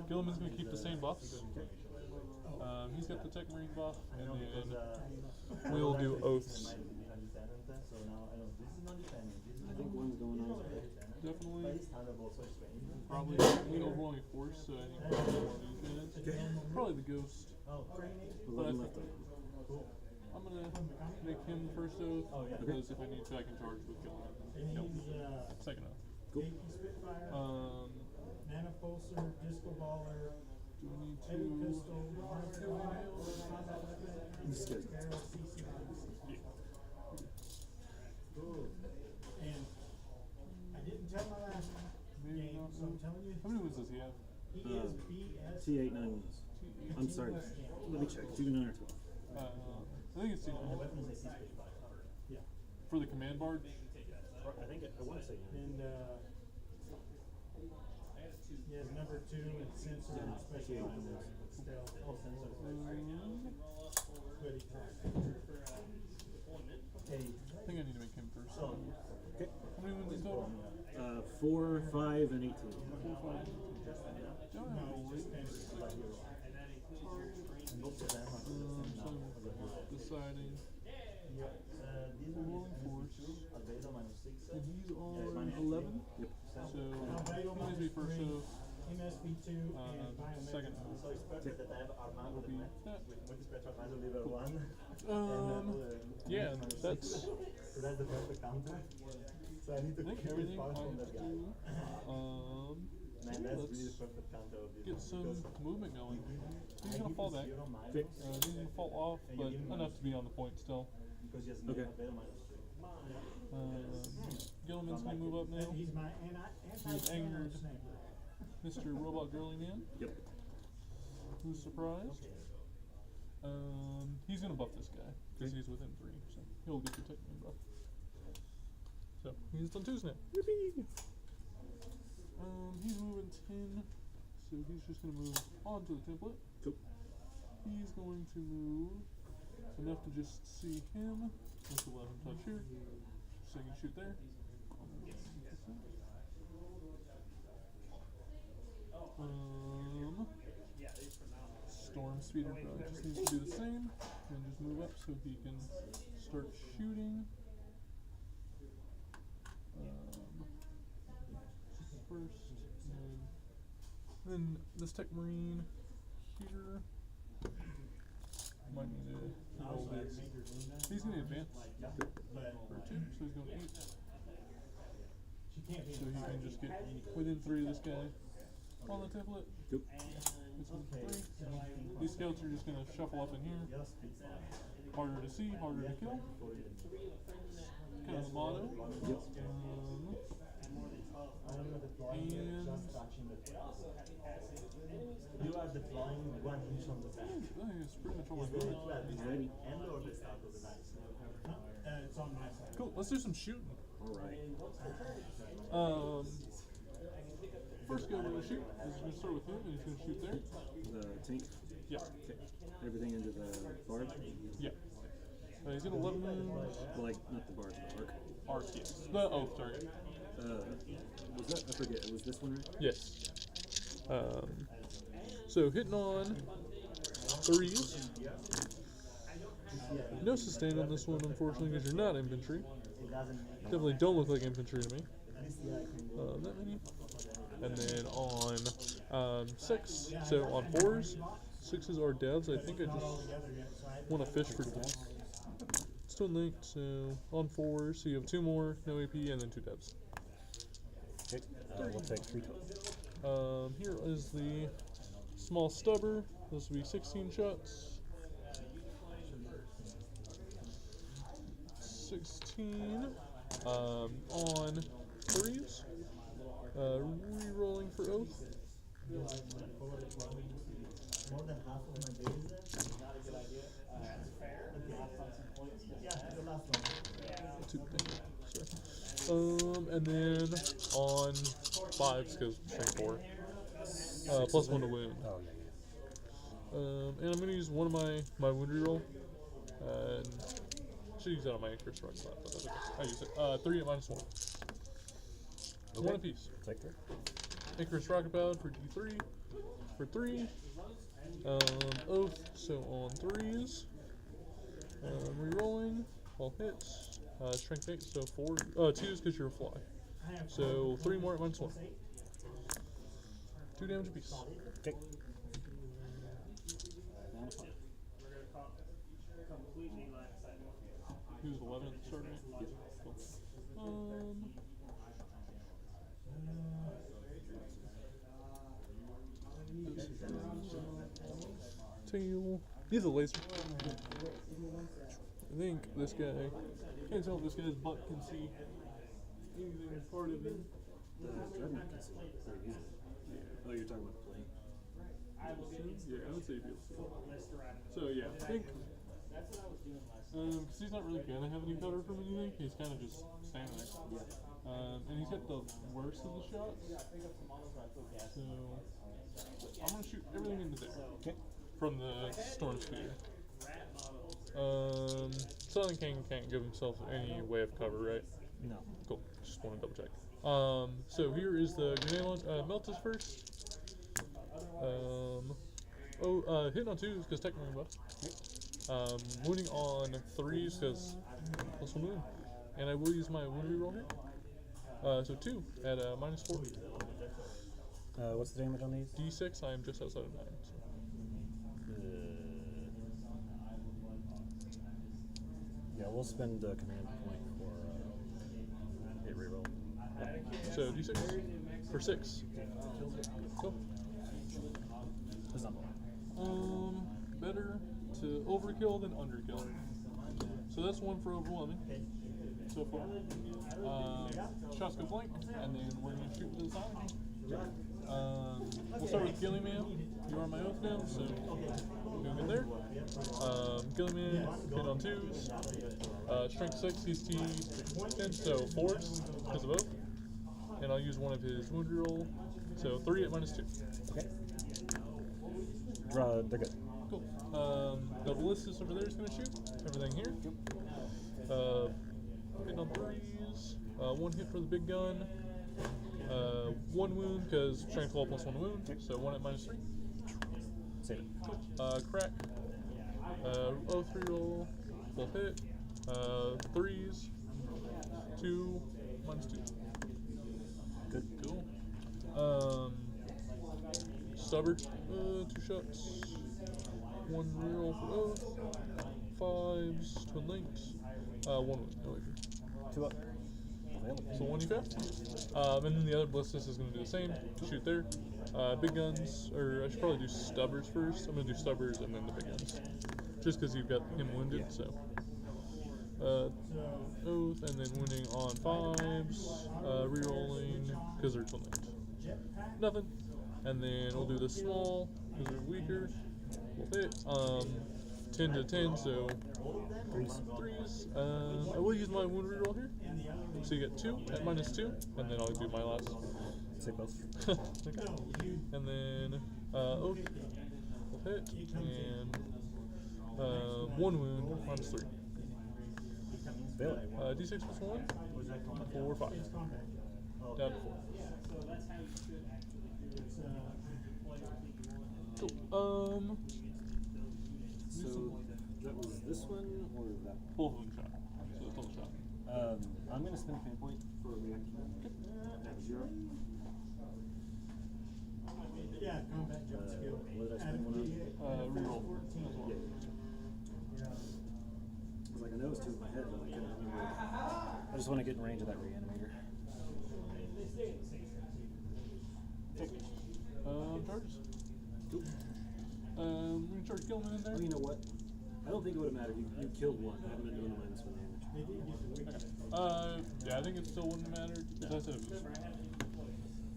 Gilliman's gonna keep the same buffs. He's got the Tech Marine buff, and then we'll do oaths. So now I know this is non-defending. This is I think one's going on. Definitely. But it's thunderbolt, so it's strange. Probably overwhelming force, so I think probably one of these guys. Probably the ghost. Oh, But I 11 think left over. I'm gonna make him the first oath, because if I need to, I can charge with Gilliman. And Kill. he's Second oath. Cool. AP Spitfire, Do Nanopulsar, Disco Baller, we need Heavy to? Pistol, Combat Weapon, This guy's Barrel CC. And I didn't tell my last Maybe game, not. so I'm telling you, How many wounds does he have? he is BS. T8 9 wounds. I'm sorry. Let me check. 2 to 9 or 12. I think it's The T9. weapons I see specified. Yeah. For the command bard. I want to say 9. And he has number 2 and sensor and specializes stealth. Oh, sensor. But he Hey, I think I need to make him first. so Okay. How many wounds in total? 4, 5, and 18. 4, 5. Don't have a roll rate. and both of them are So I'm deciding. these are Rolling force. Albedo minus 6. And he's on 11. Yep. So he needs to be first oath. MSV2 and biometric. Second So oath. it's perfect that I have Armand Will with be the that. with multi-spectral visor level 1. Yeah, minus that's. 6. So that's the perfect counter. So I need to I think keep everything this I power from have that to guy. do. Man, that's Let's really the perfect counter of this get one, some because movement going. He's I gonna give fall you back. 0 mine, Okay. He's gonna fall off, And you but give him enough minus to be on the point still. because he has Okay. Albedo minus 3. Gilliman's gonna move up now. And he's my angered. sniper. Mr. Robot Girly Man, Yep. who's surprised. He's gonna buff this guy because he's within 3, so he'll get the technique buff. So he's done 2s now. Yippee! He's moving 10, so he's just gonna move onto the template. Cool. He's going to move enough to just see him. Just 11 touch here, so he can shoot there. Storm Speeder just needs to do the same, and just move up so he can start shooting. First, and then this Tech Marine here might need to roll this. He's going to advance for 2, so he's going 8. So he can just get within 3 of this guy on the template. Yep. This is 3. These scouts are just going to shuffle up in here. Harder to see, harder to kill. Kind of the motto. Yep. And You are deploying 1 inch on the back. I think it's pretty much all Is I the got. 12 is Alrighty. the end or the start of the dice? It's on my side. Cool, let's do some shooting. Alright. First guy we're gonna shoot is gonna start with him, and he's gonna shoot there. The tank. Yeah, Okay. Everything into the barge. yeah. He's got 11 wounds. Well, like not the barge, the arc. Arc, yes. The oath target. Was that? I forget. Was this one right? Yes. So hitting on 3s. No sustain on this one, unfortunately, because you're not infantry. It doesn't. Definitely don't look like infantry to me. This year I can go. That many. And then on 6, so on 4s, 6s are devs. I think I just want to fish for devs. Still linked, so on 4s, so you have 2 more, no AP, and then 2 devs. Okay. We'll take 3 total. Here is the small stubber. This will be 16 shots. 16 on 3s. Re-rolling for oath. More than half of my days there. Not a good idea. Yeah, the last one. And then on 5s, because strength 4. Plus 1 to wound. Oh yeah. And I'm going to use one of my wound reroll. And should use that on my Icarus Rocket Slap, but that's okay. I use it. 3 at -1. Okay. 1 apiece. Take 3. Icarus Rocket Powered for D3 for 3. Oath, so on 3s. Rerolling, all hits. Strength 8, so 2s because you're a fly. So 3 more at -1. 2 damage apiece. Okay. He was 11 at the start, right? Yep. Cool. Tail. He's a laser. I think this guy. Can't tell if this guy's butt can see anything as part of him. The dreadnought can see very easily. Oh, you're talking about the plane. Yeah, I would say he'll see. So yeah, I think. Because he's not really gonna have any cover from anything. He's kind of just standing there. Yeah. And he's got the worst of the shots. So I'm gonna shoot everything into there. Okay. From the Storm Speeder. Southern King can't give himself any way of cover, right? No. Cool. Just want to double check. So here is the grenade launch. Meltus first. Hitting on 2s because technically buff. Wounding on 3s because plus 1 wound. And I will use my wound reroll here. So 2 at -4. What's the damage on these? D6, I am just outside of 9. So. Yeah, we'll spend the command point for a reroll. So D6 for 6. Cool. That's not bad. Better to overkill than underkill. So that's 1 for overwhelming so far. Shots go blank, and then we're going to shoot to the side. We'll start with Gillyman. You are my oath now, so going in there. Gillyman, hit on 2s. Strength 6, he's T10, so 4s because of oath. And I'll use one of his wound roll, so 3 at -2. Okay. Draw. They're good. Cool. The ballistas over there is going to shoot everything here. Hitting on 3s. 1 hit for the big gun. 1 wound because strength 12 plus 1 wound, so 1 at -3. Save it. Crack. Oath reroll. Full hit. 3s. 2 -2. Good. Cool. Stubber. 2 shots. 1 reroll for oath. 5s. Twin links. 1 wound. No wager. 2 up. So 1 you fail. And then the other ballistus is going to do the same. Shoot there. Big guns, or I should probably do stubbers first. I'm going to do stubbers and then the big guns. Just because you've got him wounded, so. Oath, and then wounding on 5s. Rerolling, because they're twin linked. Nothing. And then we'll do the small, because they're weaker. We'll hit. 10 to 10, so 3s. I will use my wound reroll here. So you get 2 at -2, and then I'll do my last. Say both. Okay. And then oath will hit, and 1 wound -3. Fail it. D6 plus 1 for 5. Down to 4. Cool. So that was this one or that one? Both of them shot. So the total shot. I'm gonna spend a command point for a reaction. At 0. Yeah, combat jump skill. What did I spend one on? Reroll as well. I was like, I know it's 2 in my head, but I couldn't remember. I just want to get in range of that reanimator. Charges. Cool. We're gonna charge Gilman in there. Oh, you know what? I don't think it would have mattered. You killed one. I haven't been doing the -1 damage. Okay. Yeah, I think it still wouldn't matter. Because I said it was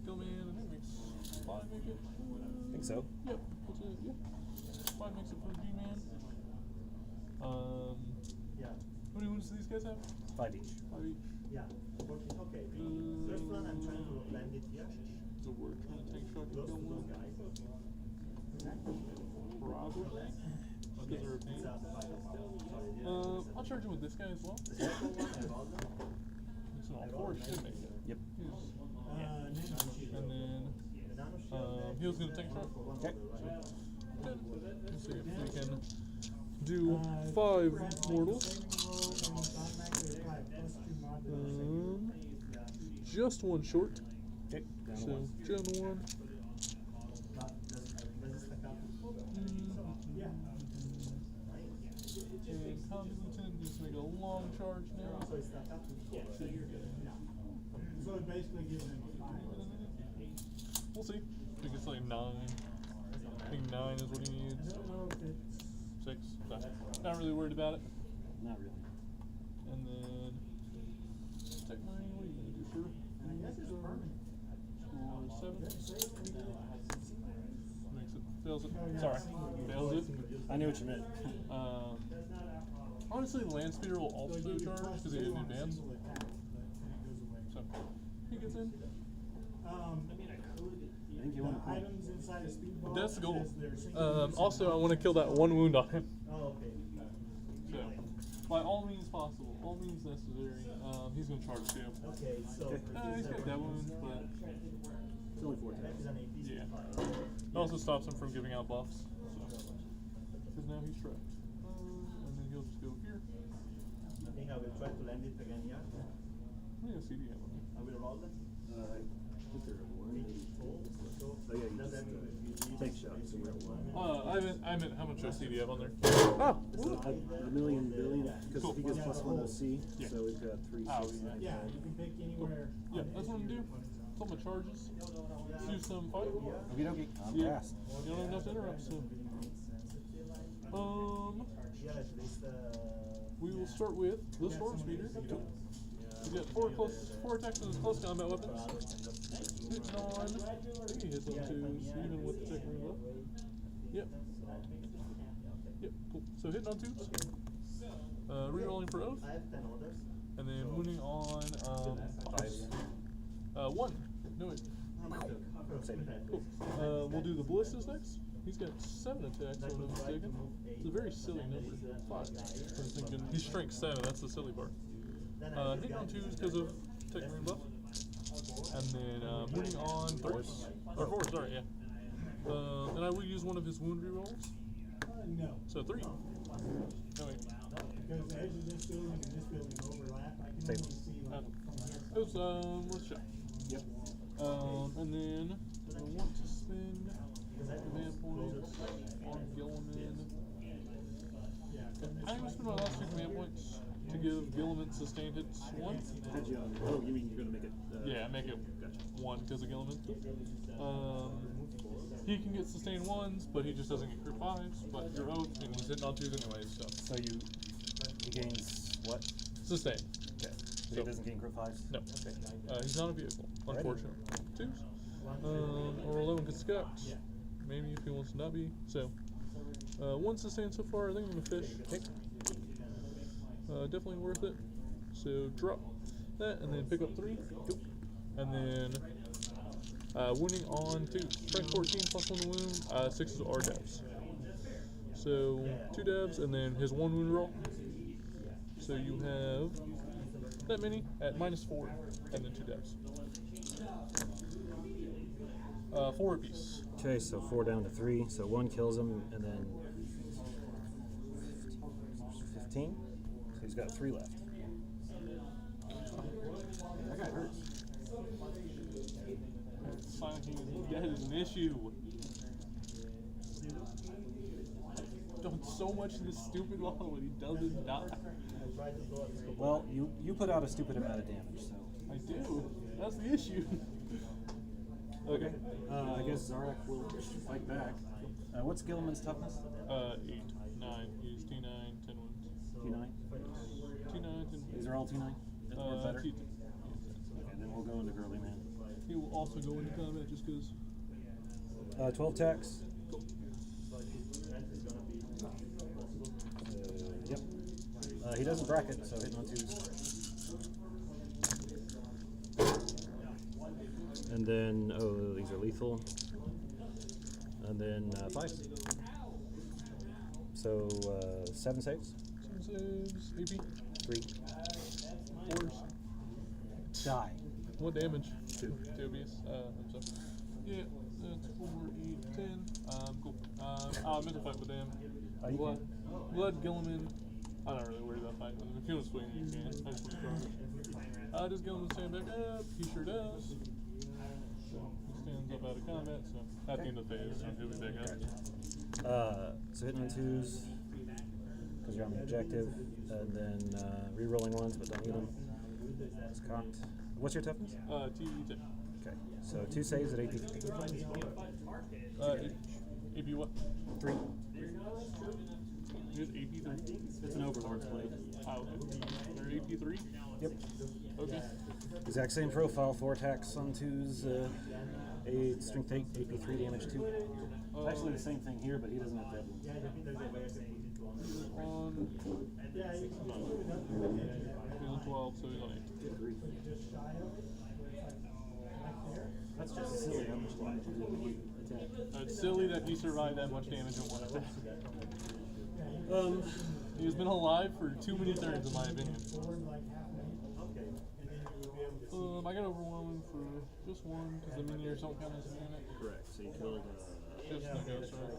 Gilman, I think makes 5 make it. I think so. Yep. That's it. Yep. 5 makes it for G-Man. Yeah. How many wounds do these guys have? 5 each. 5 each. Yeah. Okay. First one, I'm trying to land it here. So we're trying to take shot to Close kill to those one. guys. Probably. Because they're a pain. I'll charge him with this guy as well. So all 4 should make it. Yep. And then he was going to take a shot. Okay. Let's see if we can do 5 mortals. Just 1 short. Okay. Down to So 1. Gen 1. And Combat Lieutenant needs to make a long charge now. So it basically gives him a 5. We'll see. I think it's like 9. I think 9 is what he needs. 6. Not really worried about it. Not really. And then Tech Marine, what are you gonna do, sir? I guess it's permanent. Score 7. Makes it, fails it. Sorry, fails it. I knew what you meant. Honestly, Land Speeder will also charge because he didn't advance. So he gets in. I think you want to point. Items inside a speed ball. That's the goal. says they're single Also, I want to kill that 1 wound on him. Oh, okay. So, by all means possible, all means necessary, he's going to charge too. Okay, so. He's got that wound, but It's only 4 times. yeah. It also stops him from giving out buffs. Because now he's trapped. And then he'll just go here. I think I will try to land it again here. How many CD have on me? I will roll them. I think they're at 1. So, Oh yeah, you just take shots. So we're at 1. I meant how much OC do you have on there? Oh! A million billion. Because Cool. he gets +1 OC. Yeah. So we've got 3 Oh, 6 9 yeah, you can pick anywhere. Yeah, that's what I'm gonna do. Fill my charges. Let's do some fight. Okie dokie. I'm Yeah. fast. You don't have enough to interrupt, so. Yeah, at least, We will start with the Storm Speeder. We got 4 attacks with his close combat weapons. Hitting on. I think he hits on 2s, even with the Tech Marine left. Yep. Yep, cool. So hitting on 2s. Rerolling for Oath. I have 10 orders. And then wounding on 1. No wait. Cool. We'll do the ballistas next. He's got 7 attacks, if I'm not mistaken. It's a very silly number. 5. I was thinking he's strength 7. That's the silly part. Hitting on 2s because of Tech Marine buff. And then wounding on 3. Or 4, sorry, yeah. And I will use one of his wound rerolls. No. So 3. No, wait. Because the edge of this building and this building overlap, I can only see like from here. Let's check. Yep. And then I want to spend command points on Gilliman. I'm going to spend my last 2 command points to give Gilliman sustained hits 1. Had you on, oh, you mean you're gonna make it? Yeah, make it 1 because of Gilliman. He can get sustained 1s, but he just doesn't get crit 5s. But you're oath, and he's hitting on 2s anyways, so. So he gains what? Sustained. Okay. So So- he doesn't gain crit 5s? No. Okay. He's not a vehicle, Alrighty. unfortunately. 2s. Or 11 gets scuffed. Maybe if he wants to not be. So, 1 sustained so far. I think I'm going to fish. Okay. Definitely worth it. So, drop that and then pick up 3. And then, wounding on 2. Strength 14 plus 1 wound. 6s are devs. So, 2 devs and then his 1 wound roll. So, you have that many at -4 and then 2 devs. 4 apiece. Okay, so 4 down to 3. So 1 kills him, and then 15. So he's got 3 left. That guy hurts. That is an issue. Done so much in this stupid model and he doesn't die. Well, you put out a stupid amount of damage, so. I do. That's the issue. Okay. I guess Zarak will fight back. What's Gilliman's toughness? 8, 9. He's T9, 10 wounds. T9? T9, 10 wounds. These are all T9? Or better? T10. Okay, then we'll go into Girly Man. He will also go into combat just because. 12 attacks. Yep. He doesn't bracket, so hitting on 2s. And then, oh, these are lethal. And then 5. So 7 saves. 7 saves. AP. 3. 4s. Die. What damage? 2. 2 apiece. I'm sorry. Yeah, that's 4, 8, 10. Cool. I meant to fight with them. You Blood, Gilliman. I'm not really worried about fighting with him. If you want to swing, you can. I just want to throw it. Does Gilliman stand back up? He sure does. So he stands up out of combat, so at the end of the phase, so he'll be back up. So hitting on 2s, because you're on the objective, and then re-rolling 1s, but don't need them. It's cocked. What's your toughness? T10. Okay, so 2 saves at 83. AP what? 3. Here's AP3. It's an Overlord's blade. Oh, okay. They're AP3? Yep. Okay. Exact same profile, 4 attacks on 2s, 8, strength 8, AP3 damage 2. Actually the same thing here, but he doesn't have that wounds. On. He's on 12, so he's on 8. Good grief. That's just silly how much damage you did in one attack. It's silly that he survived that much damage in 1 attack. He's been alive for too many turns, in my opinion. I got overwhelming for just 1, because the minions don't count as a unit. Correct, so you killed Just the ghost, right?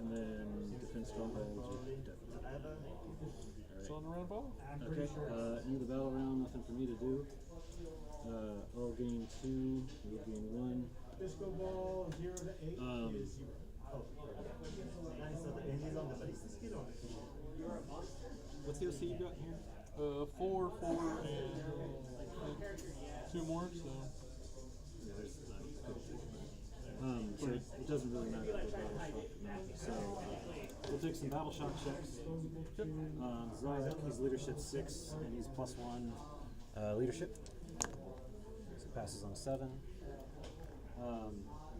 and then defense strongholds. Still on the round 5? Okay, end of the battle round, nothing for me to do. I'll gain 2, you gain 1. Disco ball 0 to 8 is 0. What's the OC you got here? 4, 4, and 2 more, so. Yeah, there's so it doesn't really matter what battle shock. So we'll take some battle shock checks. Zarak, he's leadership 6, and he's +1 leadership. So passes on a 7.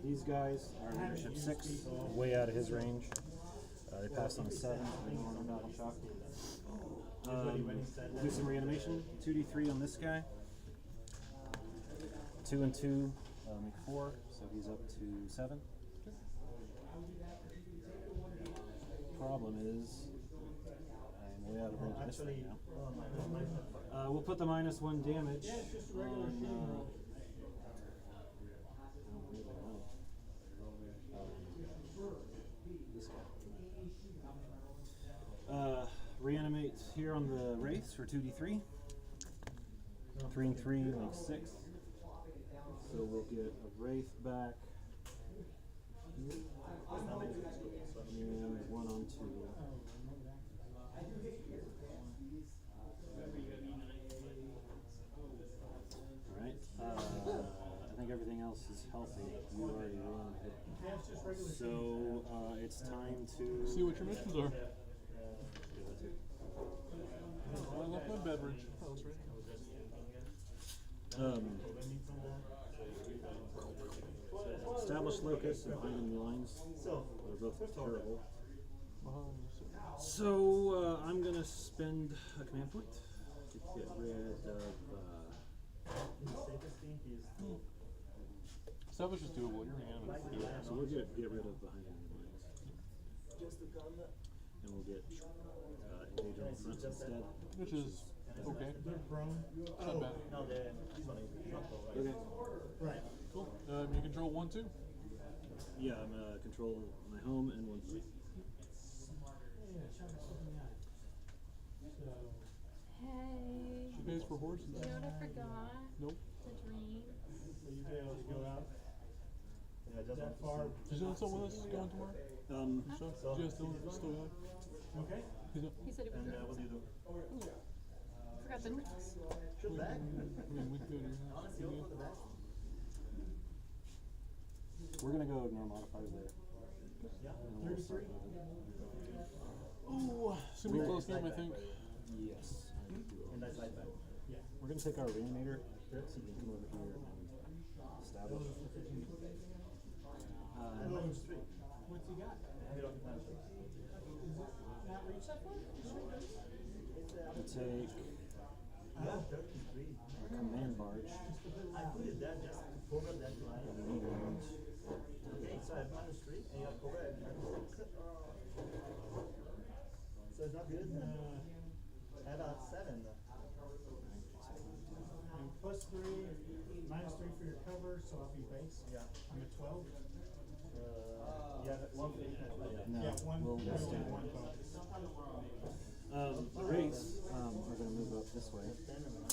These guys are leadership 6, way out of his range. They passed on a 7, they don't want battle shock. We'll do some reanimation. 2d3 on this guy. 2 and 2 make 4, so he's up to 7. Problem is, I'm way out of range of this right now. We'll we'll put the -1 damage. Yeah, it's just a regular on, shooting roll. I don't really know. This guy. Reanimate here on the wraiths for 2d3. 3 and 3 makes 6. So we'll get a wraith back. And 1 on 2. Alright. I think everything else is healthy. You already ran it. Yeah, it's just regular So it's time to See what your missions are. I left my beverage. That was right. Establish locus and enemy lines. They're both terrible. So I'm gonna spend a command point to get rid of. Establish is doable. You're reanimated. So we'll get rid of behind enemy lines, and we'll get engage on the front instead. Which is okay. They're prone. Not bad. Okay. Right. Cool. You control 1, 2. Yeah, I'm gonna control my home and 1 point. Yeah, trying to sort me out. So, Hey. She pays for horses. You know what I forgot? Nope. The dream. so you be able to go out that far. Is doing something with us going tomorrow? So, you guys still alive? Okay. He's up. He said he was there. What do you do? Forgot the dress. Shoot back. I mean, we could go to your house. Honestly, open the back. We're gonna go ignore modifiers there. Yeah. And we'll 33? start with Ooh, it's gonna be a close game, I think. yes. And that's light back. Yeah. We're gonna take our reanimator, so you can come over here and establish. What's he got? Have it on the Not reach that far? We'll take Yeah, 33. our command barge. I put it there just to cover that line. And Okay, so I have -3 and you have cover at -6. So it's not good. I have a 7. And +3, -3 for your cover, so I'll be base. Yeah. I'm at 12. You have 1 for each. No, Yeah, one. we'll One stay. bonus. The wraiths are gonna move up this way. 10 and 9.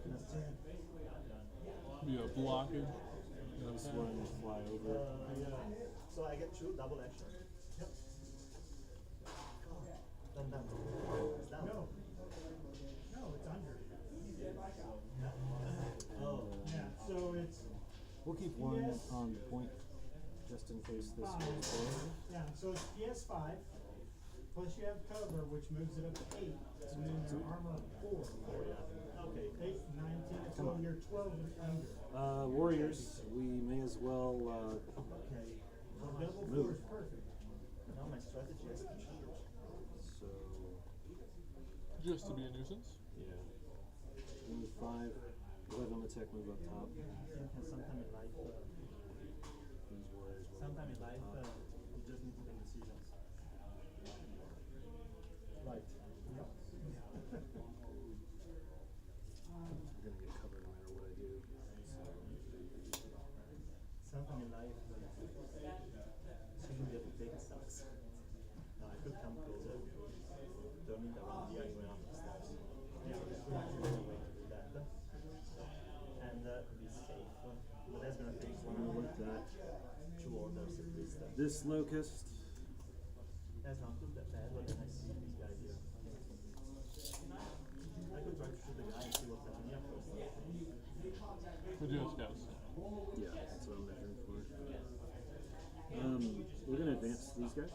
That's 10. Be a blockage. This one will fly over. So I get 2 double action. Yep. Then down. It's down. No. No, it's under. Oh. Yeah, so it's We'll keep one Yes. on the point just in case this 5. goes forward. Yeah, so it's PS5. Plus you have cover, which moves it up to 8. And then your armor 4. Okay. 8, 9, 10. So you're 12 and under. Warriors, we may as well Okay. So double 4 Move. is perfect. Now my strategy has to change. so Just to be a nuisance. yeah. Move 5. Live on the tech, move up top. I think sometime in life, These warriors will sometime in move up life, top. you just need to make decisions. Right. I'm gonna get covered no matter what I do. Sometime in life, decision you have to take sucks. Now I could come closer, turn it around the other way up the steps. Yeah, there's a way to do that. And be safe. But that's gonna take I'm gonna look that. 2 orders at least. This locust. That's not too bad, but then I see this guy here. I could try to shoot the guy and see what's happening here first. We do have scouts. Yeah, that's what I'm measuring for. We're gonna advance these guys.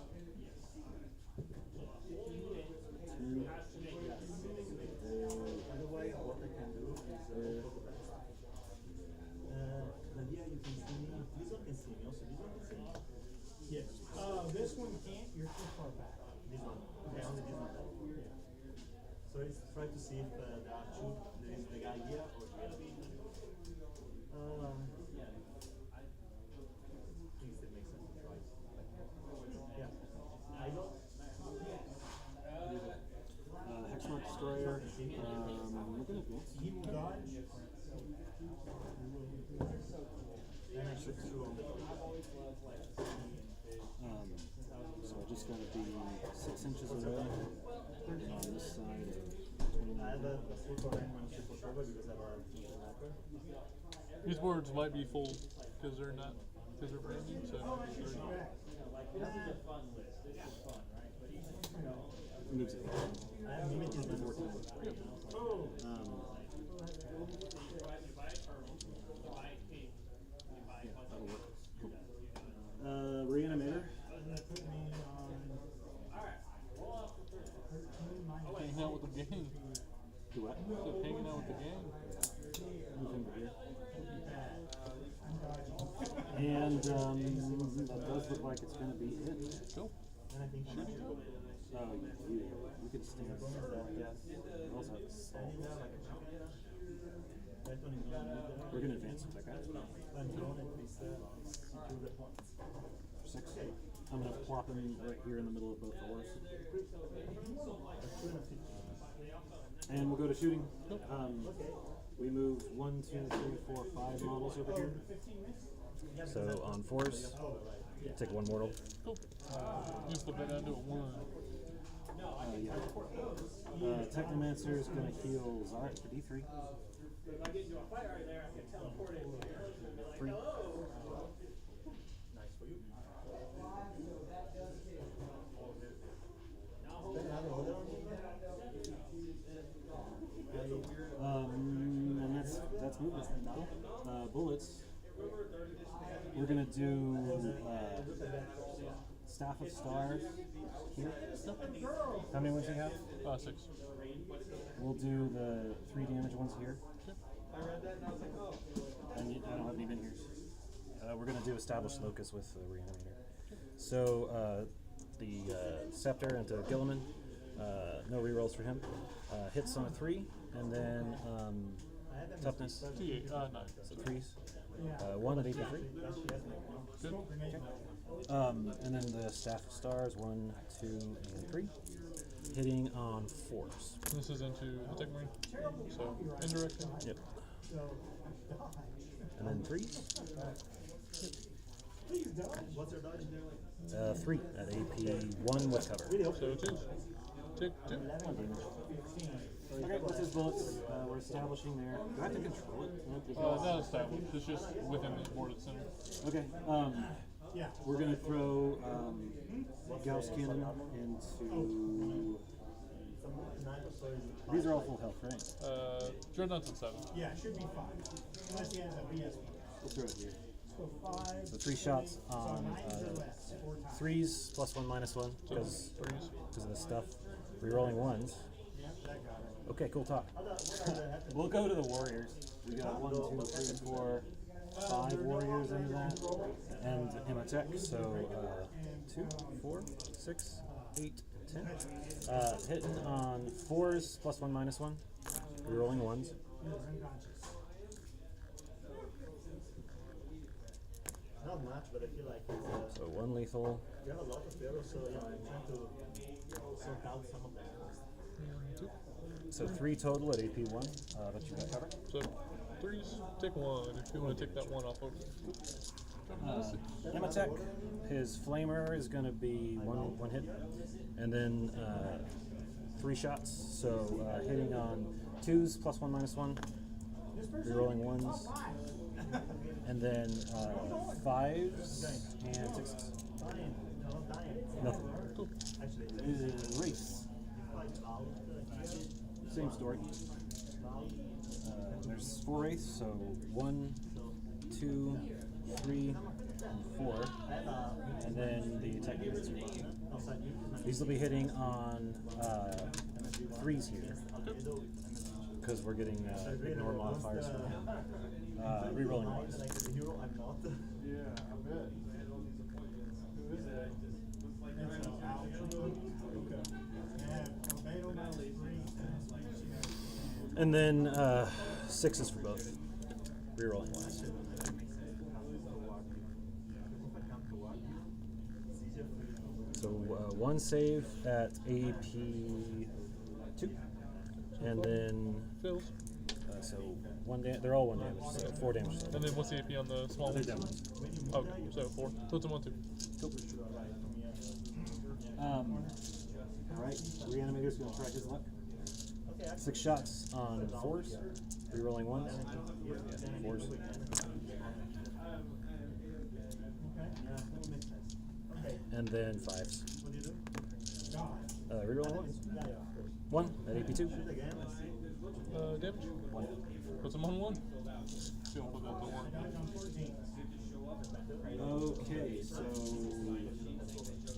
10. Otherwise, what I can do is There. then here you can see me. This one can see me. Also, this one can see me. Yes. So I just gotta be 6 inches away and on this side of 29. These boards might be full because they're not, because they're branding, so it might be 30. Moves it. That'll work. Cool. Reanimator. Hanging out with the gang. Do what? Just hanging out with the gang. Move him to here. And that does look like it's gonna be it. Cool. Oh, you could stand like that. You also have salt. We're gonna advance it, okay? For 6. I'm gonna plop him right here in the middle of both the horse. And we'll go to shooting. We move 1, 2, 3, 4, 5 models over here. So on 4s, take 1 mortal. Cool. You flip that down to a 1. Yeah. Technomancer is going to heal Zaret for D3. If I get into a fight right there, I can teleport in here and be like, 3. hello. Nice for you. And that's movement. Bullets. We're gonna do Staff of Stars here. How many ones do you have? 6. We'll do the 3 damage ones here. And I don't have any minions. We're gonna do Establish Locus with the Reanimator. So the Scepter into Gilliman. No rerolls for him. Hits on a 3, and then toughness. 9. So 3s. 1 at 83. Good. Okay. And then the Staff of Stars, 1, 2, and 3. Hitting on 4s. This is into the Tech Marine, so indirectly. Yep. And then 3s. What's your dodge? 3 at AP, 1 with cover. So it is. Take 2. 1 damage. Okay, with his bullets, we're establishing there. Do I have to control it? Not established. It's just within this board at the center. Okay. We're gonna throw Gauss Cannon into. These are all full health, right? Dreadnought's at 7. Yeah, it should be 5. Unless he has a BS. We'll throw it here. So 5. So 3 shots on 3s plus 1 minus 1 So because 3s. of the stuff. Rerolling 1s. Okay, cool talk. We'll go to the warriors. We got 1, 2, 3, 4, 5 warriors into that, and Imhotep. So 2, 4, 6, 8, 10. Hitting on 4s plus 1 minus 1. Rerolling 1s. Not much, but I feel like it's, So 1 lethal. you have a lot of arrows, so I'm trying to sort out some of them. So 3 total at AP 1, but you got cover. So 3s, take 1 if you want to take that 1 off over there. Imhotep, his flamer is going to be one hit, and then 3 shots. So hitting on 2s plus 1 minus 1, rerolling 1s, and then 5s and 6s. Nothing. Race. Same story. There's 4 wraiths, so 1, 2, 3, and 4, and then the technical. These will be hitting on 3s here because we're getting ignore modifiers from him. Rerolling 1s. Yeah, I bet. Who is that? And then 6s for both. Rerolling 1s. So 1 save at AP 2, and then Fails. So they're all 1 damage, so 4 damage total. And then what's the AP on the small They're one? dead ones. Okay, so 4. Puts them on 2. Cool. Alright, Reanimator's gonna try his luck. 6 shots on 4s, rerolling 1s. Yeah, 4s. And then 5s. Rerolling 1. 1 at AP2. Damage? 1. Puts them on 1. Feel put that to 1. Okay, so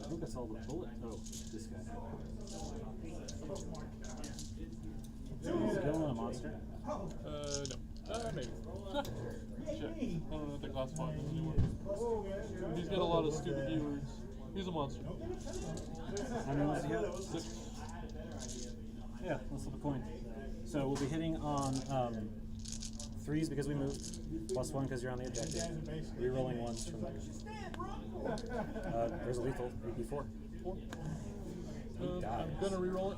I think that's all the bullet. Oh, this guy. Is it killing a monster? No. Maybe. Check. I don't know if they classify him anymore. He's got a lot of stupid keywords. He's a monster. How many does he have? 6. Yeah, let's flip a coin. So we'll be hitting on 3s because we moved, +1 because you're on the objective. Rerolling 1s from there. There's a lethal, AP4. 4. He dies. I'm gonna reroll it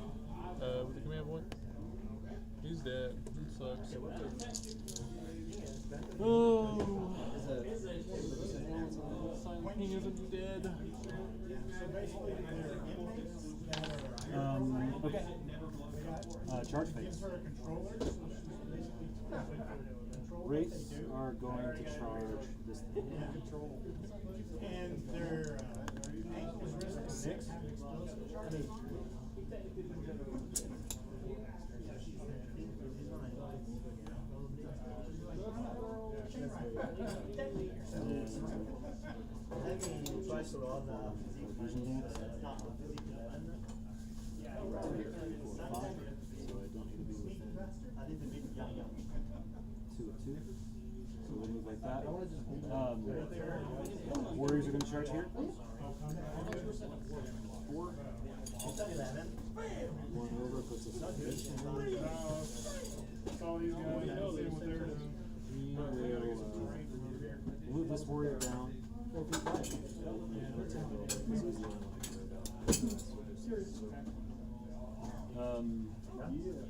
with the command point. He's dead. That sucks. Oh. Silent King isn't dead. Okay. Charge phase. Wraiths are going to charge this thing. And their ankles, wrists, 6. So we'll move like that. Warriors are going to charge here. 4. 1 over puts us at 8. We'll move this warrior down.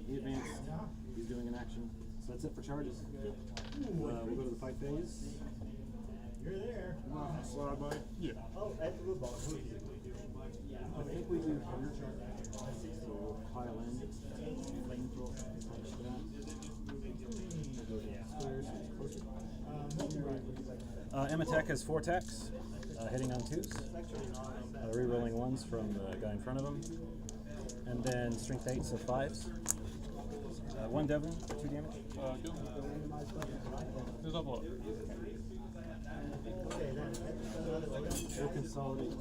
He advanced. He's doing an action. So that's it for charges. We'll go to the fight phase. You're there. Slide by. Yeah. I think we do here. So we'll pile in. Punch that. Go downstairs. Ematech has 4 attacks, hitting on 2s. Rerolling 1s from the guy in front of him. And then strength 8, so 5s. 1 Devlin for 2 damage. Kill him. He's up a lot. We'll consolidate.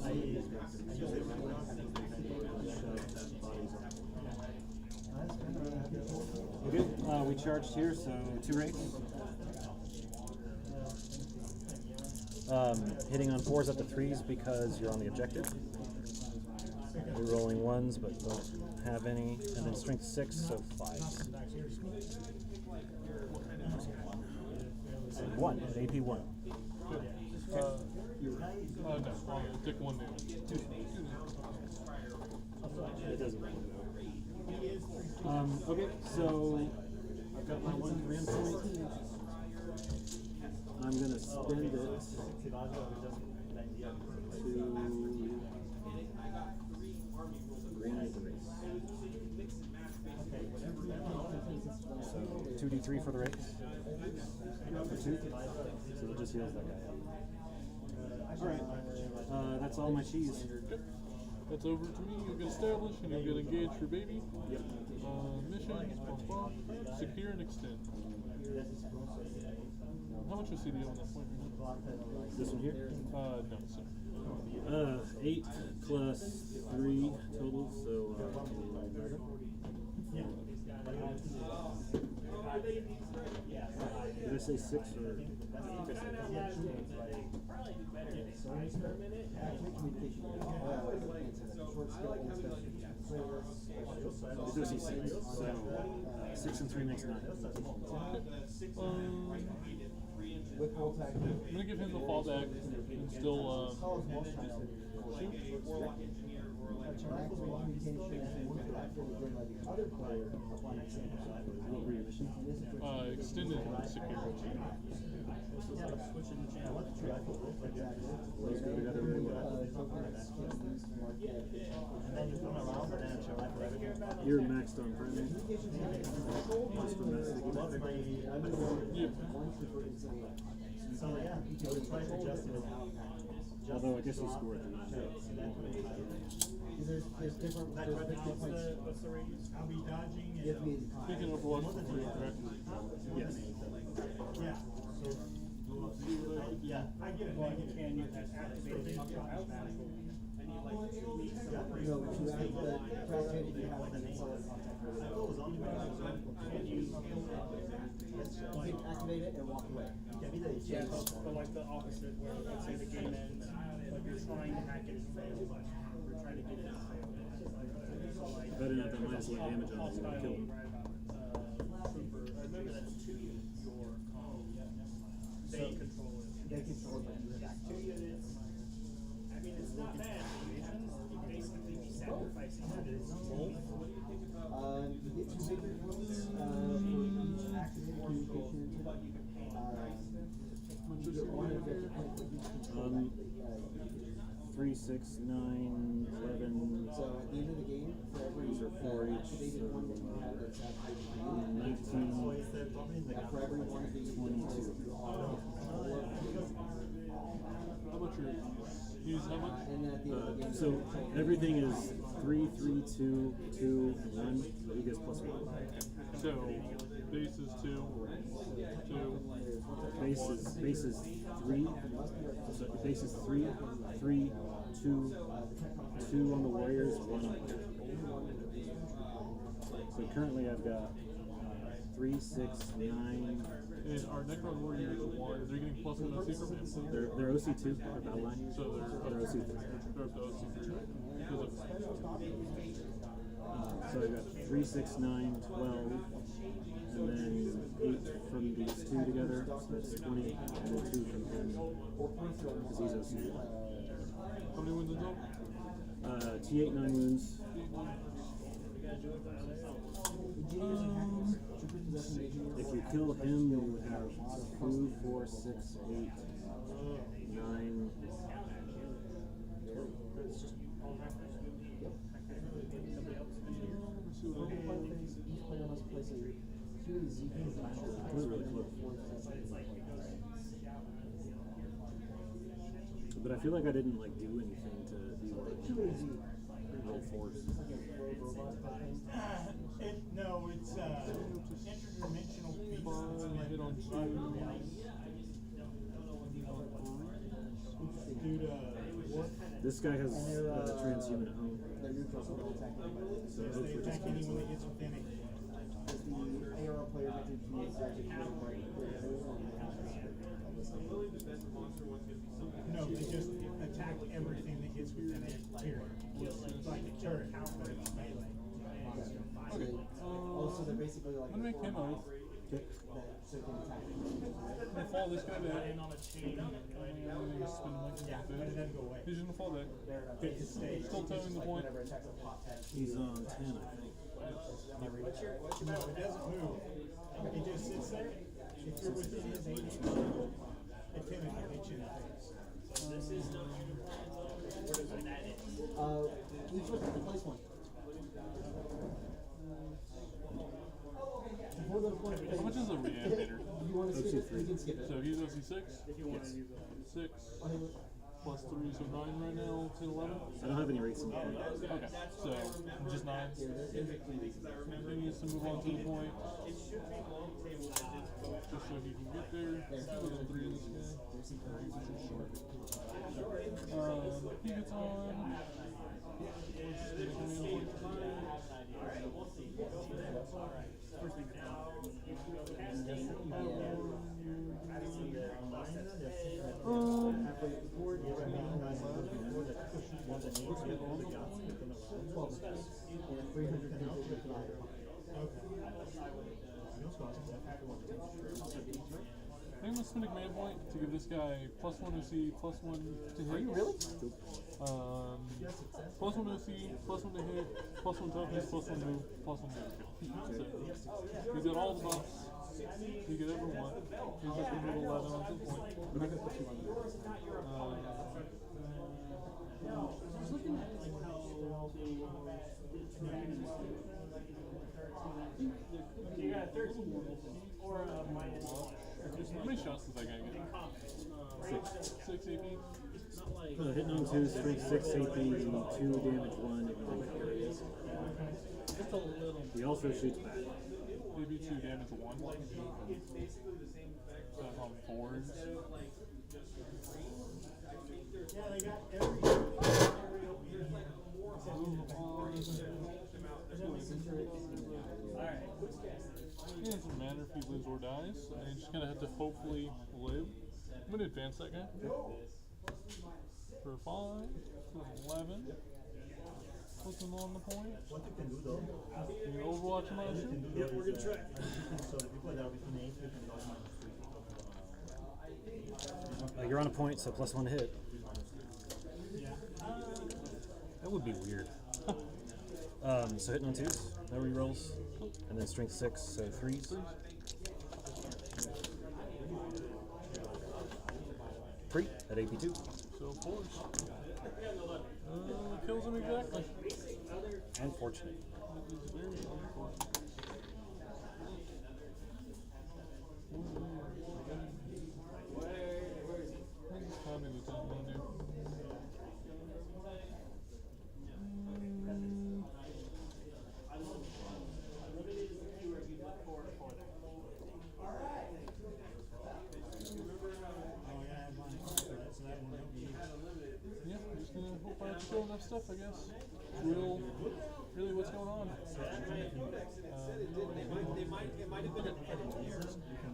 Okay, we charged here, so 2 wraiths. Hitting on 4s up to 3s because you're on the objective. We're rolling 1s but don't have any. And then strength 6, so 5s. 1 at AP 1. No. Take 1 damage. 2. It doesn't matter. Okay, so I've got my 1 command point. I'm going to spend it to reanimate the race. So 2d3 for the race. For 2. So it just heals that guy up. Alright. That's all my cheese. Okay. That's over to me. You'll get established and you'll get engaged for baby. Yep. Missions, secure and extend. How much was CD on that point? This one here? No, sir. 8 plus 3 total, so did I say 6 or? So 6, so 6 and 3 makes 9. I'm gonna give him the fallback and still shoot. extended security. Those go together very well. You're maxed on primary. Just from that sticky button. Yeah. So yeah, the price adjusted out. Although I guess you score at the 9. There's different points. What's the range? I'll be dodging You have to be and, Speaking of Overwatch for free, correct? Yes. yeah. Yeah. I get it, I get it. Can you have activated automatically? I need like 2 weeks. No, but you have the graduated, you have the solid contact. Can you activate it and walk away? Yes, but like the opposite, where let's say the game ends, like you're trying to hack it and fail, we're trying to get it to fail. So like, If I didn't have that minus 1 damage on it, you would have killed him. Trooper, remember that's 2 units, your they control it. They control it. 2 units. I mean, it's not bad. You basically be sacrificing both. You get 2 bigger ones, for each active communication. You get one of the point 3, 6, 9, 11. So at the end of the game, for every These are 4 each. activated one that you have that's activated for you, 19. for every one of these, 22. How much are you use how much? and then at the end of the game. So everything is 3, 3, 2, 2, and 1. So he gets +1. So base is 2, 2. Base is 3. So base is 3, 3, 2, 2 on the Warriors, 1 on the. So currently I've got 3, 6, 9. And our Necron Warriors 1, they're getting +1 OC from him. They're OC2, they're battle line. So they're OC3. They're up to OC3. So I've got 3, 6, 9, 12, and then 8 from these 2 together, so that's 20, and then 2 from him, because he's OC. How many wins in total? T8 9 wounds. If you kill him, you have 2, 4, 6, 8, 9. We're really close. But I feel like I didn't like do anything to be like real force. No, it's, interdimensional pieces. Hit on 2. Dude, what? This guy has transhuman at home. They're neutral, so they'll attack anybody. So They hopefully attack just anyone that gets within it. If the AR player gets into the magic, No, they just attack everything that gets within it, period. It's like a turret, but it's melee. Okay. Also, they're basically like. I'm gonna make him oath. So you can attack. I'm gonna fall this guy back. And on a chain, I'm gonna spin him like Yeah, that. let it go away. He's gonna fall back. Pick the stage. Still towing the point. he's on 10, I think. No, it doesn't move. He just sits there. If you're within his 8 inches, a 10 hit you in the face. this is no uniform, where does that is? Each one has to place one. Before the point, How much is a reanimator? you want to skip it, you can skip it. So he's OC6? If you want to use 6 plus 3, so 9 right now, 10, 11? I don't have any racing points. Okay, so just 9. He needs to move on to the point. Just so he can get there. There's 3 in this guy. He gets on. I'm gonna spend a command point to give this guy +1 OC, +1 to hit. Are you really? +1 OC, +1 to hit, +1 toughness, +1 move, +1 move. So he's got all the buffs. He for one. He's up to 11 on the point. We're not gonna put 2 on there. Just looking at like how You got 13 or minus. How many shots does that guy get? 6 AP? Hitting on 2, strength 6, AP, 2 damage 1, ignore areas. Just a little. He also shoots back. Maybe 2 damage 1. So on 4s. yeah, they got every It doesn't matter if he lives or dies. I just kind of have to hopefully live. I'm going to advance that guy. For 5, for 11. Put them on the point. What you can do though, You can Overwatch him, I assume? Yep, we're gonna try. so the people that are between 8, you can dodge -3. You're on a point, so +1 hit. That would be weird. So hitting on 2s, no rerolls, and then strength 6, so 3s. 3 at AP2. So 4s. Kills him exactly. Unfortunate. That is very unfortunate. How many times will I do? Yeah, I'm just gonna hope I have to kill enough stuff, I guess. Really what's going on.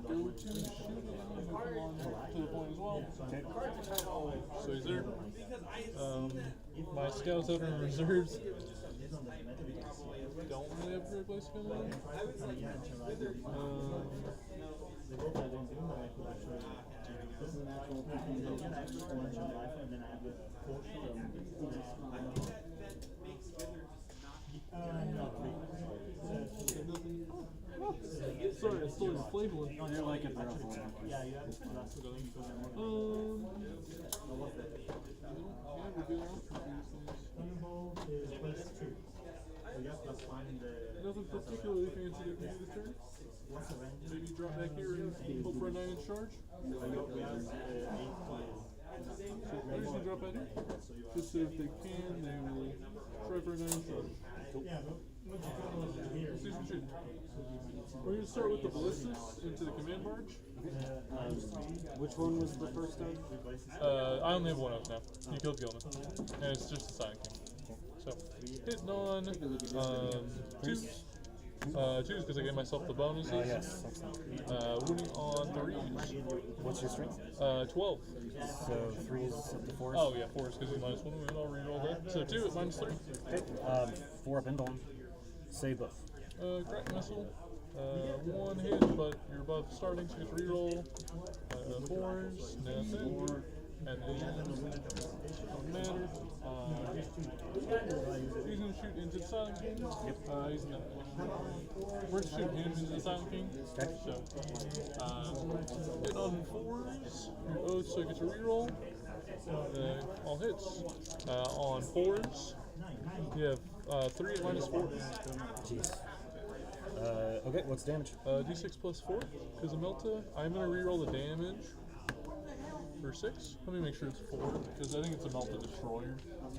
Go to shooting and come on to the point as well. Okay. So he's there. My scouts out in reserves. Don't really have a great place to come in. Sorry, I stole his flavor. You're like a bro. Yeah, you have to Yeah, we'll do our options these days. is +2. So you have +1 in the. Nothing particularly fancy to do this turn. What's the range? Maybe drop back here and hope for a 9-inch charge. We have 8 So I usually drop out here. Just so if they can, they will try for a 9-inch charge. yeah, but what you got over here. Let's do some shooting. We're going to start with the ballistas into the command barge. Which one was the first time? I only have one of them now. You killed Gilman. And it's just the Silent King. So, hitting on 2s. 2s because I gave myself the bonuses. Yes. Winning on 3s. What's your strength? 12. So 3 is up to 4. Oh yeah, 4s because he's -1 win. I'll reroll that. So 2 at -3. Okay. 4 up and down. Save both. Crack missile. 1 hit, but you're above starting, so you get to reroll. 4s, nothing. And then doesn't matter. He's gonna shoot into the Silent King. He's not. We're gonna shoot him into the Silent King. Okay. So, hit on 4s. Your oath, so you get to reroll. All hits. On 4s, you have 3 at -4. Jeez. Okay, what's damage? D6 +4 because of Melta. I'm gonna reroll the damage for 6. Let me make sure it's 4 because I think it's a Melta Destroyer. A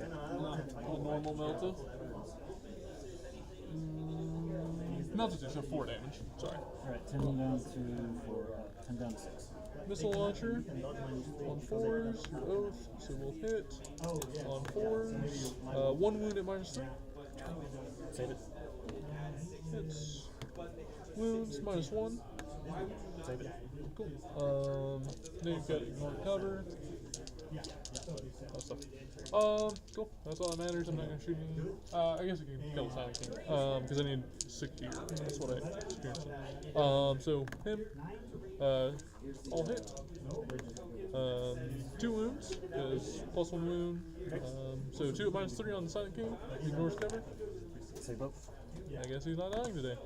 normal Melta. Melta 2, so 4 damage. Sorry. Alright, 10 down to 4, 10 down to 6. Missile launcher on 4s. Your oath, so we'll hit on 4s. 1 wound at -3. Save it. Hits. Wounds -1. Save it. Cool. Then you've got ignore cover. That stuff. Cool. That's all that matters. I'm not gonna shoot any. I guess I can kill the Silent King. Because I need secure. That's what I experienced. So him. All hit. 2 wounds. Is +1 wound. So 2 at -3 on the Silent King. Ignores cover. Save both. I guess he's not dying today.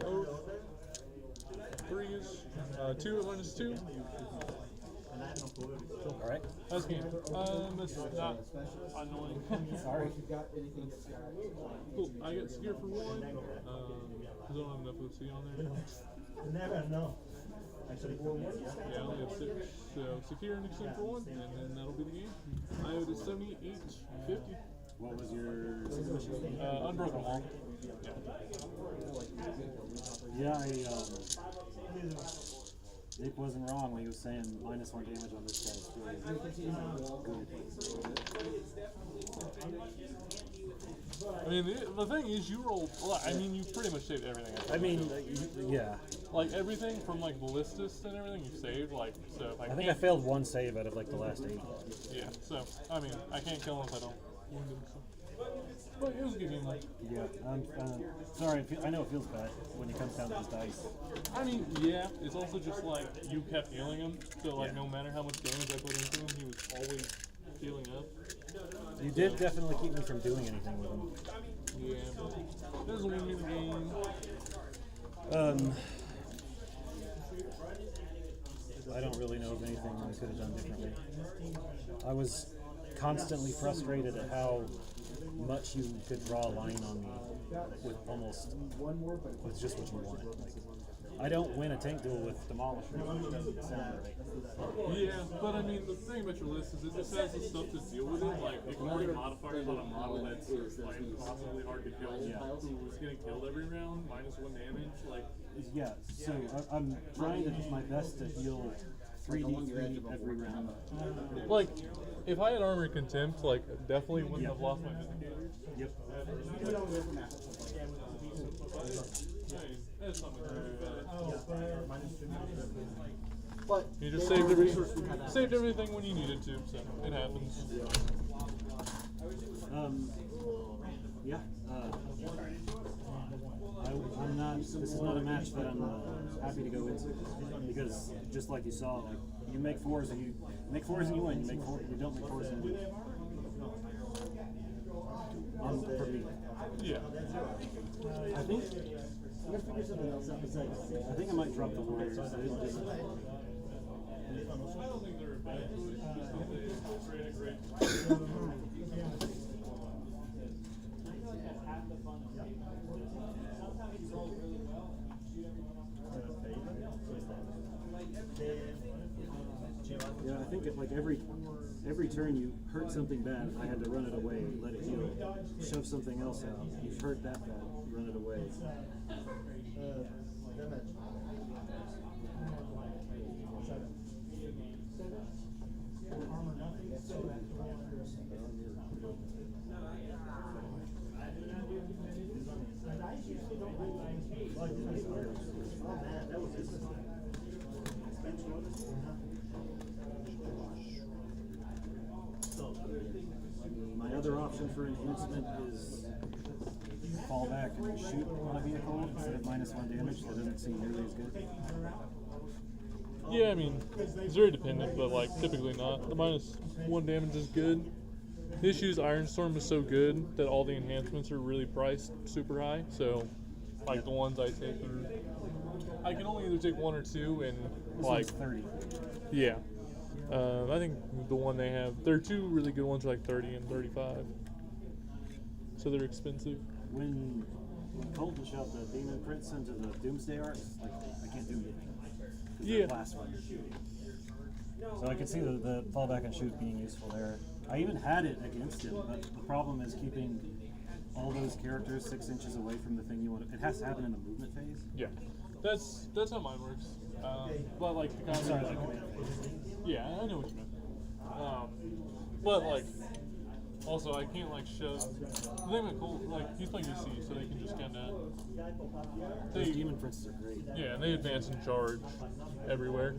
Oath. 3s. 2 at -2. Alright. That's game. That's not annoying. Sorry. Cool. I get Secure for 1. Because I don't have enough of the C on there. Never know. Yeah, I only have 6. So Secure and Extend for 1, and then that'll be the game. I have it at 78-50. What was your situation? Unbroken Wall. Yeah, Nick wasn't wrong when he was saying -1 damage on this guy. It's really good. I mean, the thing is, you rolled. Well, I mean, you pretty much saved everything. I mean, yeah. Like everything from like ballistas and everything you saved. Like so. Like, I think I failed 1 save out of like the last 8. Yeah. So I mean, I can't kill him if I don't wound him. So. But it was a good game. Like. Yeah. Sorry. I know it feels bad when it comes down to his dice. I mean, yeah. It's also just like you kept healing him. So like, no matter how much damage I put into him, he was always healing up. You did definitely keep me from doing anything with him. Yeah, but it doesn't win me the game. I don't really know of anything I could have done differently. I was constantly frustrated at how much you could draw a line on me with almost with just what you want. Like, I don't win a tank duel with Demolisher. It doesn't sound right. Yeah, but I mean, the thing about your list is it just has the stuff to deal with it, like ignoring modifiers on a model that's like impossibly hard to kill, who was getting killed every round, -1 damage, like... Yeah, so I'm trying to do my best to heal 3d3 every round. Like, if I had Armor Contempt, like, definitely wouldn't have lost my Vindicators. Yep. That's something to do about it. But you just saved everything when you needed to, so it happens. Yeah. I'm not. This is not a match that I'm happy to go into because just like you saw, like you make 4s and you win. You don't make 4s and you lose. For me. Yeah. I think I might drop the Warriors. I don't think they're a bad choice, just that they create a great... Yeah, I think like every turn you hurt something bad, I had to run it away, let it heal. Shove something else out. You've hurt that bad, run it away. My other option for enhancement is fall back and shoot on a vehicle instead of -1 damage. That doesn't seem nearly as good. Yeah, I mean, it's very dependent, but like typically not. The -1 damage is good. The issue is Ironstorm is so good that all the enhancements are really priced super high. So, like the ones I take are, I can only either take 1 or 2, and This like one's 30. Yeah, I think the one they have, there are 2 really good ones, like 30 and 35. So they're expensive. When Colton shoved the Demon Prince into the Doomsday Arts, like I can't do anything. Yeah. Last one. So I can see the fallback and shoot being useful there. I even had it against him, but the problem is keeping all those characters 6 inches away from the thing you want. It has to happen in the movement phase. Yeah, that's how mine works. But like the Sorry, combination. like, Yeah, I know what you meant. But like, also I can't like shove. The thing with Colt, like he's playing DC, so they can just kind of. those Demon Princes are great. Yeah, and they advance and charge everywhere.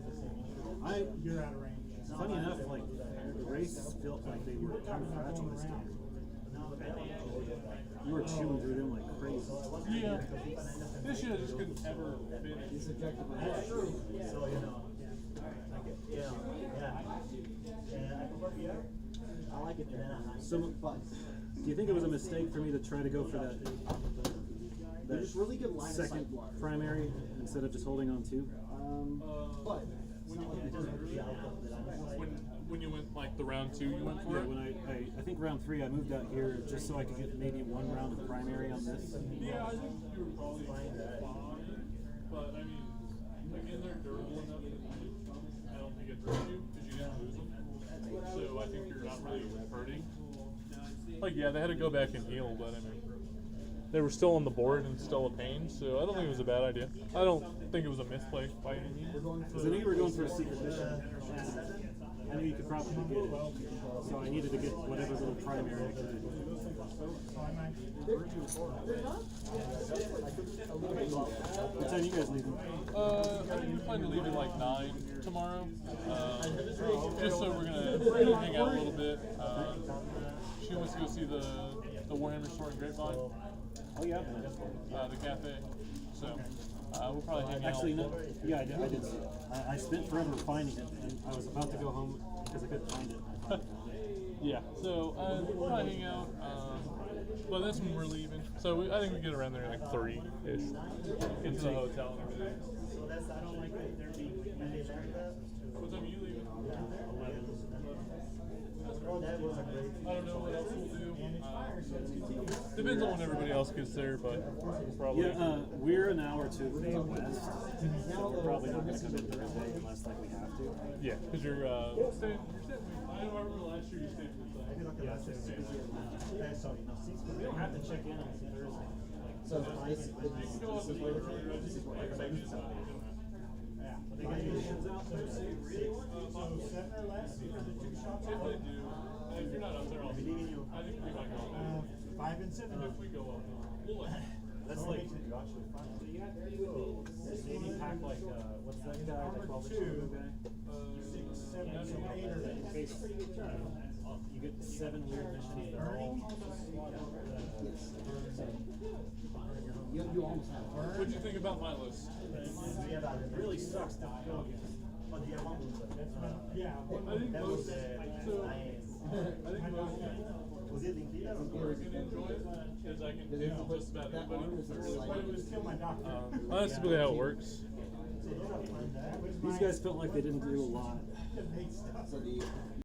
You're out of range. Funny enough, like the race felt like they were kind of fragile this game. You were chewing through them like crazy. Yeah, this year I just couldn't ever finish. That's true. So, you know. Yeah. I like it. So, do you think it was a mistake for me to try to go for that that There's really good line of sight second blockers. primary instead of just holding on two. But it's not like When you went like the round 2, you went for Yeah, it. when I think round 3 I moved out here just so I could get maybe one round of primary on this. Yeah, I think you were probably fine, but I mean, again, they're durable enough that I don't think it hurt you because you didn't lose them. So I think you're not really hurting. Like, yeah, they had to go back and heal, but I mean, they were still on the board and still a pain. So I don't think it was a bad idea. I don't think it was a misplay by any means. Because I knew you were going for a secret mission. I knew you could probably get it. So I needed to get whatever little primary I could. What time you guys leaving? I'm planning to leave at like 9 tomorrow. Just so we're gonna hang out a little bit. She wants to go see the Warhammer Store and Grapevine, Oh yeah. the cafe. So we'll probably hang out. Actually, no. Yeah, I did see it. I spent forever finding it, and I was about to go home because I couldn't find it. Yeah, so we'll probably hang out. But that's when we're leaving. So I think we get around there like 3-ish into the hotel and everything. So that's, I don't like it. There being Monday like that. What time are you leaving? 11. Oh, that was a great. I don't know what else we'll do. Depends on when everybody else gets there, but we'll probably. Yeah, we're an hour or two west, so we're probably not going to come in Thursday unless like we have to. Yeah, because you're staying. I remember last year you stayed for the. Yeah, so we don't have to check in on Thursday. so nice. Go up and like section something. Yeah. They get the hands out there. So 7 or less for the 2 shots? If they do, if you're not up there, I think we might go up. 5 and 7. If we go up, we'll let. That's like maybe pack like what's that guy? They call the 2, Chico guy. 6, 7, so 8 or less. You get 7 weird missions that are all. You almost have it. What'd you think about my list? It really sucks to go against. Yeah. I think most. So I think most people are gonna enjoy it because I can do just about anybody. But it was still my doctor. That's typically how it works. These guys felt like they didn't do a lot. So the